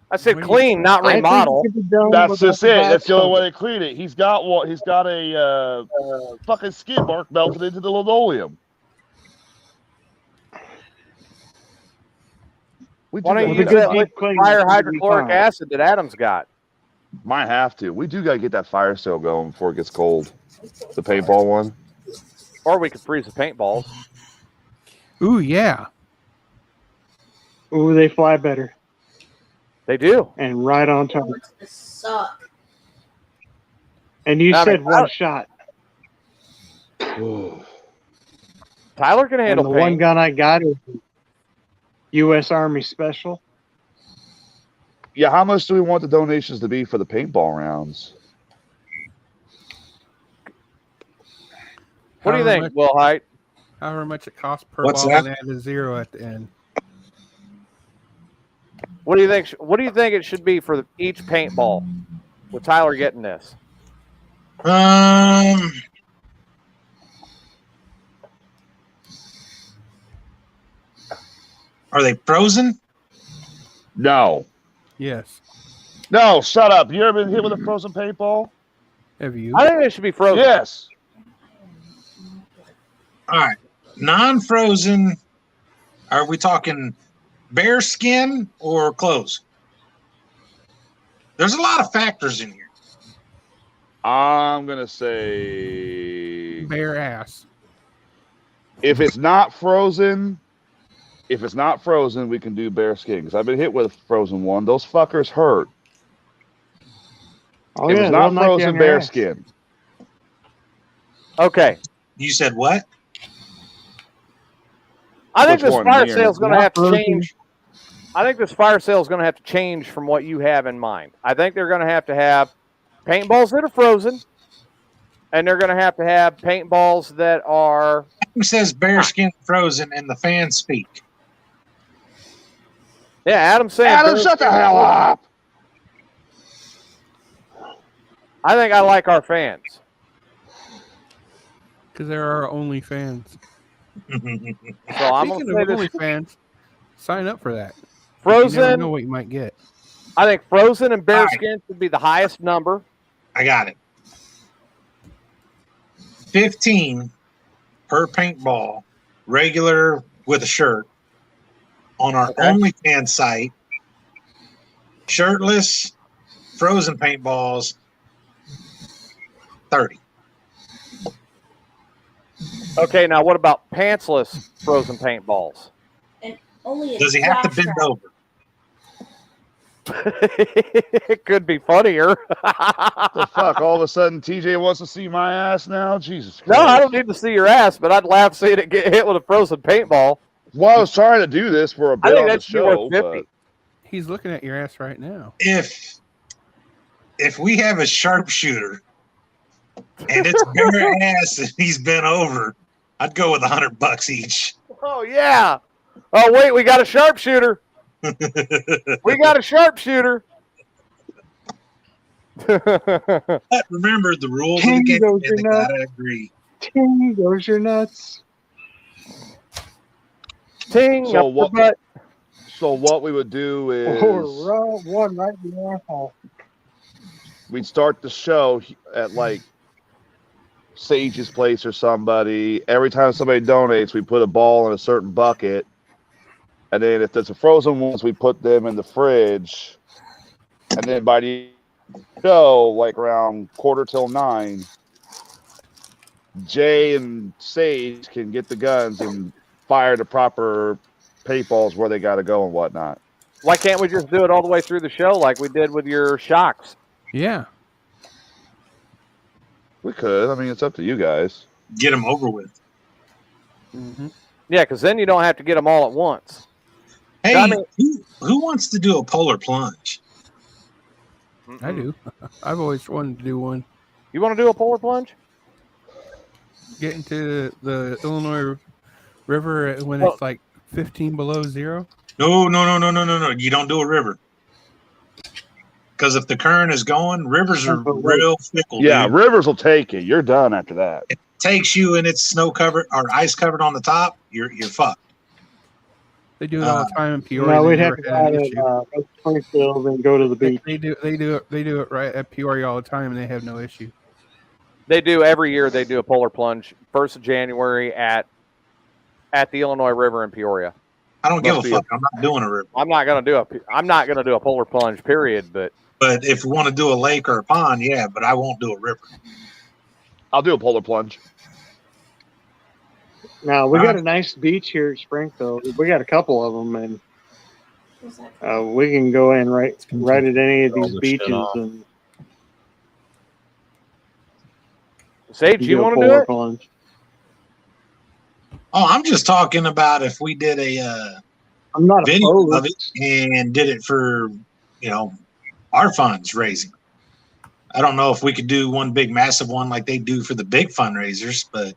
S1: I said clean, not remodel.
S5: That's just it. That's the only way to clean it. He's got what? He's got a fucking skid mark melted into the linoleum.
S1: Why don't you use that fire hydrochloric acid that Adam's got?
S5: Might have to. We do got to get that fire sale going before it gets cold. The paintball one.
S1: Or we could freeze the paintballs.
S2: Ooh, yeah.
S7: Ooh, they fly better.
S1: They do.
S7: And right on time.
S10: Suck.
S7: And you said one shot.
S1: Tyler can handle
S7: and the one gun I got is U.S. Army Special.
S5: Yeah, how much do we want the donations to be for the paintball rounds?
S1: What do you think, Will Height?
S2: However much it costs per
S3: What's
S2: ball,
S3: that?
S2: and add a 0 at the end.
S1: What do you think? What do you think it should be for each paintball? With Tyler getting this,
S3: Are they frozen?
S5: No.
S2: Yes.
S5: No, shut up. You ever been hit with a frozen paintball?
S2: Have you?
S1: I think it should be frozen.
S5: Yes.
S3: All right. Non-frozen. Are we talking bear skin or clothes? There's a lot of factors in here.
S5: I'm going to say
S2: bare ass.
S5: If it's not frozen, we can do bear skin. Because I've been hit with a frozen one. Those fuckers hurt.
S7: Oh,
S5: If
S7: yeah,
S5: it's not
S7: they'll knock you
S5: frozen,
S7: on your
S5: bear
S7: ass.
S5: skin.
S1: Okay.
S3: You said what?
S1: I think
S5: Which
S1: this
S5: one?
S1: fire
S5: Me or
S1: sale is going to
S7: not
S1: have to
S7: frozen?
S1: change. I think this fire sale is going to have to change from what you have in mind. I think they're going to have paintballs that are frozen, and they're going to have paintballs that are.
S3: Adam says bear skin frozen, and the fans speak.
S1: Yeah, Adam's saying.
S5: Adam, shut the hell up!
S1: I think I like our fans.
S2: Because there are only fans.
S1: So I'm going
S2: Speaking
S1: to say
S2: of
S1: this.
S2: only fans, sign up for that. You
S1: Frozen.
S2: never know what you might get.
S1: I think frozen and bear
S3: All right.
S1: skin should be the highest number.
S3: I got it. 15 per paintball, regular with a shirt, on our OnlyFans site. Shirtless, frozen paintballs, 30.
S1: Okay, now what about pantsless frozen paintballs?
S10: And only a
S3: Does he have to
S10: jock
S3: bend
S10: strap.
S3: over?
S1: It could be funnier.
S5: The fuck? All of a sudden, TJ wants to see my ass now? Jesus
S1: No,
S5: Christ.
S1: I don't need to see your ass, but I'd laugh seeing it get hit with a frozen paintball.
S5: Well, I was trying to do this for a
S1: I
S5: bit
S1: think
S5: on the
S1: that should be worth
S5: show,
S1: 50.
S5: but
S2: He's looking at your ass right now.
S3: If we have a sharpshooter and it's bare ass and he's bent over, I'd go with $100 each.
S1: Oh yeah. Oh wait, we got a sharpshooter. We got a sharpshooter.
S3: But remember the rules of the game,
S7: Goes
S3: and they
S7: your nuts.
S3: gotta agree.
S7: Ting goes your nuts.
S1: Ting
S5: So
S1: up
S5: what-
S1: the butt.
S5: so what we would do is
S7: Or one right in the asshole.
S5: we'd start the show at like Sage's place or somebody. Every time somebody donates, we put a ball in a certain bucket. And then if there's a frozen ones, we put them in the fridge. And then by the show, like around 8:45, Jay and Sage can get the guns and fire the proper paintballs where they got to go and whatnot.
S1: Why can't we just do it all the way through the show like we did with your shocks?
S2: Yeah.
S5: We could. I mean, it's up to you guys.
S3: Get them over with.
S2: Mm-hmm.
S1: Yeah, because then you don't have to get them all at once.
S3: Hey,
S1: I mean-
S3: who wants to do a polar plunge?
S2: I do. I've always wanted to do one.
S1: You want to do a polar plunge?
S2: Get into the Illinois River when
S1: Well-
S2: it's like 15 below zero.
S3: No. You don't do a river. Because if the current is going, rivers are real fickle.
S5: Yeah,
S3: dude.
S5: rivers will take you. You're done after that.
S3: It takes you and it's snow covered or ice covered on the top. You're fucked.
S2: They do it all the time in Peoria.
S7: No,
S2: They
S7: we'd
S2: never
S7: have to
S2: had an
S7: go
S2: issue.
S7: to Springfield and go to the beach.
S2: They do it right at Peoria all the time, and they have no issue.
S1: They do every year. They do a polar plunge 1st of January at the Illinois River in Peoria.
S3: I don't give
S5: Must
S3: a
S5: be
S3: fuck. I'm not doing a river.
S1: I'm not gonna do a polar plunge. Period. But
S3: But if we want to do a lake or a pond, yeah, but I won't do a river.
S5: I'll do a polar plunge.
S7: Now we got a nice beach here at Springfield. We got a couple of them, and
S10: What's that?
S7: we can go in right at any of
S6: All
S7: these
S6: the shit
S7: beaches
S6: off.
S7: and
S1: Sage, you
S7: a
S1: want to do
S7: polar
S1: it?
S7: plunge.
S3: Oh, I'm just talking about if we did a
S7: I'm not
S3: video
S7: opposed.
S3: of it and did it for our funds raising. I don't know if we could do one big massive one like they do for the big fundraisers, but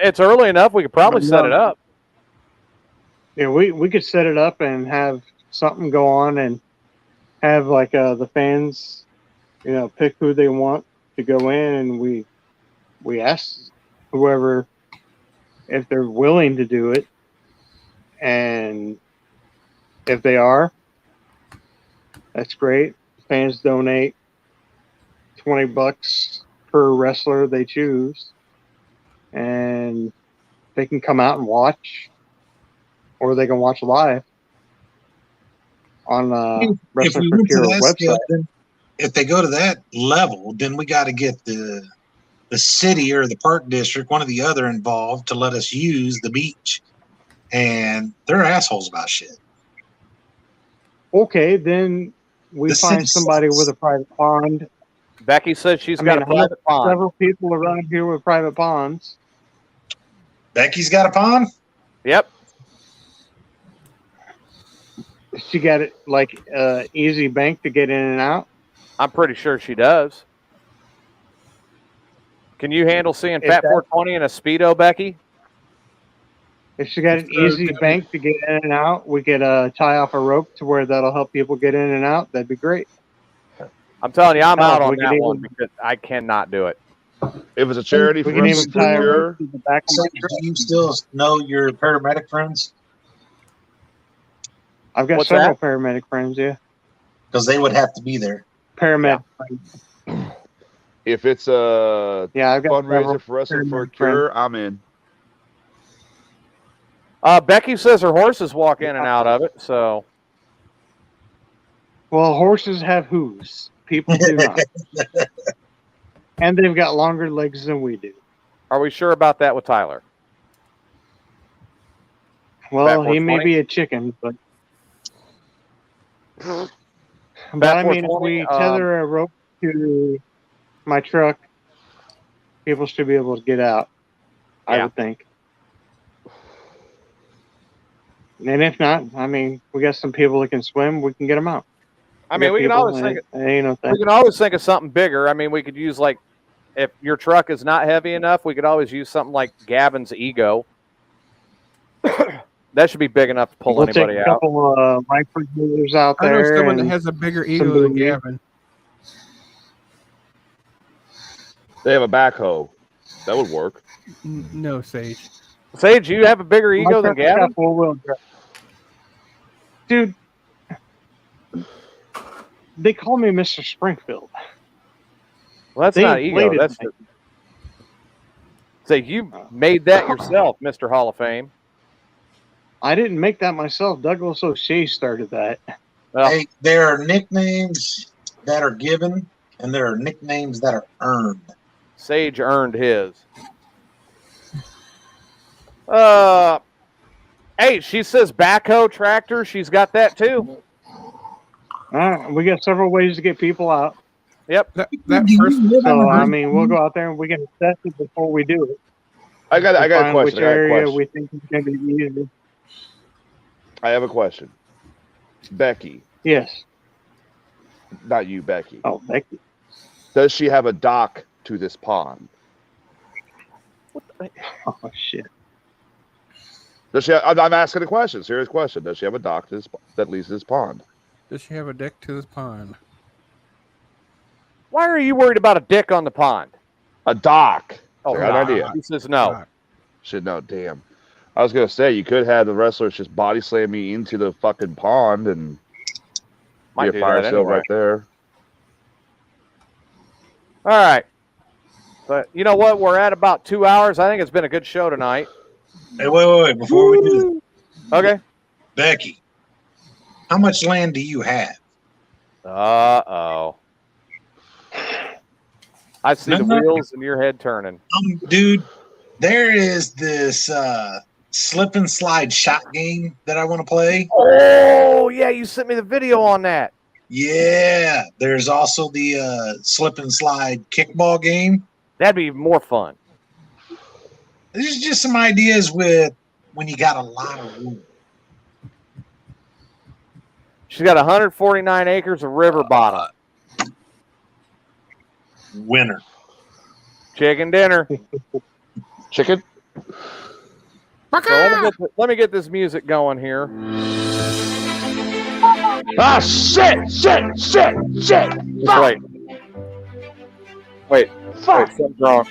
S1: it's early enough. We could probably set it up.
S7: Yeah, we could set it up and have something go on and have like the fans, pick who they want to go in, and we ask whoever if they're willing to do it, and if they are, that's great. Fans donate $20 per wrestler they choose, and they can come out and watch, or they can watch live on Wrestling for Cure website.
S3: If they go to that level, then we got to get the city or the park district, one or the other, involved to let us use the beach, and they're assholes about shit.
S7: Okay, then we find somebody with a private pond.
S1: Becky says she's got a private pond.
S7: Several people around here with private ponds.
S3: Becky's got a pond?
S1: Yep.
S7: She got it like easy bank to get in and out?
S1: I'm pretty sure she does. Can you handle seeing Fat 420 in a Speedo, Becky?
S7: If she got an easy bank to get in and out, we could tie off a rope to where that'll help people get in and out. That'd be great.
S1: I'm telling you, I'm out on that one because I cannot do it.
S5: It was a charity for Wrestling for Cure.
S3: So do you still know your paramedic friends?
S7: I've got several paramedic friends, yeah.
S3: Because they would have to be there.
S7: Paramedic
S5: friends. If it's a
S7: I've got
S5: fundraiser for Wrestling for Cure, I'm in.
S1: Becky says her horses walk in and out of it, so.
S7: Well, horses have hooves. People do not. And they've got longer legs than we do.
S1: Are we sure about that with Tyler?
S7: Well, he may be a chicken, but I mean, if we tether a rope to my truck, people should be able to get out, I would think. And if not, I mean, we got some people that can swim. We can get them out.
S1: I mean, we can always think of something bigger. I mean, we could use, like, if your truck is not heavy enough, we could always use something like Gavin's Ego. That should be big enough to pull anybody out.
S7: A couple of micrometers out there.
S2: I know someone that has a bigger ego than Gavin.
S5: They have a backhoe. That would work.
S2: No, Sage.
S1: Sage, you have a bigger ego than Gavin?
S7: Dude, they call me Mr. Springfield.
S1: Well, that's not ego. That's say you made that yourself, Mr. Hall of Fame.
S7: I didn't make that myself. Douglas O'Shea started that.
S1: Well,
S3: hey, there are nicknames that are given, and there are nicknames that are earned.
S1: Sage earned his. Hey, she says backhoe tractor. She's got that too.
S7: We got several ways to get people out.
S1: Yep.
S2: That first.
S7: So I mean, we'll go out there and we can assess it before we do it.
S5: I got a question.
S7: Which area we think is going to be easy.
S5: I have a question. Becky.
S7: Yes.
S5: Not you, Becky.
S7: Oh, Becky.
S5: Does she have a dock to this pond?
S7: Oh, shit.
S5: Does she? I'm asking a question. Serious question. Does she have a dock to this, that leads to this pond?
S2: Does she have a deck to this pond?
S1: Why are you worried about a dick on the pond?
S5: A dock.
S1: Oh,
S5: I got an idea.
S1: He says no.
S5: Should know. Damn. I was gonna say you could have the wrestlers just body slam me into the fucking pond and
S1: might
S5: be a fire sale right there.
S1: All right. But you know what? We're at about 2 hours. I think it's been a good show tonight.
S3: Hey, wait. Before we do
S1: okay.
S3: Becky, how much land do you have?
S1: Uh-oh. I see the wheels in your head turning.
S3: Dude, there is this slip and slide shot game that I want to play.
S1: Oh, yeah, you sent me the video on that.
S3: Yeah. There's also the slip and slide kickball game.
S1: That'd be more fun.
S3: There's just some ideas with when you got a lot of room.
S1: She's got 149 acres of river bottom.
S3: Winner.
S1: Chicken dinner.
S5: Chicken?
S1: So let me get this music going here.
S5: Ah, shit!
S1: Just wait. Wait, something's wrong.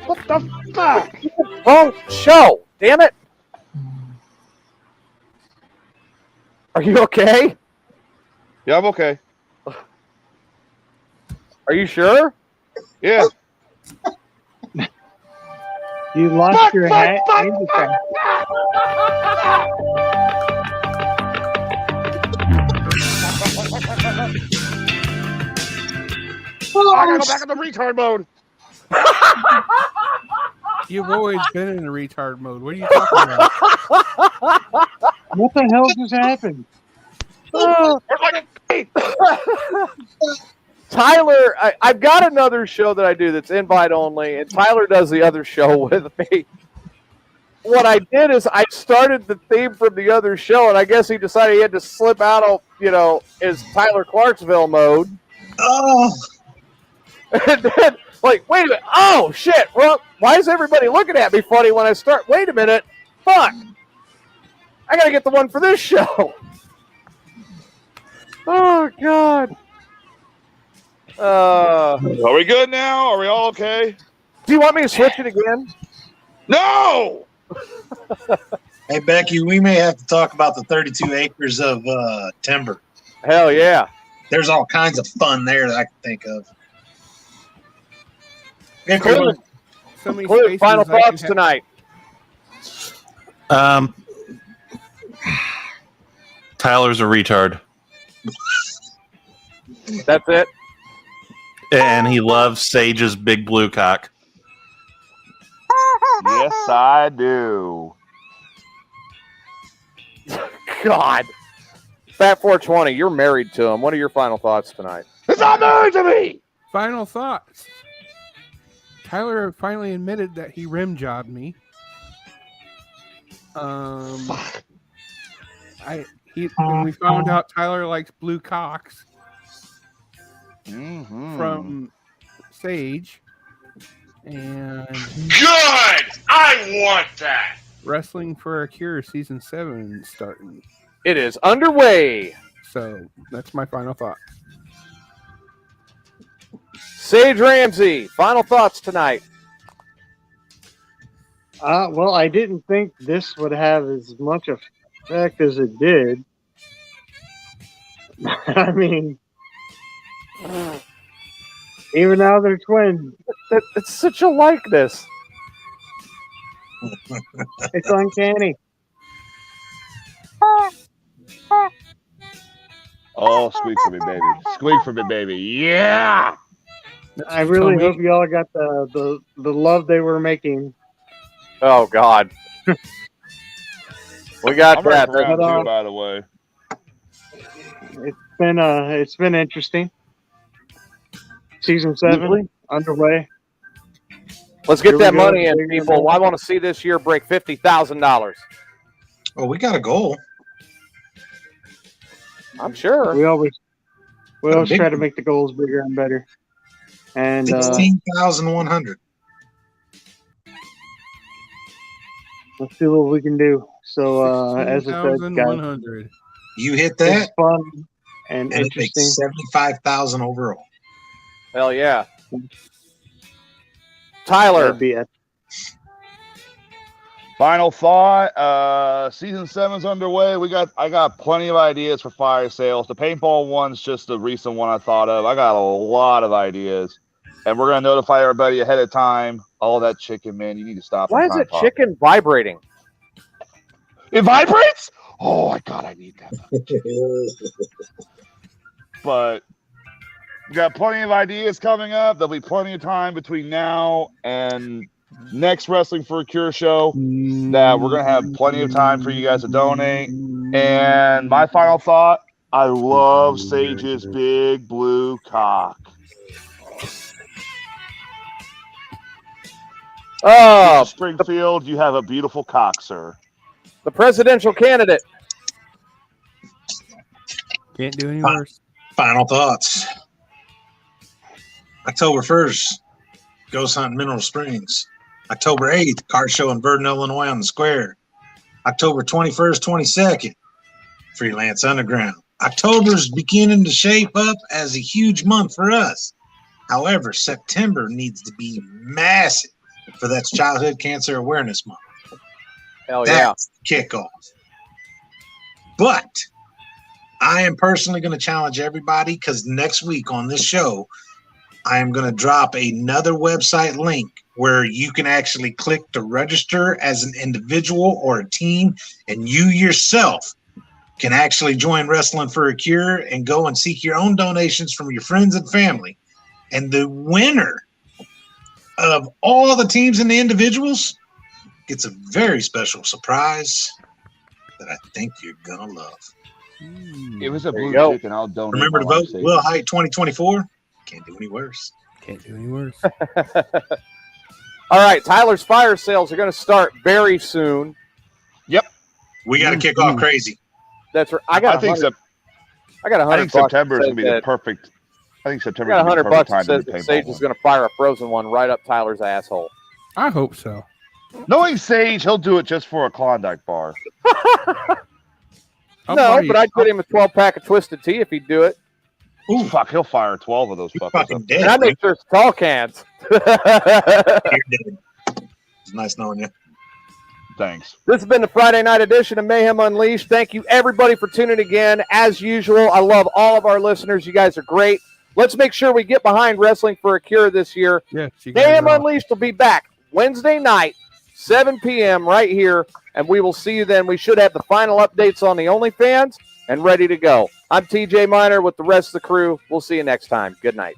S5: What the fuck?
S1: Wrong show. Damn it. Are you okay?
S5: Yeah, I'm okay.
S1: Are you sure?
S5: Yeah.
S7: You lost your hat.
S5: I gotta go back in the retard mode.
S2: You've always been in a retard mode. What are you talking about?
S7: What the hell just happened?
S1: Tyler, I've got another show that I do that's invite only, and Tyler does the other show with me. What I did is I started the theme from the other show, and I guess he decided he had to slip out of, his Tyler Clarksville mode.
S3: Oh.
S1: And then, wait a minute. Oh, shit. Well, why is everybody looking at me funny when I start? Wait a minute. Fuck. I got to get the one for this show. Oh, God.
S5: Are we good now? Are we all okay?
S1: Do you want me to switch it again?
S5: No!
S3: Hey, Becky, we may have to talk about the 32 acres of timber.
S1: Hell yeah.
S3: There's all kinds of fun there that I can think of.
S1: Including final thoughts tonight.
S6: Tyler's a retard.
S1: That's it?
S6: And he loves Sage's big blue cock.
S5: Yes, I do.
S1: God. Fat 420, you're married to him. What are your final thoughts tonight?
S5: It's not married to me!
S2: Final thoughts. Tyler finally admitted that he rim jobbed me. When we found out Tyler likes blue cocks from Sage, and
S9: Good! I want that!
S2: Wrestling for a Cure season 7 starting.
S1: It is underway.
S2: So that's my final thought.
S1: Sage Ramsey, final thoughts tonight.
S7: Well, I didn't think this would have as much effect as it did. I mean, even now they're twins.
S1: It's such a likeness.
S7: It's uncanny.
S5: Oh, squeak for me, baby. Squeak for me, baby. Yeah!
S7: I really hope y'all got the love they were making.
S1: Oh, God. We got that.
S5: Too, by the way.
S7: It's been interesting. Season 7 underway.
S1: Let's get that money in, people. I want to see this year break $50,000.
S3: Oh, we got a goal.
S1: I'm sure.
S7: We always try to make the goals bigger and better. And
S3: 16,100.
S7: Let's see what we can do. So, as I said, guys,
S3: you hit that.
S7: It's fun and interesting.
S3: 75,000 overall.
S1: Hell yeah, Tyler.
S5: Final thought. Season 7's underway. I got plenty of ideas for fire sales. The paintball one's just a recent one I thought of. I got a lot of ideas. And we're gonna notify everybody ahead of time. All that chicken, man, you need to stop.
S1: Why is it chicken vibrating?
S5: It vibrates? Oh my God, I need that. But we got plenty of ideas coming up. There'll be plenty of time between now and next Wrestling for a Cure show that we're going to have plenty of time for you guys to donate. And my final thought, I love Sage's big blue cock.
S1: Oh,
S5: Springfield, you have a beautiful cock, sir.
S1: The presidential candidate.
S2: Can't do any worse.
S3: Final thoughts. October 1st, Ghost Hunt Mineral Springs. October 8th, car show in Verdon, Illinois on the square. October 21st, 22nd, Freelance Underground. October's beginning to shape up as a huge month for us. However, September needs to be massive for that's Childhood Cancer Awareness Month.
S1: Hell yeah.
S3: That's the kickoff. But I am personally going to challenge everybody because next week on this show, I am going to drop another website link where you can actually click to register as an individual or a team, and you yourself can actually join Wrestling for a Cure and go and seek your own donations from your friends and family. And the winner of all the teams and the individuals gets a very special surprise that I think you're going to love.
S5: Give us a blue tick and I'll donate.
S3: Remember to vote Will Height 2024. Can't do any worse.
S2: Can't do any worse.
S1: All right, Tyler's fire sales are going to start very soon.
S5: Yep.
S3: We got to kick off crazy.
S1: That's right.
S5: I think
S1: $100
S5: September is going to be the perfect. I think September is
S1: $100
S5: the perfect time
S1: says
S5: to
S1: that
S5: paintball
S1: Sage is going to fire a frozen one right up Tyler's asshole.
S2: I hope so.
S5: Knowing Sage, he'll do it just for a Klondike bar.
S1: No, but I'd get him a 12-pack of Twisted Tea if he'd do it.
S5: Ooh, fuck, he'll fire 12 of those fuckers up.
S1: And I make sure it's tall cans.
S3: It's nice knowing you.
S5: Thanks.
S1: This has been the Friday night edition of Mayhem Unleashed. Thank you, everybody, for tuning again. As usual, I love all of our listeners. You guys are great. Let's make sure we get behind Wrestling for a Cure this year.
S2: Yeah,
S1: Mayhem Unleashed will be back Wednesday night, 7 p.m. right here, and we will see you then. We should have the final updates on the OnlyFans and ready to go. I'm TJ Miner with the rest of the crew. We'll see you next time. Good night.